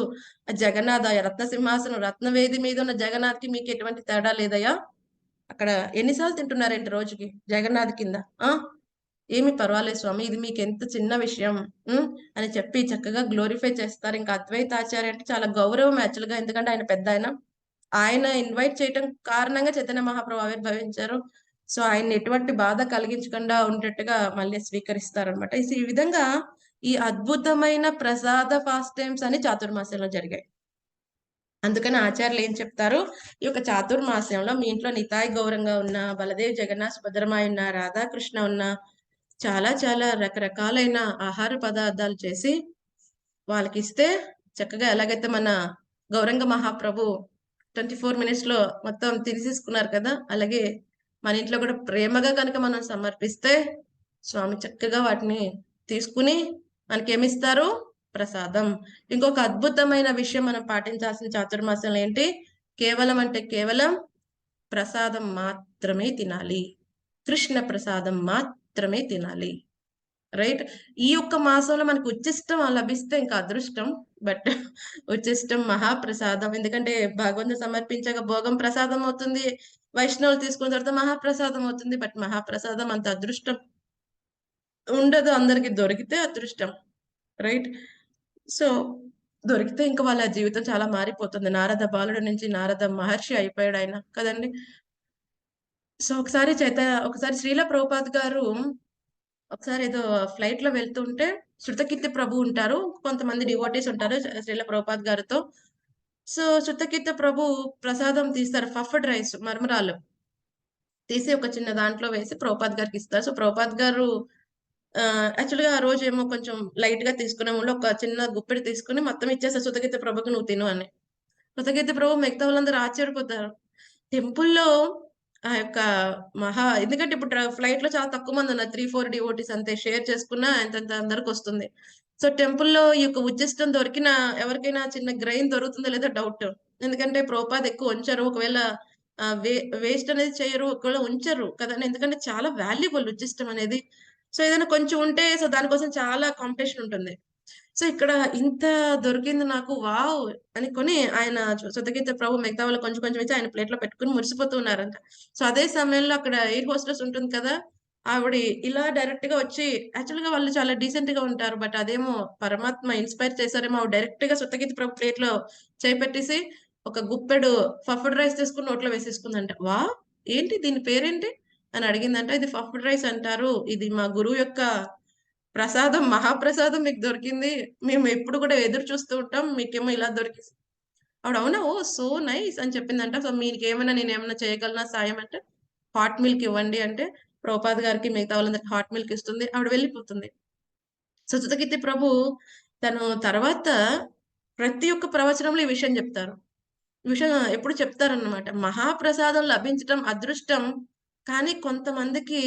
జగన్నాథ రత్న సింహాసనం రత్నవేది మీద ఉన్న జగన్నాథ్‌కి మీకు ఎటువంటి తేడా లేదయ్యా. అక్కడ ఎన్ని సార్లు తింటున్నారేంటి రోజుకి జగన్నాథ్ కింద? ఆ! ఏమి పర్వాలేదు స్వామి. ఇది మీకెంత చిన్న విషయం." అని చెప్పి చక్కగా గ్లోరిఫై చేస్తారు. ఇంకా అద్వైతాచార్య అంటే చాలా గౌరవం యాక్చువల్‌గా ఎందుకంటే ఆయన పెద్దాయన. ఆయన ఇన్వైట్ చేయటం కారణంగా చైతన్య మహాప్రభు ఆవిర్భవించారు. సో ఆయన్ని ఎటువంటి బాధ కలిగించకుండా ఉండేట్టుగా మళ్ళీ స్వీకరిస్తారనమాట. ఈ విధంగా ఈ అద్భుతమైన ప్రసాద ఫాస్ట్ టైమ్స్ అని చాతుర్మాస్యంలో జరిగాయి. అందుకని ఆచార్యులు ఏం చెప్తారు, ఈ యొక్క చాతుర్మాస్యంలో మీ ఇంట్లో నితాయ్ గౌరంగా ఉన్న, బలదేవ్, జగన్నాథ్, సుభద్రమాయి ఉన్న, రాధాకృష్ణ ఉన్న, చాలా చాలా రకరకాలైన ఆహార పదార్థాలు చేసి వాళ్ళకిస్తే చక్కగా ఎలాగైతే మన గౌరంగ మహాప్రభు 24 మినిట్స్ లో మొత్తం తీసేసుకున్నారు కదా, అలాగే మన ఇంట్లో కూడా ప్రేమగా కనుక మనం సమర్పిస్తే స్వామి చక్కగా వాటిని తీసుకుని మనకేమిస్తారు? ప్రసాదం. ఇంకొక అద్భుతమైన విషయం మనం పాటించాల్సిన చాతుర్మాసంలో ఏంటి? కేవలం అంటే కేవలం ప్రసాదం మాత్రమే తినాలి. కృష్ణ ప్రసాదం మాత్రమే తినాలి. రైట్. ఈ ఒక్క మాసంలో మనకు ఉచ్చిష్టం లభిస్తే ఇంకా అదృష్టం. బట్ ఉచ్చిష్టం మహాప్రసాదం. ఎందుకంటే భగవంతుడు సమర్పించాక భోగం ప్రసాదం అవుతుంది. వైష్ణవులు తీసుకున్న తర్వాత మహాప్రసాదం అవుతుంది. బట్ మహాప్రసాదం అంత అదృష్టం ఉండదు. అందరికి దొరికితే అదృష్టం. రైట్. సో దొరికితే ఇంకా వాళ్ళ జీవితం చాలా మారిపోతుంది. నారద బాలుడు నుంచి నారద మహర్షి అయిపోయాడు ఆయన కదండి. సో ఒకసారి శ్రీల ప్రభుపాద్ గారు ఒకసారి ఏదో ఫ్లైట్ లో వెళ్తుంటే శృతకీర్తి ప్రభు ఉంటారు, కొంతమంది డివోటీస్ ఉంటారు శ్రీల ప్రభుపాద్ గారితో. సో శృతకీర్తి ప్రభు ప్రసాదం తీస్తారు, పఫ్డ్ రైస్ మరమరాలు తీసి ఒక చిన్న దాంట్లో వేసి ప్రభుపాద్ గారికి ఇస్తారు. సో ప్రభుపాద్ గారు యాక్చువల్గా ఆ రోజు ఏమో కొంచెం లైట్ గా తీసుకునే ముందు ఒక చిన్న గుప్పెడు తీసుకుని మొత్తం ఇచ్చేస్తారు శృతకీర్తి ప్రభుకి, నువ్వు తిను అని. శృతకీర్తి ప్రభు మిగతా వాళ్ళందరూ ఆశ్చర్యపోతారు. టెంపుల్లో ఆ యొక్క ఎందుకంటే ఇప్పుడు ఫ్లైట్ లో చాలా తక్కువ మంది ఉన్నారు, 3-4 డివోటీస్ అంతే, షేర్ చేసుకున్నా ఎంతంత అందరికి వస్తుంది. సో టెంపుల్లో ఈ యొక్క ఉచ్చిష్టం దొరికిన ఎవరికైనా చిన్న గ్రైన్ దొరుకుతుందో లేదో డౌట్. ఎందుకంటే ప్రోపాద్ ఎక్కువ ఉంచరు, ఒకవేళ వేస్ట్ అనేది చేయరు, ఒకవేళ ఉంచరు కదా, ఎందుకంటే చాలా వాల్యుబుల్ ఉచ్చిష్టం అనేది. సో ఏదైనా కొంచెం ఉంటే సో దానికోసం చాలా కాంపిటీషన్ ఉంటుంది. సో ఇక్కడ ఇంత దొరికింది నాకు, వావ్ అనుకొని ఆయన శృతకీర్తి ప్రభు మిగతా వాళ్ళు కొంచెం కొంచెం ఇచ్చి ఆయన ప్లేట్ లో పెట్టుకుని మురిసిపోతూ ఉన్నారంట. సో అదే సమయంలో అక్కడ ఎయిర్ హోస్టెస్ ఉంటుంది కదా, ఆవిడ ఇలా డైరెక్ట్ గా వచ్చి, యాక్చువల్ గా వాళ్ళు చాలా డీసెంట్ గా ఉంటారు, బట్ అదేమో పరమాత్మ ఇన్స్పైర్ చేశారేమో, ఆవిడ డైరెక్ట్ గా శృతకీర్తి ప్రభు ప్లేట్ లో చేపెట్టేసి ఒక గుప్పెడు పఫ్డ్ రైస్ తీసుకుని నోట్లో వేసేసుకుందంట. వా, ఏంటి దీని పేరేంటి అని అడిగిందంట. ఇది పఫ్డ్ రైస్ అంటారు, ఇది మా గురువు యొక్క ప్రసాదం, మహాప్రసాదం మీకు దొరికింది, మేము ఎప్పుడు కూడా ఎదురు చూస్తూ ఉంటాం, మీకేమో ఇలా దొరికింది. ఆవిడ అవునా, ఓ సో నైస్ అని చెప్పిందంట. సో మీకు ఏమైనా నేను ఏమైనా చేయగలనా సాయం అంటే, హాట్ మిల్క్ ఇవ్వండి అంటే ప్రభుపాద్ గారికి మిగతా వాళ్ళందరికి హాట్ మిల్క్ ఇస్తుంది, ఆవిడ వెళ్ళిపోతుంది. సో శృతకీర్తి ప్రభు తను తర్వాత ప్రతి ఒక్క ప్రవచనంలో ఈ విషయం చెప్తారు. ఈ విషయం ఎప్పుడు చెప్తారన్నమాట. మహాప్రసాదం లభించటం అదృష్టం, కానీ కొంతమందికి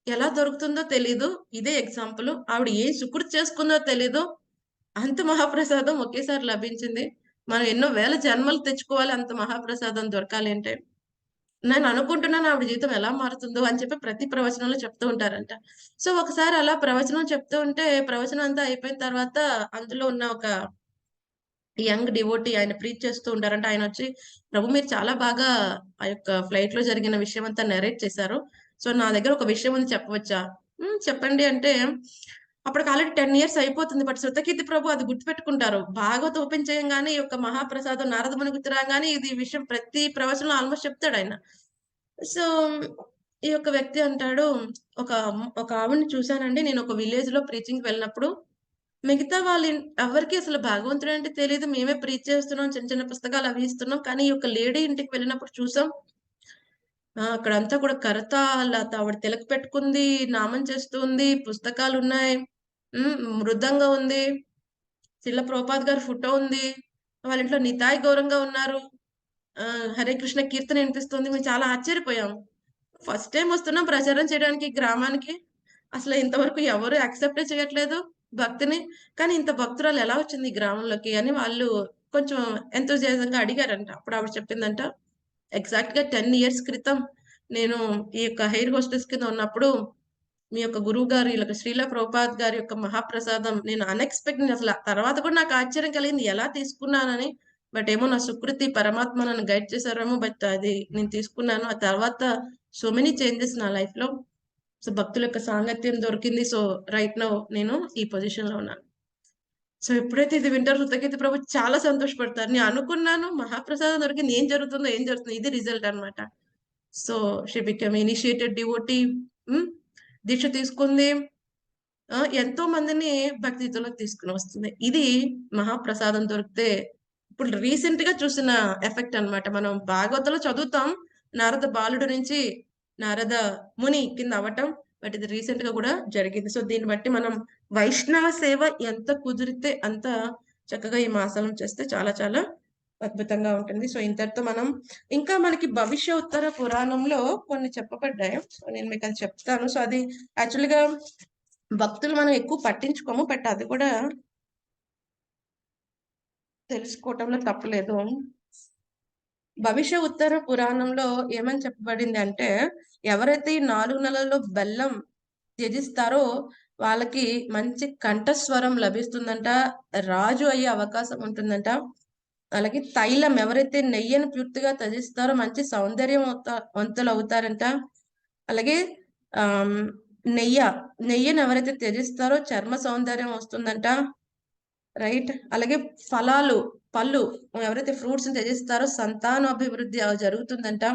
ఎలా దొరుకుతుందో తెలీదు. ఇదే ఎగ్జాంపుల్. ఆవిడ ఏం సుకృతి చేసుకుందో తెలీదు, అంత మహాప్రసాదం ఒకేసారి లభించింది. మనం ఎన్నో వేల జన్మలు తెచ్చుకోవాలి అంత మహాప్రసాదం దొరకాలి అంటే. నేను అనుకుంటున్నాను ఆవిడ జీవితం ఎలా మారుతుందో అని చెప్పి ప్రతి ప్రవచనంలో చెప్తూ ఉంటారంట. సో ఒకసారి అలా ప్రవచనం చెప్తూ ఉంటే, ప్రవచనం అంతా అయిపోయిన తర్వాత అందులో ఉన్న ఒక యంగ్ డివోటీ ఆయన ప్రీచ్ చేస్తూ ఉంటారంట. ఆయన వచ్చి, ప్రభు మీరు చాలా బాగా ఆ యొక్క ఫ్లైట్ లో జరిగిన విషయం అంతా నరేట్ చేశారు. సో నా దగ్గర ఒక విషయం ఉంది, చెప్పవచ్చా? చెప్పండి అంటే, అప్పటికి ఆల్రెడీ 10 ఇయర్స్ అయిపోతుంది. బట్ శృతకీర్తి ప్రభు అది గుర్తుపెట్టుకుంటారు. భాగవతం ఓపెన్ చేయంగానే ఈ యొక్క మహాప్రసాదం నారదముని గుర్తు రాగానే ఇది విషయం ప్రతి ప్రవచనంలో ఆల్మోస్ట్ చెప్తాడు ఆయన. సో ఈ యొక్క వ్యక్తి అంటాడు, ఒక ఒక ఆవిడని చూశానండి, నేను ఒక విలేజ్ లో ప్రీచింగ్ వెళ్ళినప్పుడు, మిగతా వాళ్ళు ఎవరికీ అసలు భగవంతుడు అంటే తెలీదు, మేమే ప్రీచ్ చేస్తున్నాం, చిన్న చిన్న పుస్తకాలు అవి ఇస్తున్నాం, కానీ ఈ యొక్క లేడీ ఇంటికి వెళ్ళినప్పుడు చూసాం, అక్కడంతా కూడా కరతాళ ఆవిడ తిలక పెట్టుకుంది, నామం చేస్తూ ఉంది, పుస్తకాలు ఉన్నాయి, మృదంగా ఉంది, శిల ప్రభుపాద్ గారి ఫోటో ఉంది, వాళ్ళ ఇంట్లో నితాయ్ గౌరంగా ఉన్నారు, హరే కృష్ణ కీర్తన వినిపిస్తుంది. మేము చాలా ఆశ్చర్యపోయాం. ఫస్ట్ టైం వస్తున్నాం ప్రచారం చేయడానికి గ్రామానికి, అసలు ఇంతవరకు ఎవరు యాక్సెప్ట్ చేయట్లేదు భక్తిని, కానీ ఇంత భక్తురాలు ఎలా వచ్చింది ఈ గ్రామంలోకి అని వాళ్ళు కొంచెం ఎంతోజియాజంగా అడిగారంట. అప్పుడు ఆవిడ చెప్పిందంట, ఎగ్జాక్ట్ గా 10 ఇయర్స్ క్రితం నేను ఈ యొక్క హెయిర్ హోస్టెస్ కింద ఉన్నప్పుడు మీ యొక్క గురువు గారు ఇలా శ్రీల ప్రభుపాద్ గారి యొక్క మహాప్రసాదం నేను అన్ఎక్స్పెక్టెడ్, అసలు తర్వాత కూడా నాకు ఆశ్చర్యం కలిగింది ఎలా తీసుకున్నానని. బట్ ఏమో నా సుకృతి పరమాత్మ నన్ను గైడ్ చేశారేమో, బట్ అది నేను తీసుకున్నాను. ఆ తర్వాత సో మెనీ చేంజెస్ నా లైఫ్ లో. సో భక్తుల యొక్క సాంగత్యం దొరికింది. సో రైట్ నౌ నేను ఈ పొజిషన్ లో ఉన్నాను. సో ఎప్పుడైతే ఇది వింటారో శృతకీర్తి ప్రభు చాలా సంతోషపడతారు. నేను అనుకున్నాను మహాప్రసాదం దొరికింది, ఏం జరుగుతుంది, ఇది రిజల్ట్ అన్నమాట. So she become initiated devotee, దీక్ష తీసుకుంది, ఎంతో మందిని భక్తిలోకి తీసుకుని వస్తుంది. ఇది మహాప్రసాదం దొరికితే ఇప్పుడు రీసెంట్ గా చూసిన ఎఫెక్ట్ అన్నమాట. మనం భాగవతంలో చదువుతాం, నారద బాలుడు నుంచి నారద ముని కింద అవ్వటం, బట్ ఇది రీసెంట్ గా కూడా జరిగింది. సో దీన్ని బట్టి మనం వైష్ణవ సేవ ఎంత కుదిరితే అంత చక్కగా ఈ మాసం చేస్తే చాలా చాలా అద్భుతంగా ఉంటుంది. సో ఇంతటితో మనం ఇంకా మనకి భవిష్య ఉత్తర పురాణంలో కొన్ని చెప్పబడ్డాయి. సో నేను మీకు అది చెప్తాను. సో అది యాక్చువల్గా భక్తులు మనం ఎక్కువ పట్టించుకోము, బట్ అది కూడా తెలుసుకోవటంలో తప్పులేదు. భవిష్య ఉత్తర పురాణంలో ఏమని చెప్పబడింది అంటే, ఎవరైతే ఈ 4 నెలల్లో బెల్లం త్యజిస్తారో వాళ్ళకి మంచి కంఠస్వరం లభిస్తుందంట, రాజు అయ్యే అవకాశం ఉంటుందంట. అలాగే తైలం, ఎవరైతే నెయ్యిని పూర్తిగా త్యజిస్తారో మంచి వంతులు అవుతారంట. అలాగే ఆమ్, నెయ్యిని ఎవరైతే త్యజిస్తారో చర్మ సౌందర్యం వస్తుందంట. రైట్. అలాగే పళ్ళు ఎవరైతే ఫ్రూట్స్ త్యజిస్తారో సంతానాభివృద్ధి జరుగుతుందంట.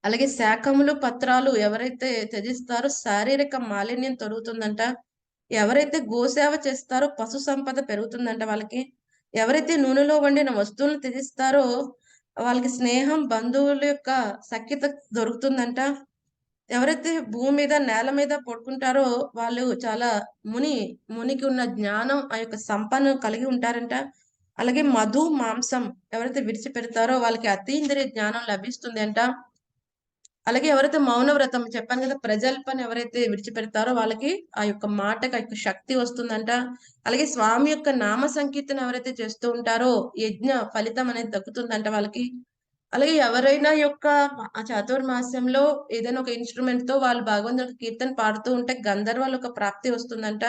అలాగే శాఖములు పత్రాలు ఎవరైతే త్యజిస్తారో శారీరక మాలిన్యం తొలుగుతుందంట. ఎవరైతే గోసేవ చేస్తారో పశు సంపద పెరుగుతుందంట వాళ్ళకి. ఎవరైతే నూనెలో వండిన వస్తువులను త్యజిస్తారో వాళ్ళకి స్నేహం, బంధువుల యొక్క సఖ్యత దొరుకుతుందంట. ఎవరైతే భూమి మీద నేల మీద పడుకుంటారో వాళ్ళు చాలా మునికి ఉన్న జ్ఞానం, ఆ యొక్క సంపన్న కలిగి ఉంటారంట. అలాగే మధు, మాంసం ఎవరైతే విడిచిపెడతారో వాళ్ళకి అతీంద్రియ జ్ఞానం లభిస్తుంది అంట. అలాగే ఎవరైతే మౌన వ్రతం చెప్పాను కదా, ప్రజల్పని ఎవరైతే విడిచిపెడతారో వాళ్ళకి ఆ యొక్క మాటకి ఆ యొక్క శక్తి వస్తుందంట. అలాగే స్వామి యొక్క నామ సంకీర్తన ఎవరైతే చేస్తూ ఉంటారో యజ్ఞ ఫలితం అనేది దక్కుతుందంట వాళ్ళకి. అలాగే ఎవరైనా యొక్క ఆ చాతుర్మాస్యంలో ఏదైనా ఒక ఇన్స్ట్రుమెంట్ తో వాళ్ళు భగవంతుడి కీర్తన పాడుతూ ఉంటే గంధర్వాల యొక్క ప్రాప్తి వస్తుందంట.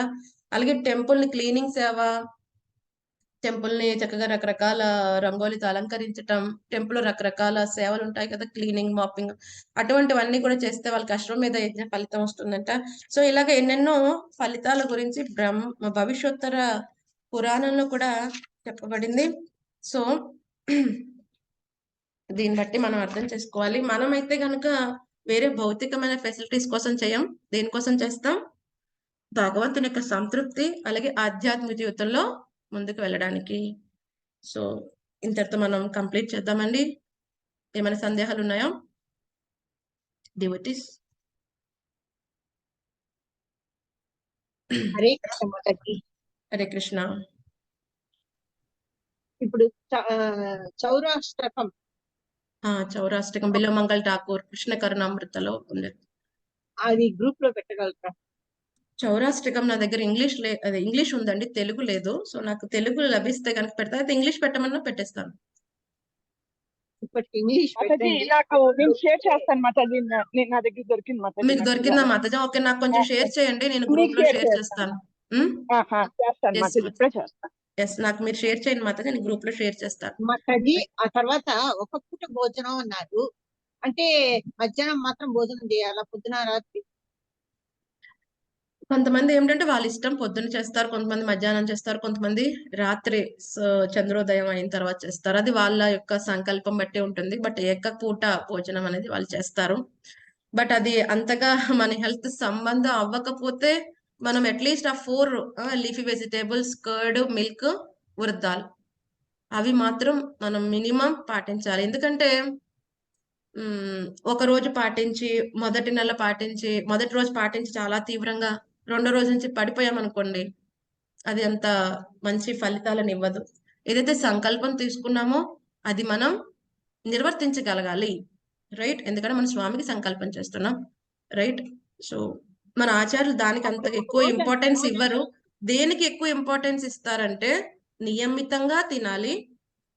అలాగే టెంపుల్ ని క్లీనింగ్ సేవ, టెంపుల్ ని చక్కగా రకరకాల రంగోలితో అలంకరించటం, టెంపుల్ రకరకాల సేవలు ఉంటాయి కదా, క్లీనింగ్, మాపింగ్, అటువంటివన్నీ కూడా చేస్తే వాళ్ళకి అశ్వమేధ యజ్ఞ ఫలితం వస్తుందంట. సో ఇలాగ ఎన్నెన్నో ఫలితాల గురించి భవిష్యోత్తర పురాణంలో కూడా చెప్పబడింది. సో దీన్ని బట్టి మనం అర్థం చేసుకోవాలి. మనమైతే కనుక వేరే భౌతికమైన ఫెసిలిటీస్ కోసం చేయం. దేనికోసం చేస్తాం? భగవంతుని యొక్క సంతృప్తి అలాగే ఆధ్యాత్మిక జీవితంలో ముందుకు వెళ్ళడానికి. సో ఇంతటితో మనం కంప్లీట్ చేద్దామండి. ఏమైనా సందేహాలు ఉన్నాయా డివోటీస్? హరే కృష్ణ మాతాజీ. హరే కృష్ణ. ఇప్పుడు చౌరాష్టకం చౌరాష్టకం బిల్వమంగళ ఠాకూర్ కృష్ణ కరుణామృతలో ఉంది. అది గ్రూప్ లో పెట్టగలుగుతా? చౌరాష్టకం నా దగ్గర ఇంగ్లీష్ ఉందండి, తెలుగు లేదు. సో నాకు తెలుగు లభిస్తే కనుక పెడతా, అయితే ఇంగ్లీష్ పెట్టమన్నా పెట్టేస్తాను. ఇప్పటికి ఇంగ్లీష్ నాకు నేను షేర్ చేస్తాను మాతాజీ. నా దగ్గర దొరికింది మాతాజీ. మీకు దొరికిందా మాతాజీ? ఓకే, నాకు కొంచెం షేర్ చేయండి, నేను గ్రూప్ లో షేర్ చేస్తాను. చేస్తాను మాతాజీ, ఇప్పుడే చేస్తాను. ఎస్, నాకు మీరు షేర్ చేయండి మాతాజీ, నేను గ్రూప్ లో షేర్ చేస్తాను. మాతాజీ. ఆ తర్వాత ఒక పూట భోజనం అన్నారు, అంటే మధ్యాహ్నం మాత్రం భోజనం చేయాలా, పొద్దున రాత్రి? కొంతమంది ఏంటంటే వాళ్ళ ఇష్టం, పొద్దున చేస్తారు, కొంతమంది మధ్యాహ్నం చేస్తారు, కొంతమంది రాత్రి చంద్రోదయం అయిన తర్వాత చేస్తారు. అది వాళ్ళ యొక్క సంకల్పం బట్టి ఉంటుంది. బట్ ఏకపూట భోజనం అనేది వాళ్ళు చేస్తారు. బట్ అది అంతగా మన హెల్త్ సంబంధం అవ్వకపోతే మనం అట్లీస్ట్ ఆ 4 leafy vegetables, curd, milk, urad dal అవి మాత్రం మనం మినిమం పాటించాలి. ఎందుకంటే ఒక రోజు పాటించి, మొదటి నెల పాటించి, మొదటి రోజు పాటించి చాలా తీవ్రంగా రెండో రోజు నుంచి పడిపోయామనుకోండి, అది అంత మంచి ఫలితాలను ఇవ్వదు. ఏదైతే సంకల్పం తీసుకున్నామో అది మనం నిర్వర్తించగలగాలి. రైట్. ఎందుకంటే మన స్వామికి సంకల్పం చేస్తున్నాం. రైట్. సో మన ఆచార్యులు దానికి అంత ఎక్కువ ఇంపార్టెన్స్ ఇవ్వరు. దేనికి ఎక్కువ ఇంపార్టెన్స్ ఇస్తారంటే నియమితంగా తినాలి,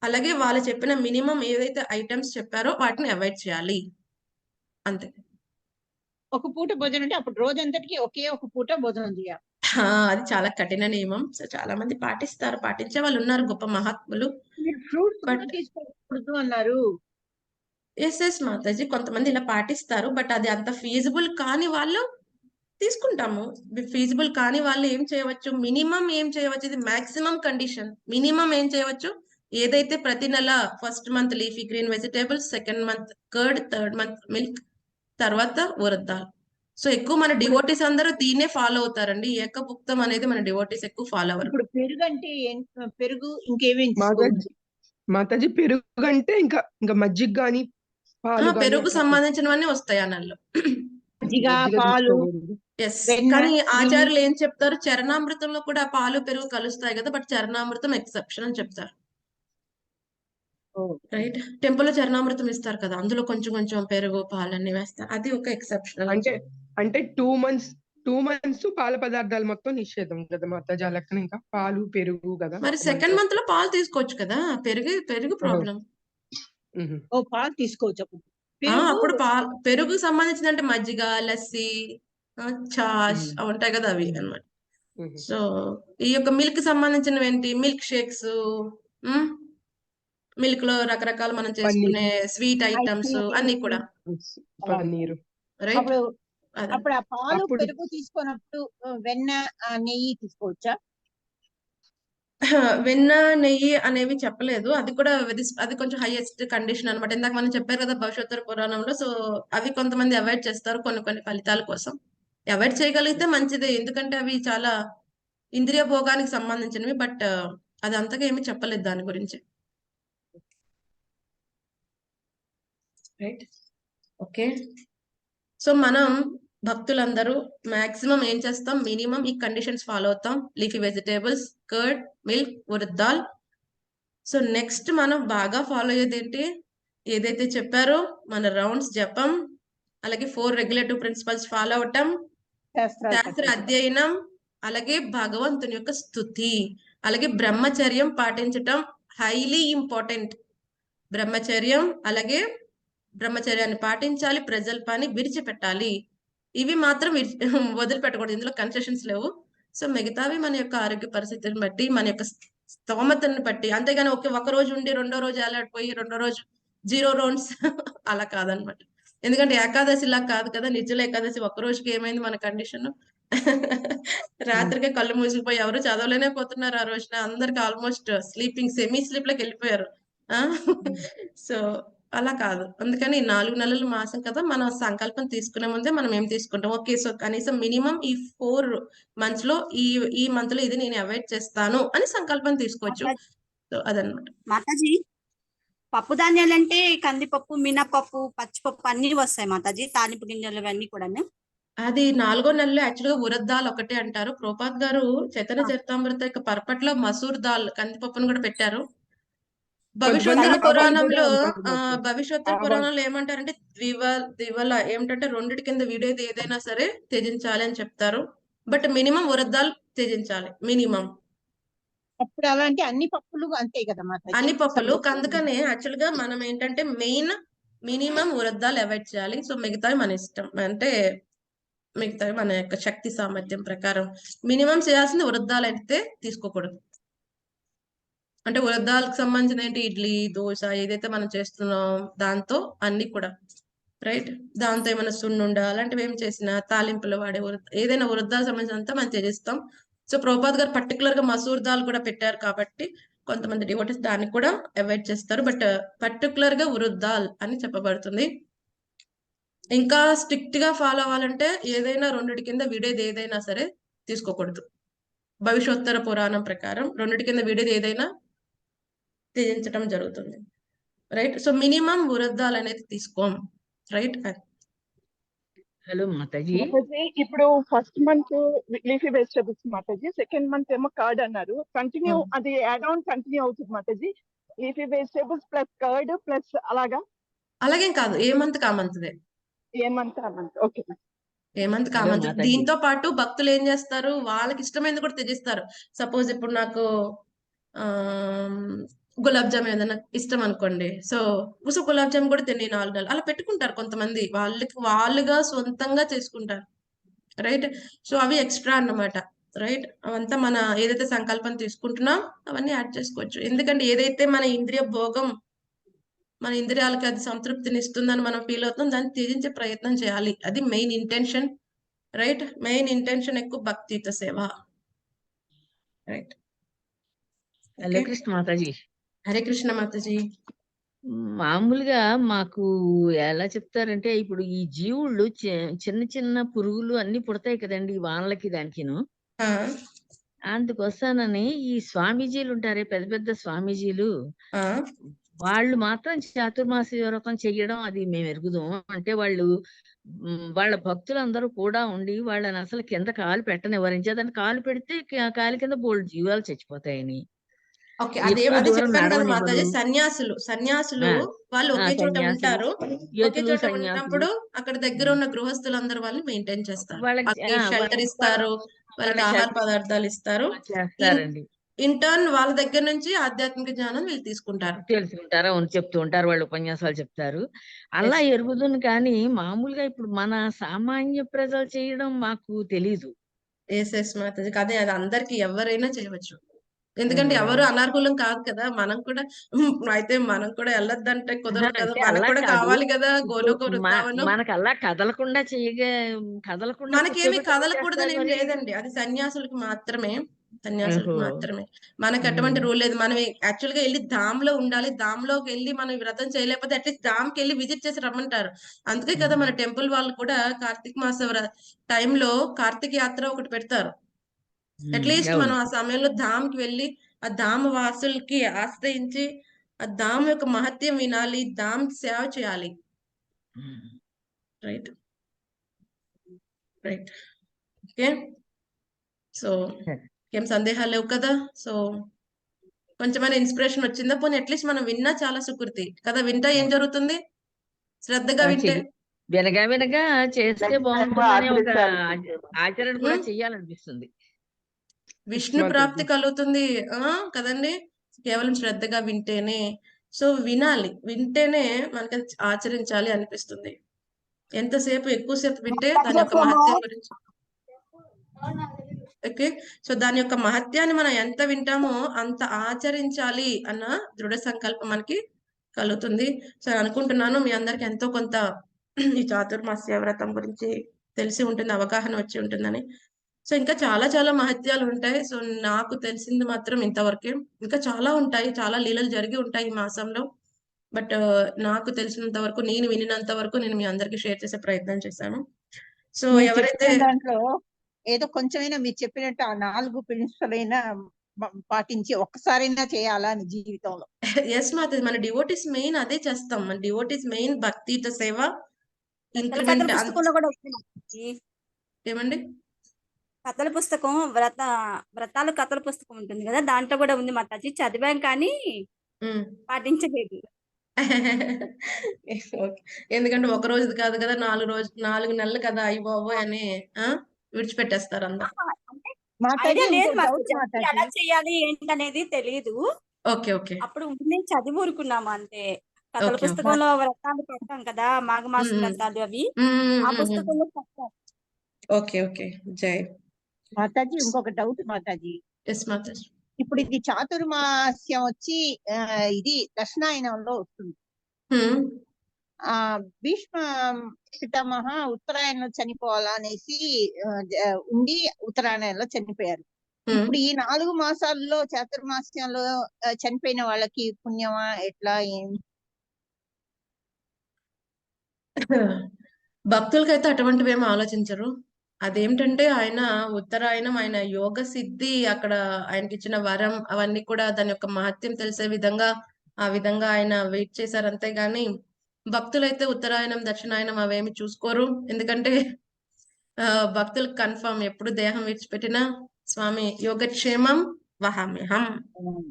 అలాగే వాళ్ళు చెప్పిన మినిమం ఏదైతే ఐటమ్స్ చెప్పారో వాటిని అవాయిడ్ చేయాలి, అంతే. ఒక పూట భోజనం అంటే అప్పుడు రోజంతటికి ఒకే ఒక పూట భోజనం చేయాలి. అది చాలా కఠిన నియమం. సో చాలా మంది పాటిస్తారు, పాటించే వాళ్ళు ఉన్నారు, గొప్ప మహాత్ములు. ఫ్రూట్స్ తీసుకోకూడదు అన్నారు. ఎస్ మాతాజీ, కొంతమంది ఇలా పాటిస్తారు, బట్ అది అంత ఫీజిబుల్ కాని వాళ్ళు తీసుకుంటాము. ఫీజిబుల్ కాని వాళ్ళు ఏం చేయవచ్చు, మినిమం ఏం చేయవచ్చు, ఇది మాక్సిమం కండిషన్. మినిమం ఏం చేయవచ్చు, ఏదైతే ప్రతి నెల first month leafy green vegetables, second month curd, third month milk, తర్వాత ఉరద్దాల్. సో ఎక్కువ మన డివోటీస్ అందరూ దీన్నే ఫాలో అవుతారండి. ఏకభుక్తం అనేది మన డివోటీస్ ఎక్కువ ఫాలో అవ్వరు. ఇప్పుడు పెరుగు అంటే పెరుగు ఇంకేమి మాతాజీ? పెరుగు అంటే ఇంకా మజ్జిగ గాని, పాలు గాని పెరుగు సంబంధించినవన్నీ వస్తాయి ఆ నెలలో. మజ్జిగ మజ్జిగ పాలు తీసుకోకూడదు. ఎస్ వెన్న కానీ నెయ్యి ఆచార్యులు ఏం చెప్తారు, చరణామృతంలో కూడా పాలు పెరుగు కలుస్తాయి కదా, బట్ చరణామృతం ఎక్సెప్షన్ అని చెప్తారు. ఓ, రైట్, టెంపుల్లో చరణామృతం ఇస్తారు కదా, అందులో కొంచెం కొంచెం పెరుగు పాలన్నీ వేస్తారు, అది ఒక ఎక్సెప్షనల్. అంటే 2 months పాల పదార్థాలు మొత్తం నిషేధం కదా మాతాజీ, ఆ లెక్కన ఇంకా పాలు పెరుగు కదా. మరి సెకండ్ మంత్ లో పాలు తీసుకోవచ్చు కదా, పెరుగు ప్రాబ్లం. ఓ పాలు తీసుకోవచ్చు అప్పుడు పెరుగు అప్పుడు పెరుగు సంబంధించిన అంటే మజ్జిగ, లస్సీ, ఛాష్ అవి ఉంటాయి కదా, అవి అన్నమాట. సో ఈ యొక్క మిల్క్ సంబంధించినవి ఏంటి, మిల్క్ షేక్స్, మిల్క్ లో రకరకాల మనం చేసుకునే స్వీట్ ఐటమ్స్ అన్ని కూడా. పన్నీరు. రైట్, అప్పుడు అదే అప్పుడు ఆ పాలు అప్పుడు- పెరుగు తీసుకున్నప్పుడు వెన్న నెయ్యి తీసుకోవచ్చా? వెన్న నెయ్యి అనేవి చెప్పలేదు, అది కూడా అది కొంచెం హైయెస్ట్ కండిషన్ అన్నమాట. ఇందాక మనం చెప్పారు కదా భవిష్యోత్తర పురాణంలో, సో అవి కొంతమంది అవాయిడ్ చేస్తారు కొన్ని కొన్ని ఫలితాల కోసం. అవాయిడ్ చేయగలిగితే మంచిదే, ఎందుకంటే అవి చాలా ఇంద్రియ భోగానికి సంబంధించినవి, బట్ అది అంతగా ఏమీ చెప్పలేదు దాని గురించి. Right, okay. సో మనం భక్తులందరూ మాక్సిమం ఏం చేస్తాం, మినిమం ఈ కండిషన్స్ ఫాలో అవుతాం, leafy vegetables, curd, milk, urad dal. So next మనం బాగా ఫాలో అయ్యేది ఏంటి, ఏదైతే చెప్పారో మన రౌండ్స్ జపం, అలాగే 4 రెగ్యులేటివ్ ప్రిన్సిపల్స్ ఫాలో అవటం, శాస్త్ర అధ్యయనం, అలాగే భగవంతుని యొక్క స్తుతి, అలాగే బ్రహ్మచర్యం పాటించటం హైలీ ఇంపార్టెంట్. బ్రహ్మచర్యం, అలాగే బ్రహ్మచర్యాన్ని పాటించాలి, ప్రజల పని విడిచిపెట్టాలి, ఇవి మాత్రం వదిలిపెట్టకూడదు, ఇందులో కన్సెషన్స్ లేవు. సో మిగతావి మన యొక్క ఆరోగ్య పరిస్థితిని బట్టి, మన యొక్క స్తోమతను బట్టి, అంతేగాని ఒక రోజు ఉండి రెండో రోజు అలర్ట్పోయి రెండో రోజు 0 రౌండ్స్ అలా కాదనమాట. ఎందుకంటే ఏకాదశి ఇలా కాదు కదా, నిర్జల ఏకాదశి ఒక్క రోజుకి ఏమైంది మన కండిషన్, రాత్రికే కళ్ళు మూసిపోయి ఎవరు చదవలేనే పోతున్నారు ఆ రోజున, అందరికి ఆల్మోస్ట్ స్లీపింగ్ సెమీ స్లీప్ లోకి వెళ్ళిపోయారు. సో అలా కాదు, అందుకని 4 నెలల మాసం కదా, మన సంకల్పం తీసుకునే ముందే మనం ఏం తీసుకుంటాం, ఓకే సో కనీసం మినిమం ఈ 4 months లో ఈ మంత్ లో ఇది నేను అవాయిడ్ చేస్తాను అని సంకల్పం తీసుకోవచ్చు. సో అదనమాట. మాతాజీ, పప్పు ధాన్యాలు అంటే కందిపప్పు, మినపప్పు, పచ్చిపప్పు అన్ని వస్తాయి మాతాజీ, తాలింపు గింజలు ఇవన్నీ కూడా. అది 4వ నెలలో యాక్చువల్ గా ఉరద్ దాల్ ఒకటే అంటారు. ప్రోపాద్ గారు చైతన్య చరితామృత యొక్క పర్పట్లో మసూర్ దాల్ కందిపప్పును కూడా పెట్టారు. భవిష్యోత్తర కొంతమంది పురాణంలో అంటారు మాకు. భవిష్యోత్తర ఆవాలు. పురాణంలో ఏమంటారంటే ద్వివల ఏమిటంటే రెండిటి కింద విడేది ఏదైనా సరే త్యజించాలి అని చెప్తారు. బట్ మినిమం ఉరద్ దాల్ త్యజించాలి మినిమం. అప్పుడు అలాంటి అన్ని పప్పులు అంతే కదా మాతాజీ? అన్ని పప్పులు, అందుకనే యాక్చువల్ గా మనం ఏంటంటే main minimum urad dal avoid చేయాలి. సో మిగతావి మన ఇష్టం, అంటే మిగతావి మన యొక్క శక్తి సామర్థ్యం ప్రకారం. మినిమం చేయాల్సింది ఉరద్ దాల్ అయితే తీసుకోకూడదు. అంటే ఉరద్ దాల్కి సంబంధించిన ఏంటి, ఇడ్లీ, దోశ ఏదైతే మనం చేస్తున్నాం దాంతో అన్ని కూడా రైట్, దాంతో ఏమైనా సున్నుండ అలాంటివి ఏం చేసినా, తాలింపులు వాడే ఏదైనా ఉరద్ దాల్ సంబంధించినంత మనం త్యజిస్తాం. సో ప్రభుపాద్ గారు పర్టికులర్ గా మసూర్ దాల్ కూడా పెట్టారు కాబట్టి కొంతమంది డివోటీస్ దాన్ని కూడా అవాయిడ్ చేస్తారు, బట్ పర్టికులర్ గా ఉరద్ దాల్ అని చెప్పబడుతుంది. ఇంకా స్ట్రిక్ట్ గా ఫాలో అవ్వాలంటే ఏదైనా రెండిటి కింద విడేది ఏదైనా సరే తీసుకోకూడదు. భవిష్యోత్తర పురాణం ప్రకారం రెండిటి కింద విడేది ఏదైనా త్యజించడం జరుగుతుంది. Right, so minimum urad dal అనేది తీసుకోం. రైట్, హలో మాతాజీ. మాతాజీ, ఇప్పుడు ఫస్ట్ మంత్ లీఫీ వెజిటబుల్స్ మాతాజీ, సెకండ్ మంత్ ఏమో కర్డ్ అన్నారు, కంటిన్యూ అది యాడ్ ఆన్ కంటిన్యూ అవుతుంది మాతాజీ, leafy vegetables plus curd plus అలాగా? అలాగేం కాదు, ఏ మంత్ కా మంత్దే, ఏ మంత్ ఆ మంత్. ఓకే, ఏ మంత్ కా హలో మంత్. మాతాజీ. దీంతో పాటు భక్తులు ఏం చేస్తారు, వాళ్ళకి ఇష్టమైనది కూడా త్యజిస్తారు. సపోజ్ ఇప్పుడు నాకు గులాబ్ జామ్ ఏదైనా ఇష్టం అనుకోండి, సో గులాబ్ జామ్ కూడా తిని 4 నెలలు అలా పెట్టుకుంటారు కొంతమంది, వాళ్ళుగా సొంతంగా చేసుకుంటారు. రైట్, సో అవి ఎక్స్ట్రా అన్నమాట. రైట్, అవంతా మన ఏదైతే సంకల్పం తీసుకుంటున్నాం అవన్నీ యాడ్ చేసుకోవచ్చు. ఎందుకంటే ఏదైతే మన ఇంద్రియ భోగం, మన ఇంద్రియాలకి అది సంతృప్తిని ఇస్తుందని మనం ఫీల్ అవుతున్నాం, దాన్ని త్యజించే ప్రయత్నం చేయాలి. అది main intention. Right, main intention ఎక్కువ భక్తియుత సేవ. రైట్, హలో కృష్ణ మాతాజీ. హరే కృష్ణ మాతాజీ. మామూలుగా మాకు ఎలా చెప్తారంటే, ఇప్పుడు ఈ జీవుళ్ళు చిన్న చిన్న పురుగులు అన్ని పుడతాయి కదండి వానలకి దానికిను. అందుకోసానని ఈ స్వామీజీలు ఉంటారే, పెద్ద పెద్ద స్వామీజీలు, వాళ్ళు మాత్రం చాతుర్మాస వ్రతం చెయ్యడం అది మేము ఎరుగుదాం. అంటే వాళ్ళు వాళ్ళ భక్తులందరూ కూడా ఉండి వాళ్ళని అసలు కింద కాలు పెట్టనివ్వరు. ఇంచేతని కాలు పెడితే కాలు కింద బోల్డు జీవాలు చచ్చిపోతాయని. ఓకే. అదే ఎక్కువ అదే దూరం చెప్పాను కదా నడవనివ్వరు. మాతాజీ, సన్యాసులు ఆ, వాళ్ళు ఆ ఒకే చోట సన్యాసులు, ఉంటారు. ఒకే యతులు, చోట సన్యాసులు ఉన్నప్పుడు అక్కడ దగ్గర ఉన్న గృహస్థులందరూ వాళ్ళు మెయింటైన్ చేస్తారు. వాళ్ళకి వాళ్ళకి షెల్టర్ ఇస్తారు, వాళ్ళకి వాళ్ళకి ఆహార shelter పదార్థాలు ఇస్తారు. చేస్తారండి. ఇన్ టర్న్ వాళ్ళ దగ్గర నుంచి ఆధ్యాత్మిక జ్ఞానం వీళ్ళు తీసుకుంటారు. తెలుసుకుంటారు, అవును, చెప్తూ ఉంటారు, వాళ్ళు ఉపన్యాసాలు చెప్తారు. అలా Yes. ఎరుగుదును కానీ మామూలుగా ఇప్పుడు మన సామాన్య ప్రజలు చేయడం మాకు తెలీదు. ఎస్ మాతాజీ, అదే అది అందరికి ఎవరైనా చేయవచ్చు. ఎందుకంటే ఎవరు అనర్హులం కాదు కదా. మనం కూడా అయితే మనం కూడా వెళ్ళొద్దంటే కుదరదు కదా. అంటే మనకు అలా కూడా కాదు. కావాలి కదా ఇప్పుడు గోలోక వృందావనం. మనకు అలా కదలకుండా మనకేమి కూర్చోబెట్టి కదలకూడదని ఏం చేస్తారు మరి. లేదండి. అది సన్యాసులకు మాత్రమే. ఓహో. మనకి అటువంటి ఉమ్. రూల్ లేదు. మనం యాక్చువల్ గా వెళ్ళి ధామ్‌లో ఉండాలి. ధామ్‌లోకి వెళ్ళి మనం ఈ వ్రతం చేయలేకపోతే అట్లీస్ట్ ధామ్‌కి వెళ్ళి విజిట్ చేసి రమ్మంటారు. అందుకే కదా మన టెంపుల్ వాళ్ళు కూడా కార్తీక మాస టైంలో కార్తీక యాత్ర ఒకటి పెడతారు. అట్లీస్ట్ అవును. మనం ఆ సమయంలో ధామ్‌కి వెళ్ళి ఆ ధామ వాసులకి ఆశ్రయించి ఆ ధామ్ యొక్క మహత్యం వినాలి. ధామ్ సేవ చేయాలి. రైట్. రైట్. ఓకే. సో ఏం సందేహాలు లేవు కదా. సో కొంచెమైనా ఇన్స్పిరేషన్ వచ్చిందా? పోనీ అట్లీస్ట్ మనం విన్నా చాలా సుకృతి కదా. వింటా ఏం జరుగుతుంది? శ్రద్ధగా వింటే వినగా వినగా చేస్తే Next time బాగుంటుందనే ఒక ఆచరించాలనిపిస్తుంది. ఆచరణ కూడా చెయ్యాలనిపిస్తుంది. విష్ణు ప్రాప్తి కలుగుతుంది కదండి. కేవలం శ్రద్ధగా వింటేనే. సో వింటేనే మనకి అది ఆచరించాలి అనిపిస్తుంది. ఎంతసేపు ఎక్కువసేపు వింటే దాని యొక్క మహత్యం గురించి ఓకే. సో దాని యొక్క మహత్యాన్ని మనం ఎంత వింటామో అంత ఆచరించాలి అన్న దృఢ సంకల్పం మనకి కలుగుతుంది. సో అనుకుంటున్నాను మీ అందరికి ఎంతో కొంత ఈ చాతుర్మాస్య వ్రతం గురించి తెలిసి ఉంటుంది, అవగాహన వచ్చి ఉంటుందని. సో ఇంకా చాలా చాలా మహత్యాలు ఉంటాయి. సో నాకు తెలిసింది మాత్రం ఇంతవరకే. ఇంకా చాలా ఉంటాయి. చాలా లీలలు జరిగి ఉంటాయి ఈ మాసంలో. బట్ నాకు తెలిసినంత వరకు, నేను వినినంత వరకు నేను మీ అందరికి షేర్ చేసే ప్రయత్నం చేశాను. సో మీరు ఎవరైతే చెప్పిన దాంట్లో ఏదో కొంచెమైనా మీరు చెప్పినట్టు ఆ 4 ప్రిన్సిపల్ అయినా పాటించి ఒక్కసారైనా చేయాలా అని జీవితంలో. ఎస్ మాతాజీ, మన డివోటీస్ మెయిన్ అదే చేస్తాం. మన డివోటీస్ మెయిన్ భక్తియుత సేవ, కథల ఇంక్రిమెంట్ పుస్తకంలో కూడా ఉంది మాతాజీ. ఏమండి? కథల పుస్తకం వ్రతాలు కథల పుస్తకం ఉంటుంది కదా, దాంట్లో కూడా ఉంది మాతాజీ. చదివాం కానీ ఉమ్. పాటించలేదు. ఓకే. ఎందుకంటే ఒక రోజుది కాదు కదా, 4 నెలలు కదా, అయ్యి బాబోయ్ అని విడిచిపెట్టేస్తారు అందరు. అంటే మాతాజీ ఐడియా లేదు ఇంకో డౌట్ మాతాజీ, ఎలా మాతాజీ. చేయాలి ఏంటనేది తెలియదు. ఓకే. ఓకే. అప్పుడు ఉండి చదివి ఊరుకున్నాము అంతే. కథల ఓకే. పుస్తకంలో వ్రతాలు పెడతాం కదా, మాఘమాస వ్రతాలు అవి ఆ పుస్తకంలో చెప్తారు. ఓకే. ఓకే. జై. మాతాజీ ఇంకొక డౌట్ మాతాజీ. ఎస్ మాతాజీ. ఇప్పుడు ఇది చాతుర్మాస్యం వచ్చి ఇది దక్షిణాయనంలో వస్తుంది. ఆ భీష్మ పితామహ ఉత్తరాయణంలో చనిపోవాలనేసి ఉండి ఉత్తరాయణంలో చనిపోయారు. ఇప్పుడు ఈ 4 మాసాల్లో చాతుర్మాస్యంలో చనిపోయిన వాళ్ళకి పుణ్యమా ఎట్లా ఏం? భక్తులకైతే అటువంటివి ఏమి ఆలోచించరు. అదేంటంటే ఆయన ఉత్తరాయణం, ఆయన యోగ సిద్ధి, అక్కడ ఆయనకి ఇచ్చిన వరం అవన్నీ కూడా దాని యొక్క మహత్యం తెలిసే విధంగా ఆ విధంగా ఆయన వెయిట్ చేశారు. అంతేగాని భక్తులైతే ఉత్తరాయణం దక్షిణాయనం అవేమి చూసుకోరు. ఎందుకంటే భక్తులకు కన్ఫర్మ్ ఎప్పుడు దేహం విడిచిపెట్టినా స్వామి యోగక్షేమం వహామ్యహం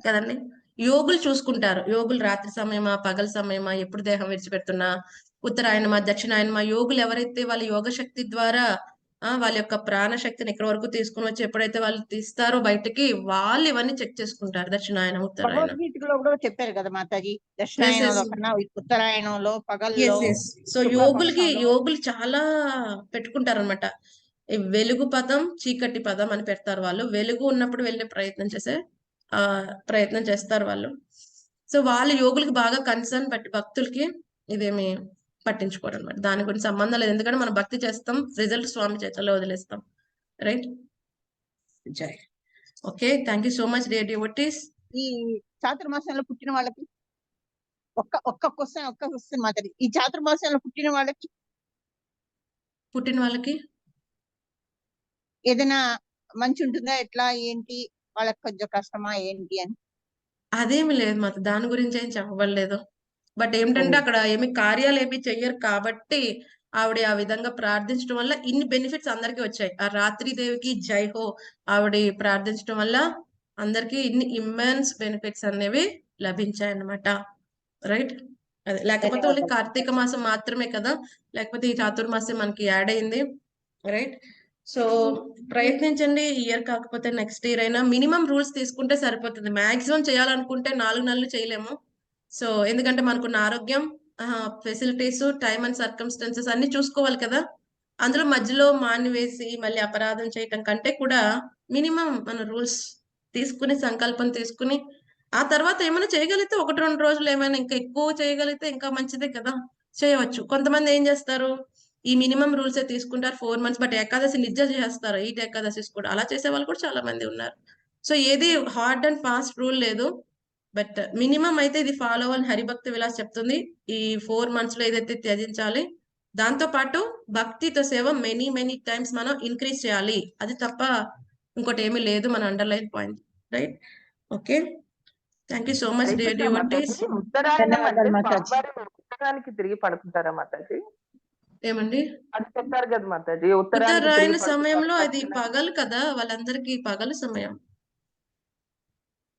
కదండి. యోగులు చూసుకుంటారు. యోగులు రాత్రి సమయమా పగల సమయమా ఎప్పుడు దేహం విడిచిపెడుతున్నా ఉత్తరాయణమా దక్షిణాయనమా యోగులు ఎవరైతే వాళ్ళ యోగ శక్తి ద్వారా వాళ్ళ యొక్క ప్రాణ శక్తిని ఇక్కడ వరకు తీసుకుని వచ్చి ఎప్పుడైతే వాళ్ళు తీస్తారో బయటకి, వాళ్ళు ఇవన్నీ చెక్ చేసుకుంటారు. దక్షిణాయనం ఉత్తరాయణం. భగవద్గీతలో కూడా చెప్పారు కదా మాతాజీ, దక్షిణాయనంలో కన్నా ఉత్తరాయణంలో పగల్లో. సో యోగులు చాలా పెట్టుకుంటారు అనమాట. వెలుగు పదం చీకటి పదం అని పెడతారు వాళ్ళు. వెలుగు ఉన్నప్పుడు వెళ్ళే ప్రయత్నం చేస్తారు వాళ్ళు. సో వాళ్ళు యోగులకి బాగా కన్సర్న్, బట్టి భక్తులకి ఇదేమి పట్టించుకోరు అనమాట. దాని గురించి సంబంధం లేదు. ఎందుకంటే మనం భక్తి చేస్తాం, రిజల్ట్ స్వామి చేతుల్లో వదిలేస్తాం. రైట్. జై. Okay. Thank you so much dear devotees. ఈ చాతుర్మాసంలో పుట్టిన వాళ్ళకి ఒక్క క్వశ్చన్ మాత్రం, ఈ చాతుర్మాసంలో పుట్టిన వాళ్ళకి ఏదైనా మంచి ఉంటుందా, ఎట్లా ఏంటి, వాళ్ళకి కొంచెం కష్టమా ఏంటి అని? అదేమి లేదు మాత, దాని గురించి ఏం చెప్పబడలేదు. బట్ ఏంటంటే అక్కడ ఏమి కార్యాలు ఏమి చెయ్యరు కాబట్టి ఆవిడ ఆ విధంగా ప్రార్థించడం వల్ల ఇన్ని బెనిఫిట్స్ అందరికీ వచ్చాయి. ఆ రాత్రి దేవికి జై హో ఆవిడ ప్రార్థించడం వల్ల అందరికీ ఇన్ని ఇమ్మెన్స్ బెనిఫిట్స్ అనేవి లభించాయి అన్నమాట. రైట్. అదే లేకపోతే ఓన్లీ కార్తీక మాసం మాత్రమే కదా, లేకపోతే ఈ చాతుర్మాసం మనకి యాడ్ అయింది. రైట్. సో ప్రయత్నించండి, ఈ ఇయర్ కాకపోతే నెక్స్ట్ ఇయర్ అయినా మినిమం రూల్స్ తీసుకుంటే సరిపోతుంది. మాక్సిమం చేయాలనుకుంటే 4 నెలలు చేయలేము. సో ఎందుకంటే మనకున్న ఆరోగ్యం, ఫెసిలిటీస్, టైమ్ అండ్ సర్కమ్స్టెన్సెస్ అన్ని చూసుకోవాలి కదా. అందులో మధ్యలో మానివేసి మళ్ళీ అపరాధం చేయటం కంటే కూడా మినిమం మన రూల్స్ తీసుకుని సంకల్పం తీసుకుని ఆ తర్వాత ఏమైనా చేయగలిగితే 1-2 రోజులు, ఏమైనా ఇంకా ఎక్కువ చేయగలిగితే ఇంకా మంచిదే కదా, చేయవచ్చు. కొంతమంది ఏం చేస్తారు, ఈ మినిమం రూల్సే తీసుకుంటారు 4 months, బట్ ఏకాదశి నిద్ర చేస్తారు, ఈట్ ఏకాదశి కూడా. అలా చేసే వాళ్ళు కూడా చాలా మంది ఉన్నారు. సో ఏది హార్డ్ అండ్ ఫాస్ట్ రూల్ లేదు, బట్ మినిమం అయితే ఇది ఫాలో అవ్వాలని హరిభక్తి విలాస్ చెప్తుంది. ఈ 4 months లో ఏదైతే త్యజించాలి, దాంతో పాటు భక్తితో సేవ మెనీ టైమ్స్ మనం ఇంక్రీజ్ చేయాలి. అది తప్ప ఇంకోటి ఏమీ లేదు, మన underline point. Right. Okay, thank you so much dear devotees. ఉత్తరాయణం అంటే స్వామివారి ఉత్తరానికి తిరిగి పడుకుంటారా మాతాజీ? ఏమండి, అది చెప్పారు కదా మాతాజీ, ఉత్తరాయణ సమయంలో అది పగలు కదా, వాళ్ళందరికీ పగలు సమయం,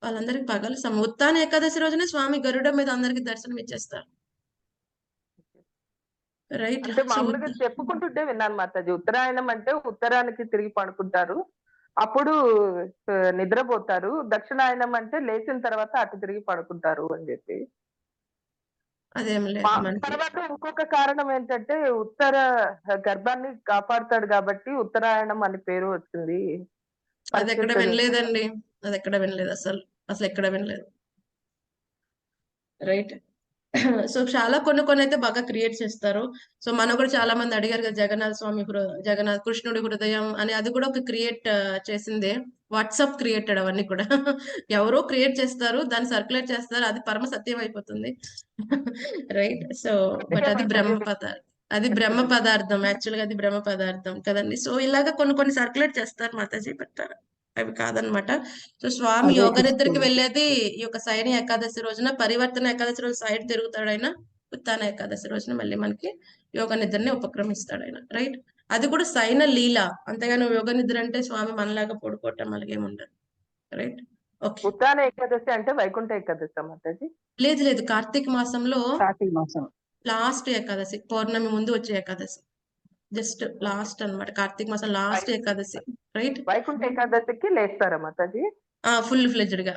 వాళ్ళందరికి పగలు సమయం. ఉత్తాన ఏకాదశి రోజునే స్వామి గరుడ మీద అందరికి దర్శనం ఇచ్చేస్తారు. రైట్. అంటే మామూలుగా చెప్పుకుంటుంటే విన్నాను మాతాజీ, ఉత్తరాయణం అంటే ఉత్తరానికి తిరిగి పడుకుంటారు, అప్పుడు నిద్రపోతారు. దక్షిణాయనం అంటే లేచిన తర్వాత అటు తిరిగి పడుకుంటారు అని చెప్పి. అదేం లేదు. తర్వాత ఇంకొక కారణం ఏంటంటే ఉత్తర గర్భాన్ని కాపాడుతాడు కాబట్టి ఉత్తరాయణం అని పేరు వచ్చింది. అది ఎక్కడ వినలేదండి, అది ఎక్కడ వినలేదు, అసలు ఎక్కడ వినలేదు. రైట్. సో చాలా కొన్ని అయితే బాగా క్రియేట్ చేస్తారు. సో మనం కూడా చాలా మంది అడిగారు కదా, జగన్నాథ స్వామి జగన్నాథ్ కృష్ణుడి హృదయం అని, అది కూడా ఒక క్రియేట్ చేసిందే, వాట్సాప్ క్రియేటెడ్ అవన్నీ కూడా. ఎవరో క్రియేట్ చేస్తారు, దాన్ని సర్క్యులేట్ చేస్తారు, అది పరమ సత్యం అయిపోతుంది. రైట్. సో బట్ అది బ్రహ్మ పదార్థం, యాక్చువల్ గా అది బ్రహ్మ పదార్థం కదండి. సో ఇలాగా కొన్ని సర్క్యులేట్ చేస్తారు మాతాజీ, బట్ అవి కాదనమాట. సో స్వామి యోగ నిద్రకి వెళ్ళేది ఈ యొక్క శయని ఏకాదశి రోజున, పరివర్తన ఏకాదశి రోజు సైడ్ తిరుగుతాడు ఆయన, ఉత్తాన ఏకాదశి రోజున మళ్ళీ మనకి యోగ నిద్రని ఉపక్రమిస్తాడు ఆయన. రైట్. అది కూడా శయన లీల, అంతేగాని యోగ నిద్ర అంటే స్వామి మనలాగా పడుకోవటం అలాగేముండదు. రైట్. ఓకే. ఉత్తాన ఏకాదశి అంటే వైకుంఠ ఏకాదశి మాతాజీ? లేదు, కార్తీక మాసంలో కార్తీక మాసం లాస్ట్ ఏకాదశి, పౌర్ణమి ముందు వచ్చే ఏకాదశి, జస్ట్ లాస్ట్ అన్నమాట. కార్తీక మాసం లాస్ట్ ఏకాదశి. రైట్. వైకుంఠ ఏకాదశికి లేస్తారా మాతాజీ? ఫుల్ ఫ్లెజ్డ్ గా.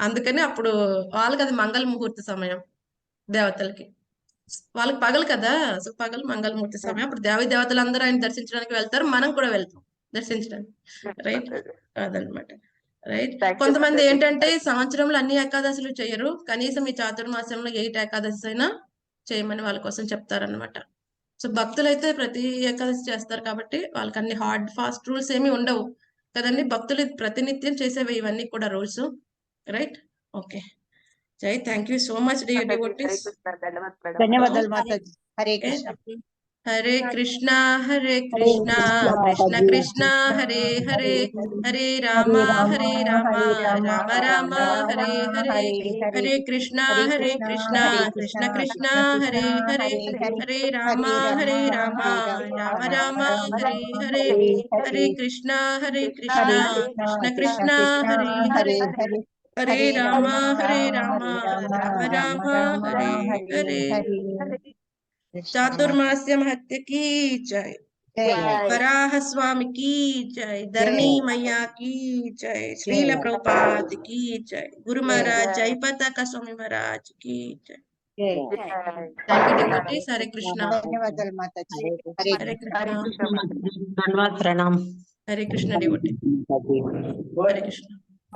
అందుకని అప్పుడు వాళ్ళకి అది మంగళ ముహూర్త సమయం, దేవతలకి వాళ్ళకి పగలు కదా. సో పగలు మంగళమూర్తి సమయం, అప్పుడు దేవతలు అందరూ ఆయన దర్శించడానికి వెళ్తారు, మనం కూడా వెళ్తాం దర్శించడానికి. రైట్. అదనమాట. రైట్. కొంతమంది ఏంటంటే సంవత్సరంలో అన్ని ఏకాదశులు చేయరు, కనీసం ఈ చాతుర్మాసంలో 8 ఏకాదశి అయినా చేయమని వాళ్ళ కోసం చెప్తారనమాట. సో భక్తులైతే ప్రతి ఏకాదశి చేస్తారు కాబట్టి వాళ్ళకి అన్ని హార్డ్ ఫాస్ట్ రూల్స్ ఏమి ఉండవు కదండి. భక్తులు ప్రతినిత్యం చేసేవి ఇవన్నీ కూడా రూల్స్. రైట్. ఓకే. జై, thank you so much dear devotees. ధన్యవాదాలు మాతాజీ. హరే కృష్ణ. హరే కృష్ణ హరే కృష్ణ కృష్ణ కృష్ణ హరే హరే, హరే రామ రామ రామ హరే హరే, హరే కృష్ణ కృష్ణ కృష్ణ హరే హరే, హరే రామ రామ రామ హరే హరే, హరే కృష్ణ కృష్ణ కృష్ణ హరే హరే, హరే రామ రామ రామ హరే హరే. चातुर्मास्य महत्य की जय, वराह स्वामी की जय, धरणी मैया की जय, श्रील प्रभुपाद की जय, गुरु महाराज जय पताका स्वामी महाराज की जय. Thank you devotees. Hare Krishna. ధన్యవాదాలు మాతాజీ. हरे कृष्णा. धन्यवाद, प्रणाम. हरे कृष्ण डिवोटी. हरे कृष्णा.